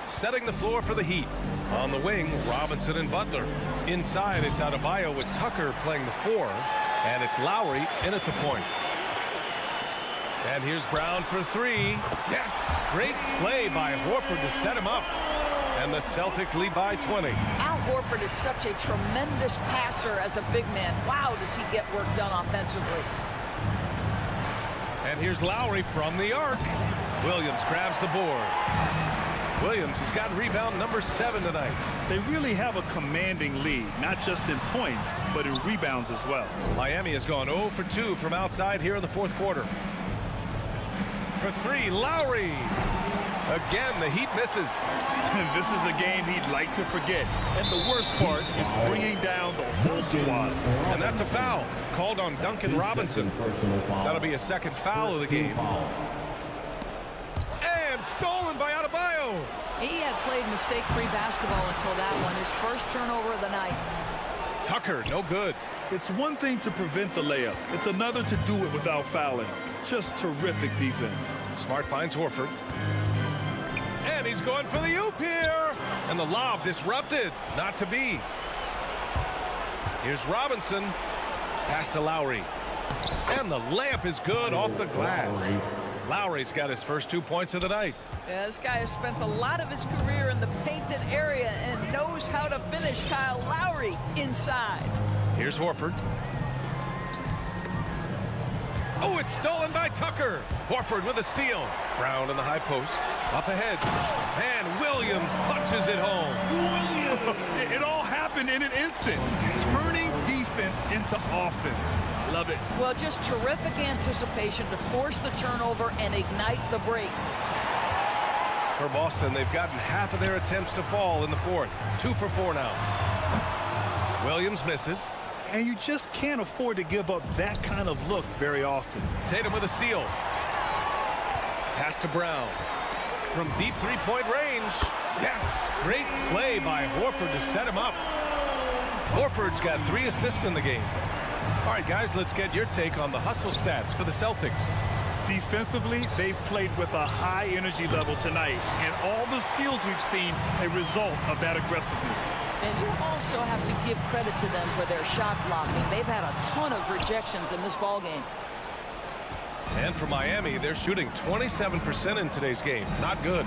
Speaker 1: Setting the floor for the Heat. On the wing, Robinson and Butler. Inside, it's Adebayo with Tucker playing the 4. And it's Lowry in at the point. And here's Brown for 3. Yes! Great play by Horford to set him up. And the Celtics lead by 20.
Speaker 7: Al Horford is such a tremendous passer as a big man. Wow, does he get work done offensively.
Speaker 1: And here's Lowry from the arc. Williams grabs the board. Williams has got rebound number 7 tonight.
Speaker 3: They really have a commanding lead, not just in points, but in rebounds as well.
Speaker 1: Miami has gone 0 for 2 from outside here in the fourth quarter. For 3, Lowry. Again, the Heat misses.
Speaker 3: This is a game he'd like to forget. And the worst part is bringing down the whole squad.
Speaker 1: And that's a foul called on Duncan Robinson. That'll be a second foul of the game. And stolen by Adebayo.
Speaker 7: He had played mistake-free basketball until that one, his first turnover of the night.
Speaker 1: Tucker, no good.
Speaker 3: It's one thing to prevent the layup. It's another to do it without fouling. Just terrific defense.
Speaker 1: Smart finds Horford. And he's going for the oop here. And the lob disrupted. Not to be. Here's Robinson. Pass to Lowry. And the layup is good off the glass. Lowry's got his first 2 points of the night.
Speaker 7: Yeah, this guy has spent a lot of his career in the painted area and knows how to finish. Kyle Lowry inside.
Speaker 1: Here's Horford. Oh, it's stolen by Tucker. Horford with a steal. Brown in the high post. Up ahead. And Williams punches it home.
Speaker 3: It all happened in an instant. Turning defense into offense. Love it.
Speaker 7: Well, just terrific anticipation to force the turnover and ignite the break.
Speaker 1: For Boston, they've gotten half of their attempts to fall in the fourth. 2 for 4 now. Williams misses.
Speaker 3: And you just can't afford to give up that kind of look very often.
Speaker 1: Tatum with a steal. Pass to Brown. From deep three-point range. Yes! Great play by Horford to set him up. Horford's got 3 assists in the game. All right, guys, let's get your take on the hustle stats for the Celtics.
Speaker 3: Defensively, they've played with a high energy level tonight, and all the steals we've seen a result of that aggressiveness.
Speaker 7: And you also have to give credit to them for their shot blocking. They've had a ton of rejections in this ballgame.
Speaker 1: And for Miami, they're shooting 27% in today's game. Not good.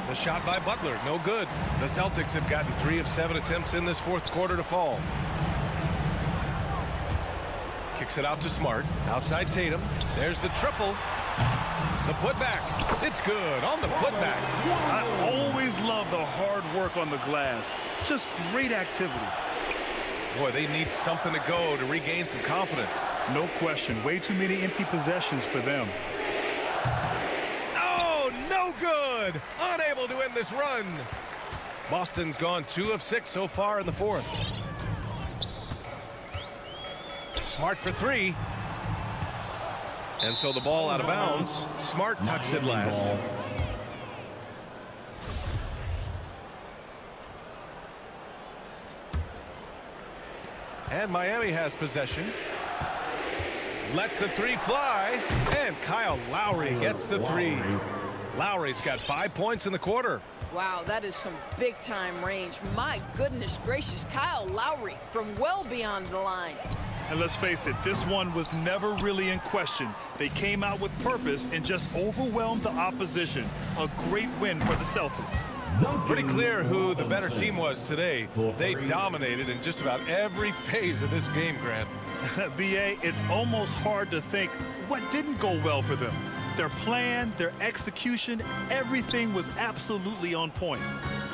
Speaker 1: The shot by Butler, no good. The Celtics have gotten 3 of 7 attempts in this fourth quarter to fall. Kicks it out to Smart. Outside Tatum. There's the triple. The putback. It's good on the putback.
Speaker 3: I always love the hard work on the glass. Just great activity.
Speaker 1: Boy, they need something to go to regain some confidence.
Speaker 3: No question. Way too many empty possessions for them.
Speaker 1: Oh, no good. Unable to end this run. Boston's gone 2 of 6 so far in the fourth. Smart for 3. And so the ball out of bounds. Smart tucks it last. And Miami has possession. Lets the 3 fly. And Kyle Lowry gets the 3. Lowry's got 5 points in the quarter.
Speaker 7: Wow, that is some big-time range. My goodness gracious, Kyle Lowry from well beyond the line.
Speaker 3: And let's face it, this one was never really in question. They came out with purpose and just overwhelmed the opposition. A great win for the Celtics.
Speaker 1: Pretty clear who the better team was today. They dominated in just about every phase of this game, Grant.
Speaker 3: B.A., it's almost hard to think what didn't go well for them. Their plan, their execution, everything was absolutely on point.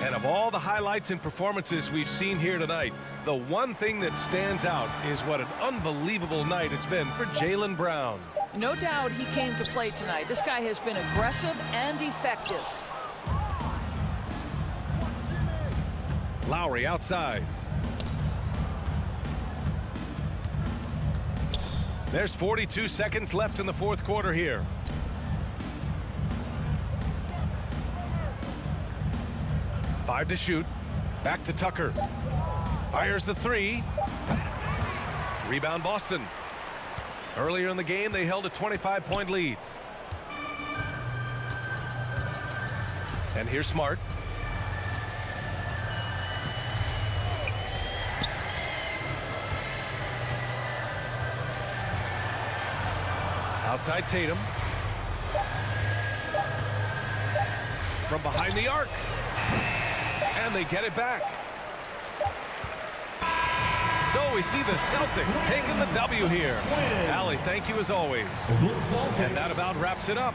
Speaker 1: And of all the highlights and performances we've seen here tonight, the one thing that stands out is what an unbelievable night it's been for Jaylen Brown.
Speaker 7: No doubt he came to play tonight. This guy has been aggressive and effective.
Speaker 1: Lowry outside. There's 42 seconds left in the fourth quarter here. Five to shoot. Back to Tucker. Fires the 3. Rebound Boston. Earlier in the game, they held a 25-point lead. And here's Smart. Outside Tatum. From behind the arc. And they get it back. So we see the Celtics taking the W here. Allie, thank you as always. And that about wraps it up.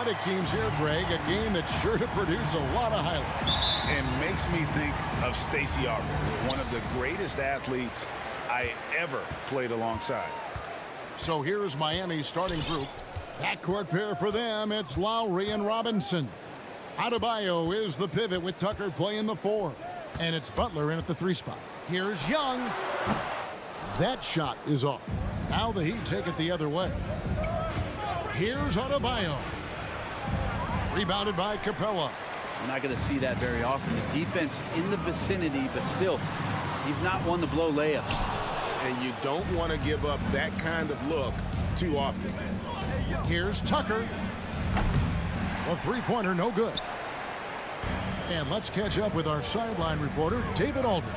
Speaker 5: athletic teams here, Greg. A game that's sure to produce a lot of highlights.
Speaker 6: And makes me think of Stacey Auger, one of the greatest athletes I ever played alongside.
Speaker 5: So here's Miami's starting group. Backcourt pair for them, it's Lowry and Robinson. Adebayo is the pivot with Tucker playing the 4. And it's Butler in at the 3 spot. Here's Young. That shot is off. Now the Heat take it the other way. Here's Adebayo. Rebounded by Capella.
Speaker 9: You're not going to see that very often. The defense in the vicinity, but still, he's not one to blow layups.
Speaker 6: And you don't want to give up that kind of look too often.
Speaker 5: Here's Tucker. A three-pointer, no good. And let's catch up with our sideline reporter, David Aldridge.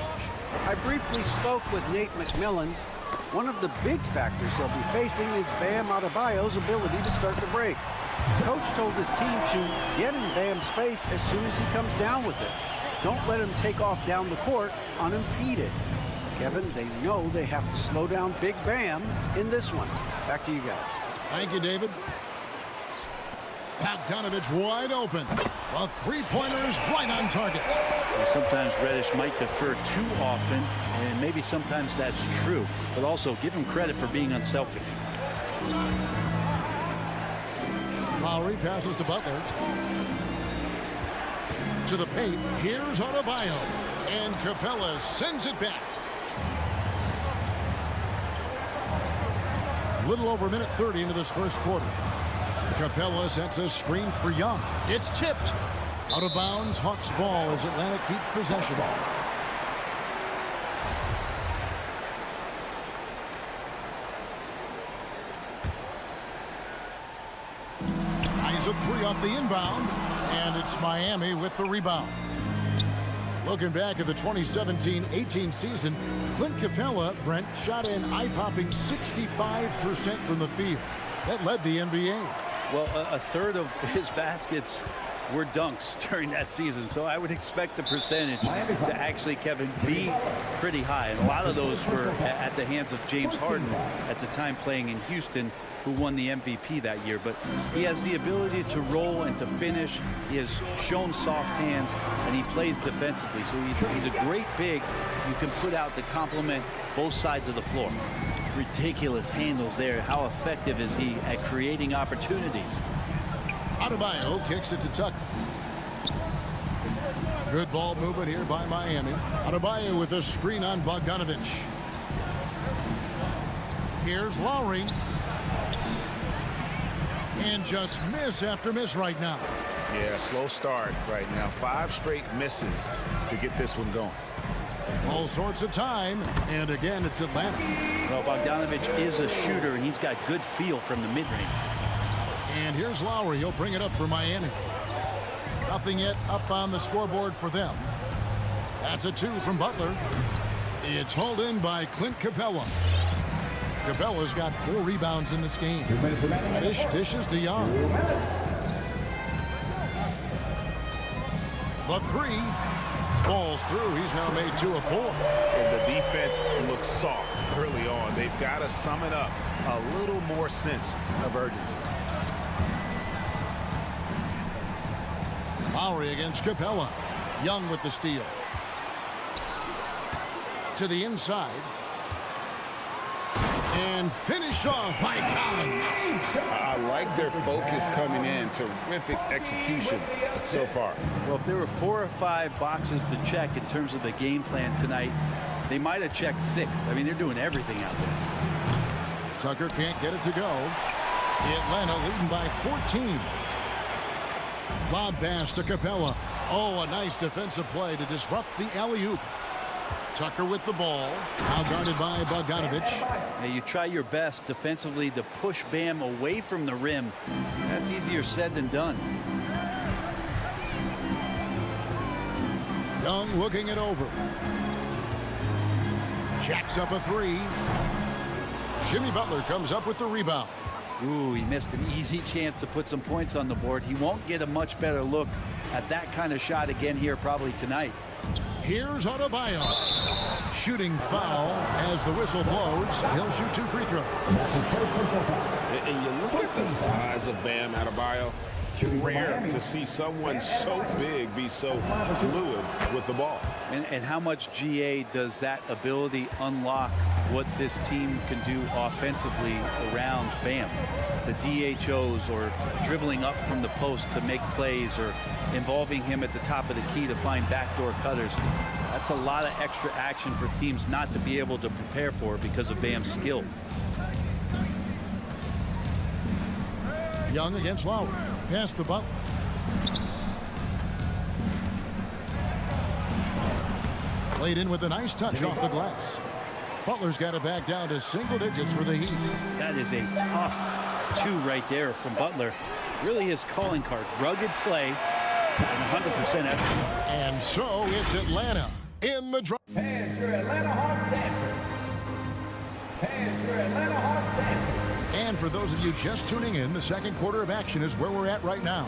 Speaker 11: I briefly spoke with Nate McMillan. One of the big factors he'll be facing is Bam Adebayo's ability to start the break. His coach told his team to get in Bam's face as soon as he comes down with it. Don't let him take off down the court unimpeded. Kevin, they know they have to slow down Big Bam in this one. Back to you guys.
Speaker 5: Thank you, David. Bogdanovich wide open. A three-pointer is right on target.
Speaker 9: Sometimes Reddish might defer too often, and maybe sometimes that's true. But also give him credit for being unselfish.
Speaker 5: Lowry passes to Butler. To the paint. Here's Adebayo. And Capella sends it back. Little over a minute 30 into this first quarter. Capella sets a screen for Young. It's tipped. Out of bounds, Hawks ball as Atlanta keeps possession. Tries a three off the inbound, and it's Miami with the rebound. Looking back at the 2017-18 season, Clint Capella, Brent, shot an eye-popping 65% from the field. That led the NBA.
Speaker 9: Well, a third of his baskets were dunks during that season, so I would expect the percentage to actually, Kevin, be pretty high. And a lot of those were at the hands of James Harden at the time playing in Houston, who won the MVP that year. But he has the ability to roll and to finish. He has shown soft hands, and he plays defensively. So he's a great big you can put out to complement both sides of the floor. Ridiculous handles there. How effective is he at creating opportunities?
Speaker 5: Adebayo kicks it to Tucker. Good ball movement here by Miami. Adebayo with a screen on Bogdanovich. Here's Lowry. And just miss after miss right now.
Speaker 6: Yeah, slow start right now. 5 straight misses to get this one going.
Speaker 5: All sorts of time, and again, it's Atlanta.
Speaker 9: Well, Bogdanovich is a shooter, and he's got good feel from the mid-range.
Speaker 5: And here's Lowry. He'll bring it up for Miami. Nothing yet up on the scoreboard for them. That's a 2 from Butler. It's hauled in by Clint Capella. Capella's got 4 rebounds in this game. Dishes to Young. The 3 falls through. He's now made 2 of 4.
Speaker 6: And the defense looks soft early on. They've got to sum it up. A little more sense of urgency.
Speaker 5: Lowry against Capella. Young with the steal. To the inside. And finished off by Collins.
Speaker 6: I like their focus coming in. Terrific execution so far.
Speaker 9: Well, if there were 4 or 5 boxes to check in terms of the game plan tonight, they might have checked 6. I mean, they're doing everything out there.
Speaker 5: Tucker can't get it to go. Atlanta leading by 14. Lob pass to Capella. Oh, a nice defensive play to disrupt the alley-oop. Tucker with the ball. Now guarded by Bogdanovich.
Speaker 9: Now you try your best defensively to push Bam away from the rim. That's easier said than done.
Speaker 5: Young looking it over. Jacks up a 3. Jimmy Butler comes up with the rebound.
Speaker 9: Ooh, he missed an easy chance to put some points on the board. He won't get a much better look at that kind of shot again here probably tonight.
Speaker 5: Here's Adebayo. Shooting foul as the whistle blows. He'll shoot 2 free throws.
Speaker 6: And you look at the size of Bam Adebayo. rare to see someone so big be so fluid with the ball.
Speaker 9: And how much GA does that ability unlock what this team can do offensively around Bam? The DHOs or dribbling up from the post to make plays or involving him at the top of the key to find backdoor cutters. That's a lot of extra action for teams not to be able to prepare for because of Bam's skill.
Speaker 5: Young against Lowry. Pass to Butler. Played in with a nice touch off the glass. Butler's got it back down to single digits for the Heat.
Speaker 9: That is a tough 2 right there from Butler. Really his calling card. Rugged play and 100% effort.
Speaker 5: And so it's Atlanta in the draw.
Speaker 4: Fans, your Atlanta Hawks dancers. Fans, your Atlanta Hawks dancers.
Speaker 5: And for those of you just tuning in, the second quarter of action is where we're at right now.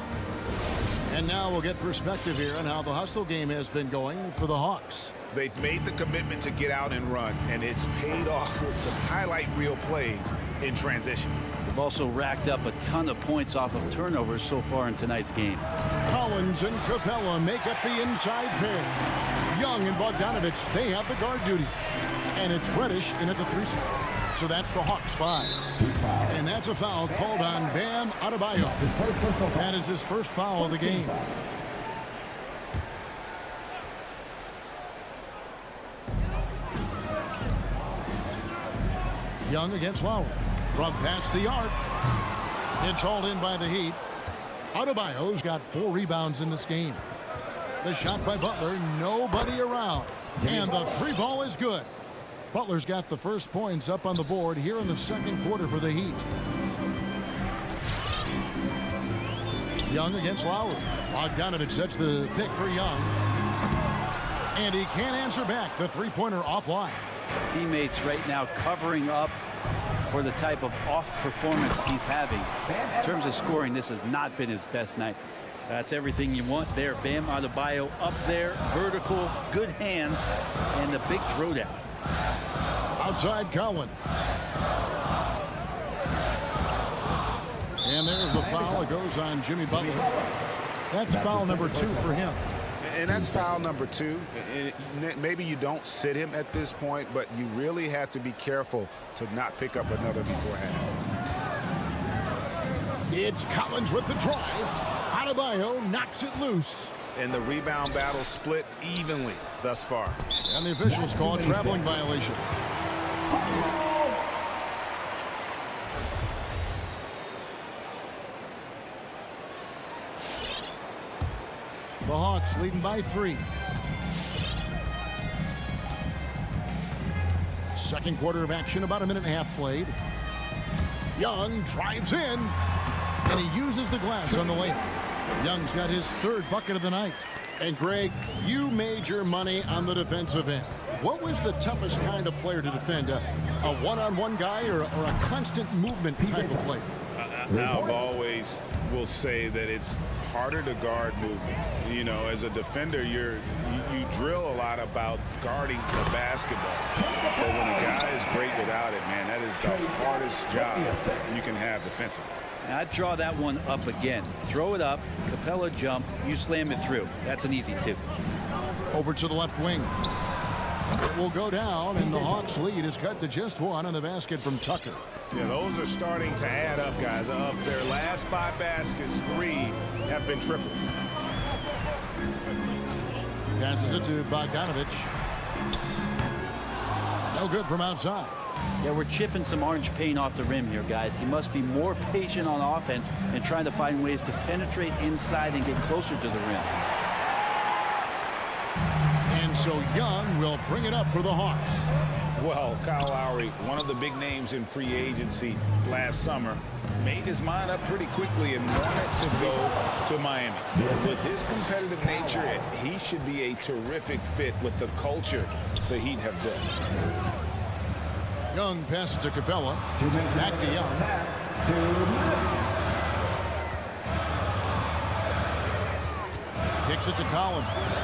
Speaker 5: And now we'll get perspective here on how the hustle game has been going for the Hawks.
Speaker 6: They've made the commitment to get out and run, and it's paid off with some highlight reel plays in transition.
Speaker 9: They've also racked up a ton of points off of turnovers so far in tonight's game.
Speaker 5: Collins and Capella make up the inside pair. Young and Bogdanovich, they have the guard duty. And it's Reddish in at the 3 spot. So that's the Hawks 5. And that's a foul called on Bam Adebayo. That is his first foul of the game. Young against Lowry. From past the arc. It's hauled in by the Heat. Adebayo's got 4 rebounds in this game. The shot by Butler, nobody around. And the 3 ball is good. Butler's got the first points up on the board here in the second quarter for the Heat. Young against Lowry. Bogdanovich sets the pick for Young. And he can't answer back. The 3-pointer offline.
Speaker 9: Teammates right now covering up for the type of off performance he's having. In terms of scoring, this has not been his best night. That's everything you want there. Bam Adebayo up there, vertical, good hands, and the big throwdown.
Speaker 5: Outside Collins. And there's a foul. It goes on Jimmy Butler. That's foul number 2 for him.
Speaker 6: And that's foul number 2. And maybe you don't sit him at this point, but you really have to be careful to not pick up another beforehand.
Speaker 5: It's Collins with the drive. Adebayo knocks it loose.
Speaker 6: And the rebound battle split evenly thus far.
Speaker 5: And the officials call a traveling violation. The Hawks leading by 3. Second quarter of action, about a minute and a half played. Young drives in, and he uses the glass on the layup. Young's got his 3rd bucket of the night. And Greg, you made your money on the defensive end. What was the toughest kind of player to defend? A one-on-one guy or a constant movement type of player?
Speaker 6: I've always will say that it's harder to guard movement. You know, as a defender, you drill a lot about guarding the basketball. But when a guy is great without it, man, that is the hardest job you can have defensively.
Speaker 9: Now, I'd draw that one up again. Throw it up, Capella jump, you slam it through. That's an easy 2.
Speaker 5: Over to the left wing. It will go down, and the Hawks lead is cut to just 1 on the basket from Tucker.
Speaker 6: Yeah, those are starting to add up, guys. Of their last 5 baskets, 3 have been triple.
Speaker 5: Passes it to Bogdanovich. No good from outside.
Speaker 9: Yeah, we're chipping some orange paint off the rim here, guys. He must be more patient on offense and trying to find ways to penetrate inside and get closer to the rim.
Speaker 5: And so Young will bring it up for the Hawks.
Speaker 6: Well, Kyle Lowry, one of the big names in free agency last summer, made his mind up pretty quickly and wanted to go to Miami. With his competitive nature, he should be a terrific fit with the culture the Heat have built.
Speaker 5: Young passes to Capella. Back to Young. 2 minutes. Kicks it to Collins.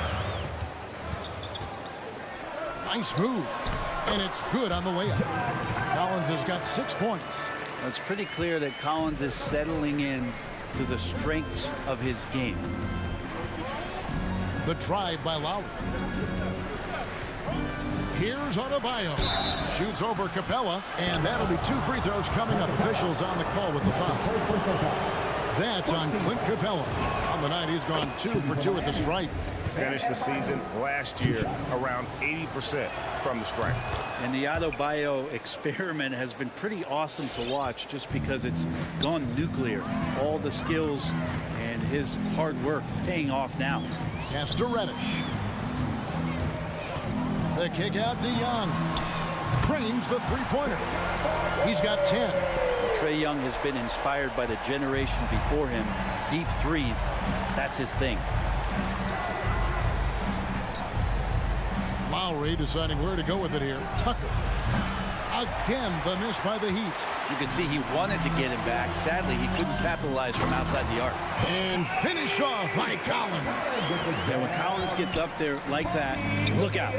Speaker 5: Nice move. And it's good on the layup. Collins has got 6 points.
Speaker 9: It's pretty clear that Collins is settling in to the strengths of his game.
Speaker 5: The drive by Lowry. Here's Adebayo. Shoots over Capella, and that'll be 2 free throws coming up. Officials on the call with the foul. That's on Clint Capella. On the night, he's gone 2 for 2 at the stripe.
Speaker 6: Finished the season last year around 80% from the stripe.
Speaker 9: And the Adebayo experiment has been pretty awesome to watch just because it's gone nuclear. All the skills and his hard work paying off now.
Speaker 5: Pass to Reddish. The kick out to Young. Drains the three-pointer. He's got 10.
Speaker 9: Trae Young has been inspired by the generation before him. Deep threes, that's his thing.
Speaker 5: Lowry deciding where to go with it here. Tucker. Again, the miss by the Heat.
Speaker 9: You can see he wanted to get him back. Sadly, he couldn't capitalize from outside the arc.
Speaker 5: And finished off by Collins.
Speaker 9: Yeah, when Collins gets up there like that, look out.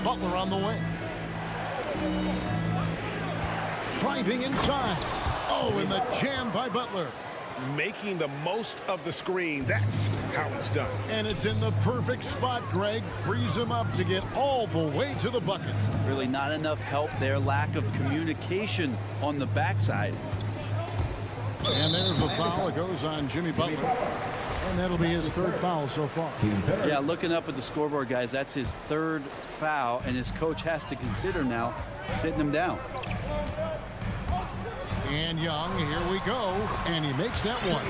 Speaker 5: Butler on the way. Driving inside. Oh, and the jam by Butler.
Speaker 6: Making the most of the screen. That's how it's done.
Speaker 5: And it's in the perfect spot, Greg. Frees him up to get all the way to the bucket.
Speaker 9: Really not enough help there. Lack of communication on the backside.
Speaker 5: And there's a foul. It goes on Jimmy Butler. And that'll be his 3rd foul so far.
Speaker 9: Yeah, looking up at the scoreboard, guys, that's his 3rd foul, and his coach has to consider now sitting him down.
Speaker 5: And Young, here we go. And he makes that one.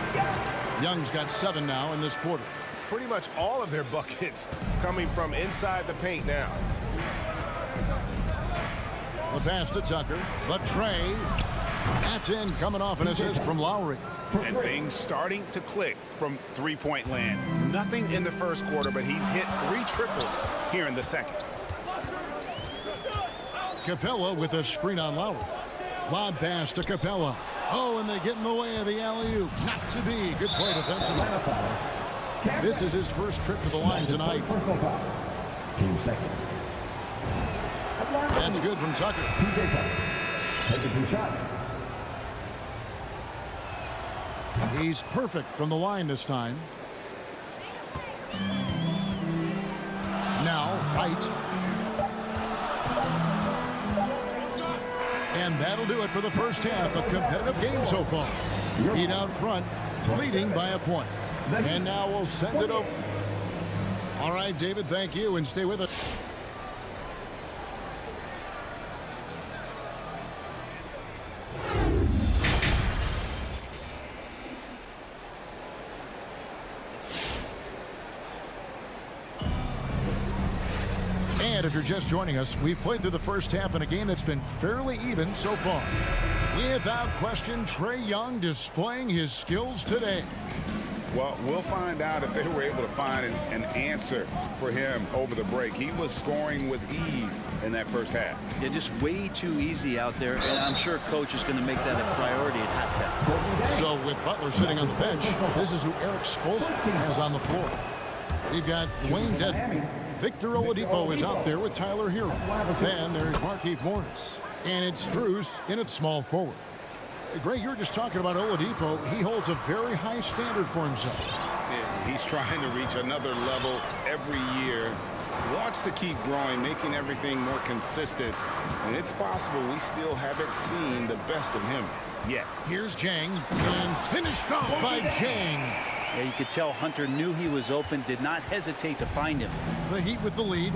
Speaker 5: Young's got 7 now in this quarter.
Speaker 6: Pretty much all of their buckets coming from inside the paint now.
Speaker 5: The pass to Tucker. The Trae. That's in, coming off an assist from Lowry.
Speaker 6: And things starting to click from three-point land. Nothing in the first quarter, but he's hit 3 triples here in the second.
Speaker 5: Capella with a screen on Lowry. Lob pass to Capella. Oh, and they get in the way of the alley-oop. Not to be. Good play defensively. This is his first trip to the line tonight.
Speaker 4: Team second.
Speaker 5: That's good from Tucker.
Speaker 4: Take a good shot.
Speaker 5: He's perfect from the line this time. Now, right. And that'll do it for the first half. A competitive game so far. Heat out front, leading by a point. And now we'll send it over. All right, David, thank you, and stay with us. And if you're just joining us, we've played through the first half in a game that's been fairly even so far. Without question, Trae Young displaying his skills today.
Speaker 6: Well, we'll find out if they were able to find an answer for him over the break. He was scoring with ease in that first half.
Speaker 9: Yeah, just way too easy out there, and I'm sure Coach is going to make that a priority at halftime.
Speaker 5: So with Butler sitting on the bench, this is who Eric Spoelstra has on the floor. We've got Wayne Dedmon. Victor Oladipo is out there with Tyler Hero. Then there's Markieff Morris. And it's Strus in at small forward. Greg, you were just talking about Oladipo. He holds a very high standard for himself.
Speaker 6: Yeah, he's trying to reach another level every year. Wants to keep growing, making everything more consistent. And it's possible we still haven't seen the best of him yet.
Speaker 5: Here's Jang, and finished off by Jang.
Speaker 9: Yeah, you could tell Hunter knew he was open, did not hesitate to find him.
Speaker 5: The Heat with the lead.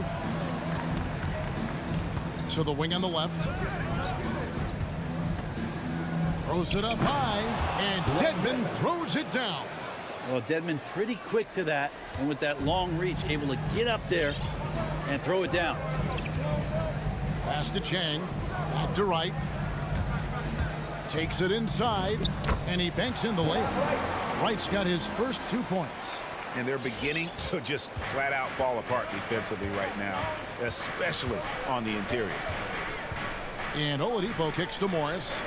Speaker 5: To the wing on the left. Throws it up high, and Dedmon throws it down.
Speaker 9: Well, Dedmon pretty quick to that, and with that long reach, able to get up there and throw it down.
Speaker 5: Pass to Chang, back to right. Takes it inside, and he banks in the layup. Wright's got his first 2 points.
Speaker 6: And they're beginning to just flat out fall apart defensively right now, especially on the interior.
Speaker 5: And Oladipo kicks to Morris.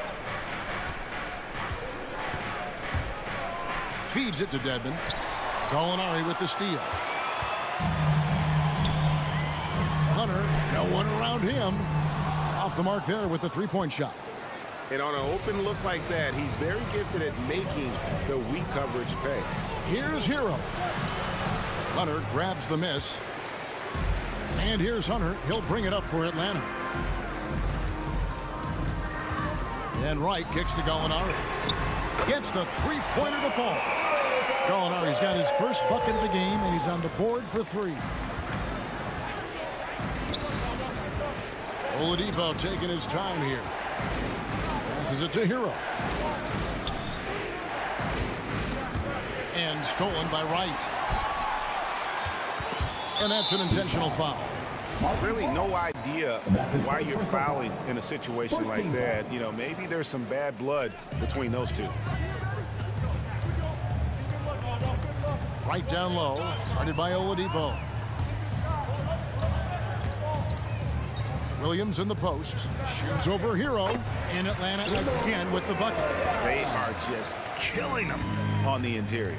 Speaker 5: Feeds it to Dedmon. Gallinari with the steal. Hunter, no one around him. Off the mark there with the three-point shot.
Speaker 6: And on an open look like that, he's very gifted at making the weak coverage pay.
Speaker 5: Here's Hero. Hunter grabs the miss. And here's Hunter. He'll bring it up for Atlanta. And Wright kicks to Gallinari. Gets the three-pointer to fall. Gallinari's got his first bucket of the game, and he's on the board for 3. Oladipo taking his time here. Passes it to Hero. And stolen by Wright. And that's an intentional foul.
Speaker 6: Really no idea why you're fouling in a situation like that. You know, maybe there's some bad blood between those two.
Speaker 5: Right down low, started by Oladipo. Williams in the post, shoots over Hero, and Atlanta again with the bucket.
Speaker 6: They are just killing them on the interior.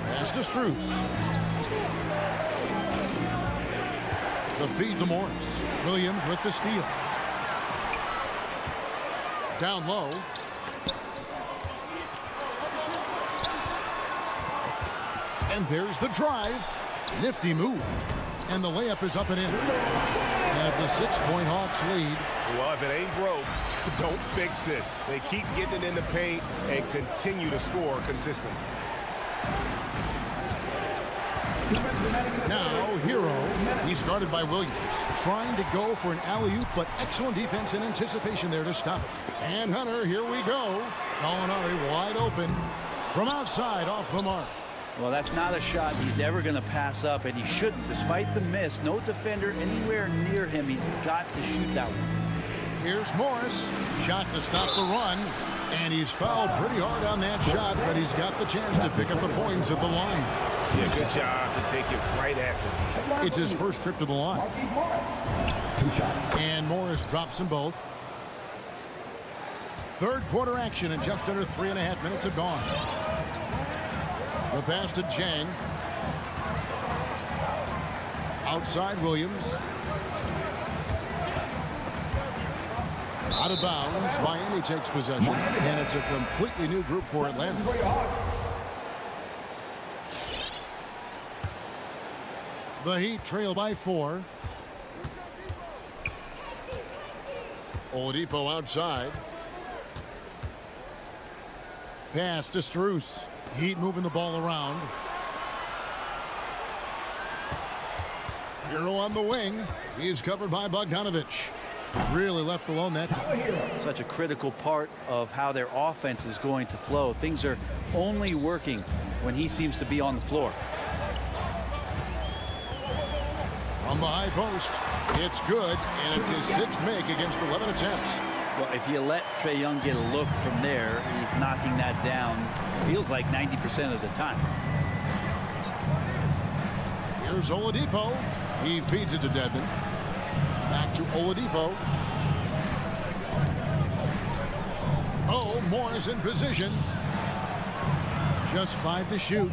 Speaker 5: Pass to Strus. The feed to Morris. Williams with the steal. Down low. And there's the drive. Nifty move. And the layup is up and in. And it's a 6-point Hawks lead.
Speaker 6: Well, if it ain't broke, don't fix it. They keep getting it in the paint and continue to score consistently.
Speaker 5: Now, Hero. He's guarded by Williams. Trying to go for an alley-oop, but excellent defense and anticipation there to stop it. And Hunter, here we go. Gallinari wide open. From outside, off the mark.
Speaker 9: Well, that's not a shot he's ever going to pass up, and he shouldn't. Despite the miss, no defender anywhere near him. He's got to shoot that one.
Speaker 5: Here's Morris. Shot to stop the run. And he's fouled pretty hard on that shot, but he's got the chance to pick up the points at the line.
Speaker 6: Yeah, good job to take it right at them.
Speaker 5: It's his first trip to the line. And Morris drops them both. Third quarter action, and just under 3.5 minutes have gone. The pass to Jang. Outside Williams. Out of bounds. Miami takes possession. And it's a completely new group for Atlanta. The Heat trail by 4. Oladipo outside. Pass to Strus. Heat moving the ball around. Hero on the wing. He's covered by Bogdanovich. Really left alone that time.
Speaker 9: Such a critical part of how their offense is going to flow. Things are only working when he seems to be on the floor.
Speaker 5: From the high post, it's good, and it's his 6th make against 11 attempts.
Speaker 9: Well, if you let Trae Young get a look from there, he's knocking that down, feels like 90% of the time.
Speaker 5: Here's Oladipo. He feeds it to Dedmon. Back to Oladipo. Oh, Morris in position. Just 5 to shoot.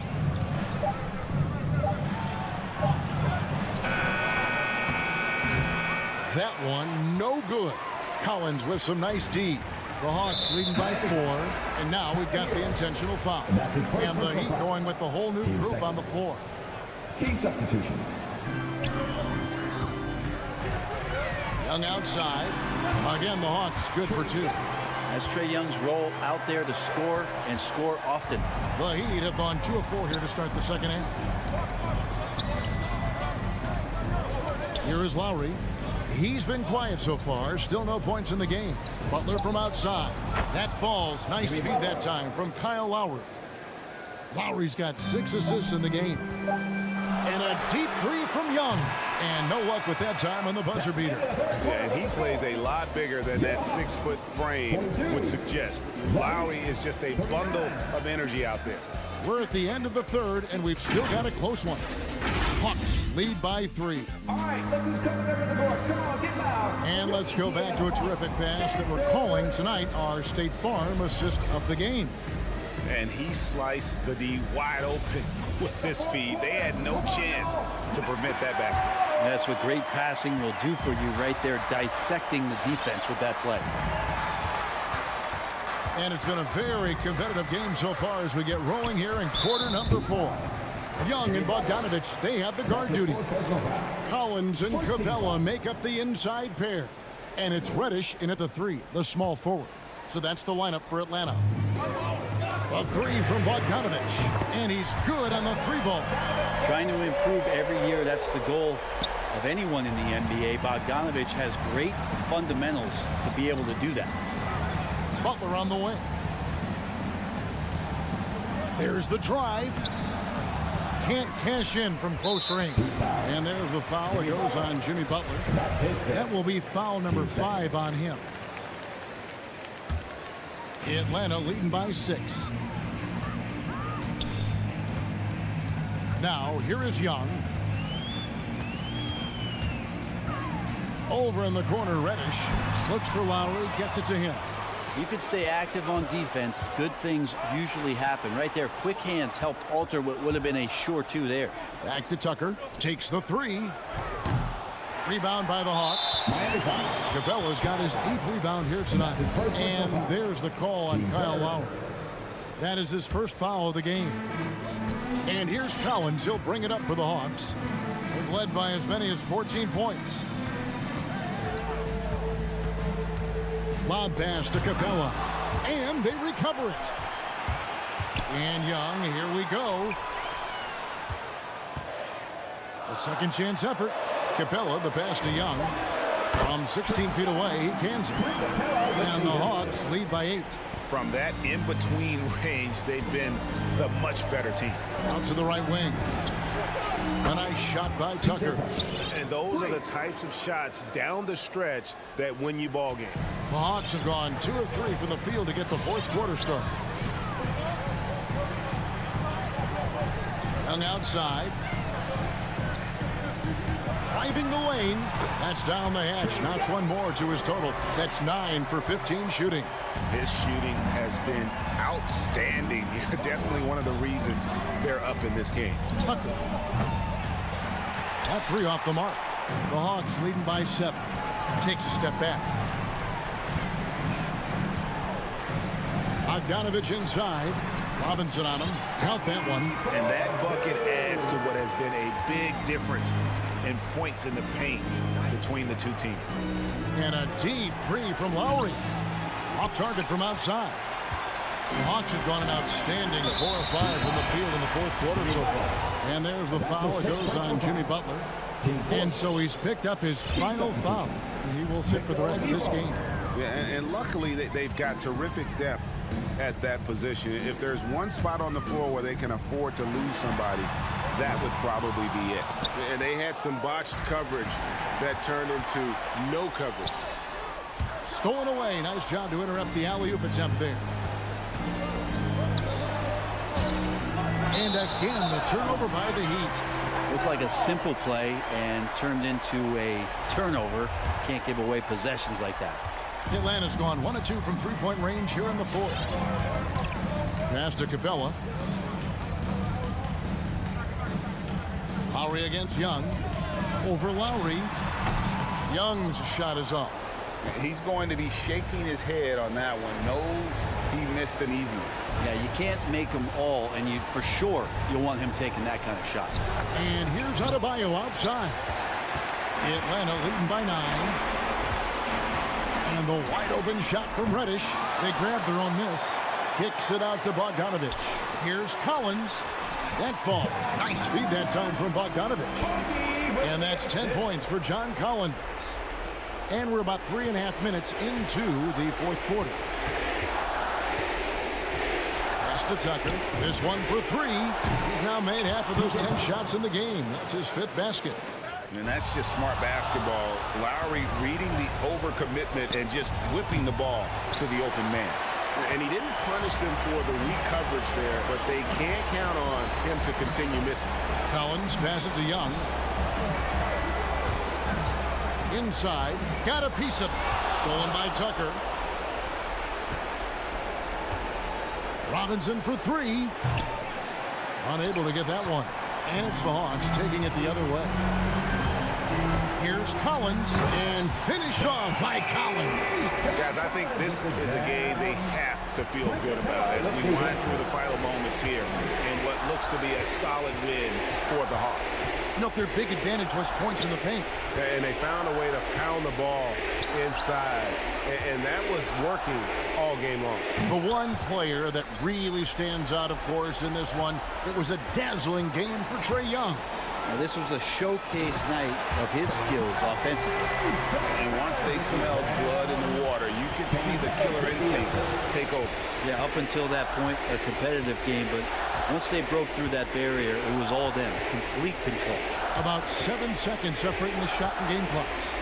Speaker 5: That one, no good. Collins with some nice D. The Hawks leading by 4. And now we've got the intentional foul. And the Heat going with the whole new group on the floor.
Speaker 4: Key substitution.
Speaker 5: Young outside. Again, the Hawks good for 2.
Speaker 9: As Trae Young's role out there to score and score often.
Speaker 5: The Heat have gone 2 of 4 here to start the second half. Here is Lowry. He's been quiet so far. Still no points in the game. Butler from outside. That falls. Nice feed that time from Kyle Lowry. Lowry's got 6 assists in the game. And a deep 3 from Young. And no luck with that time on the buzzer beater.
Speaker 6: Yeah, and he plays a lot bigger than that 6-foot frame would suggest. Lowry is just a bundle of energy out there.
Speaker 5: We're at the end of the third, and we've still got a close one. Hawks lead by 3.
Speaker 4: All right, look who's coming over the door. Come on, get loud.
Speaker 5: And let's go back to a terrific pass that we're calling tonight our State Farm assist of the game.
Speaker 6: And he sliced the D wide open with this feed. They had no chance to prevent that basket.
Speaker 9: That's what great passing will do for you right there, dissecting the defense with that play.
Speaker 5: And it's been a very competitive game so far as we get rolling here in quarter number 4. Young and Bogdanovich, they have the guard duty. Collins and Capella make up the inside pair. And it's Reddish in at the 3, the small forward. So that's the lineup for Atlanta. A 3 from Bogdanovich. And he's good on the 3-ball.
Speaker 9: Trying to improve every year, that's the goal of anyone in the NBA. Bogdanovich has great fundamentals to be able to do that.
Speaker 5: Butler on the wing. There's the drive. Can't cash in from close range. And there's the foul. It goes on Jimmy Butler. That will be foul number 5 on him. Atlanta leading by 6. Now, here is Young. Over in the corner, Reddish. Looks for Lowry, gets it to him.
Speaker 9: You could stay active on defense. Good things usually happen. Right there, quick hands helped alter what would have been a sure 2 there.
Speaker 5: Back to Tucker. Takes the 3. Rebound by the Hawks. Capella's got his 8th rebound here tonight. And there's the call on Kyle Lowry. That is his first foul of the game. And here's Collins. He'll bring it up for the Hawks. They've led by as many as 14 points. Lob pass to Capella. And they recover it. And Young, here we go. A second chance effort. Capella, the pass to Young. From 16 feet away, he cans it. And the Hawks lead by 8.
Speaker 6: From that in-between range, they've been the much better team.
Speaker 5: Out to the right wing. A nice shot by Tucker.
Speaker 6: And those are the types of shots down the stretch that win you ball games.
Speaker 5: The Hawks have gone 2 of 3 from the field to get the 4th quarter started. Young outside. Driving the lane. That's down the hatch. Knocks one more to his total. That's 9 for 15 shooting.
Speaker 6: His shooting has been outstanding. Definitely one of the reasons they're up in this game.
Speaker 5: Tucker. That 3 off the mark. The Hawks leading by 7. Takes a step back. Bogdanovich inside. Robinson on him. Count that one.
Speaker 6: And that bucket adds to what has been a big difference in points in the paint between the two teams.
Speaker 5: And a deep 3 from Lowry. Off target from outside. The Hawks have gone an outstanding 4 of 5 from the field in the 4th quarter so far. And there's the foul. It goes on Jimmy Butler. And so he's picked up his final foul. And he will sit for the rest of this game.
Speaker 6: Yeah, and luckily they've got terrific depth at that position. If there's one spot on the floor where they can afford to lose somebody, that would probably be it. And they had some botched coverage that turned into no coverage.
Speaker 5: Stolen away. Nice job to interrupt the alley-oop attempt there. And again, the turnover by the Heat.
Speaker 9: Looked like a simple play and turned into a turnover. Can't give away possessions like that.
Speaker 5: Atlanta's gone 1 of 2 from 3-point range here in the 4th. Pass to Capella. Lowry against Young. Over Lowry. Young's shot is off.
Speaker 6: He's going to be shaking his head on that one. Knows he missed an easy one.
Speaker 9: Yeah, you can't make them all, and you for sure you'll want him taking that kind of shot.
Speaker 5: And here's Adebayo outside. Atlanta leading by 9. And the wide open shot from Reddish. They grab their own miss. Kicks it out to Bogdanovich. Here's Collins. That ball. Nice feed that time from Bogdanovich. And that's 10 points for John Collins. And we're about 3.5 minutes into the 4th quarter. Pass to Tucker. This one for 3. He's now made half of those 10 shots in the game. That's his 5th basket.
Speaker 6: And that's just smart basketball. Lowry reading the overcommitment and just whipping the ball to the open man. And he didn't punish them for the weak coverage there, but they can't count on him to continue missing.
Speaker 5: Collins passes to Young. Inside. Got a piece of it. Stolen by Tucker. Robinson for three. Unable to get that one. And it's the Hawks taking it the other way. Here's Collins, and finished off by Collins.
Speaker 6: Guys, I think this is a game they have to feel good about as we wind through the final moments here in what looks to be a solid win for the Hawks.
Speaker 5: Look, their big advantage was points in the paint.
Speaker 2: And they found a way to pound the ball inside. And that was working all game long.
Speaker 5: The one player that really stands out, of course, in this one, it was a dazzling game for Trae Young.
Speaker 9: Now, this was a showcase night of his skills offensively.
Speaker 6: And once they smelled blood in the water, you could see the killer instinct take over.
Speaker 9: Yeah, up until that point, a competitive game, but once they broke through that barrier, it was all them. Complete control.
Speaker 5: About 7 seconds separating the shot and game clocks.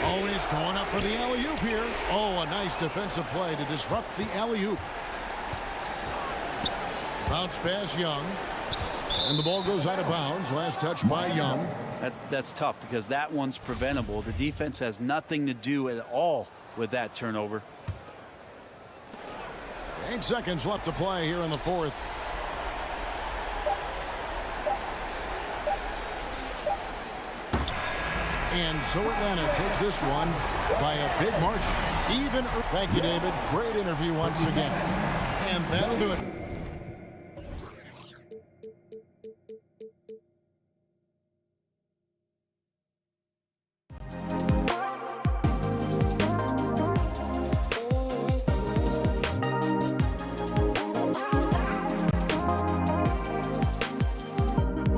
Speaker 5: Always going up for the alley-oop here. Oh, a nice defensive play to disrupt the alley-oop. Bounce pass Young. And the ball goes out of bounds. Last touch by Young.
Speaker 9: That's tough because that one's preventable. The defense has nothing to do at all with that turnover.
Speaker 5: 8 seconds left to play here in the fourth. And so Atlanta takes this one by a big margin. Thank you, David. Great interview once again. And that'll do it.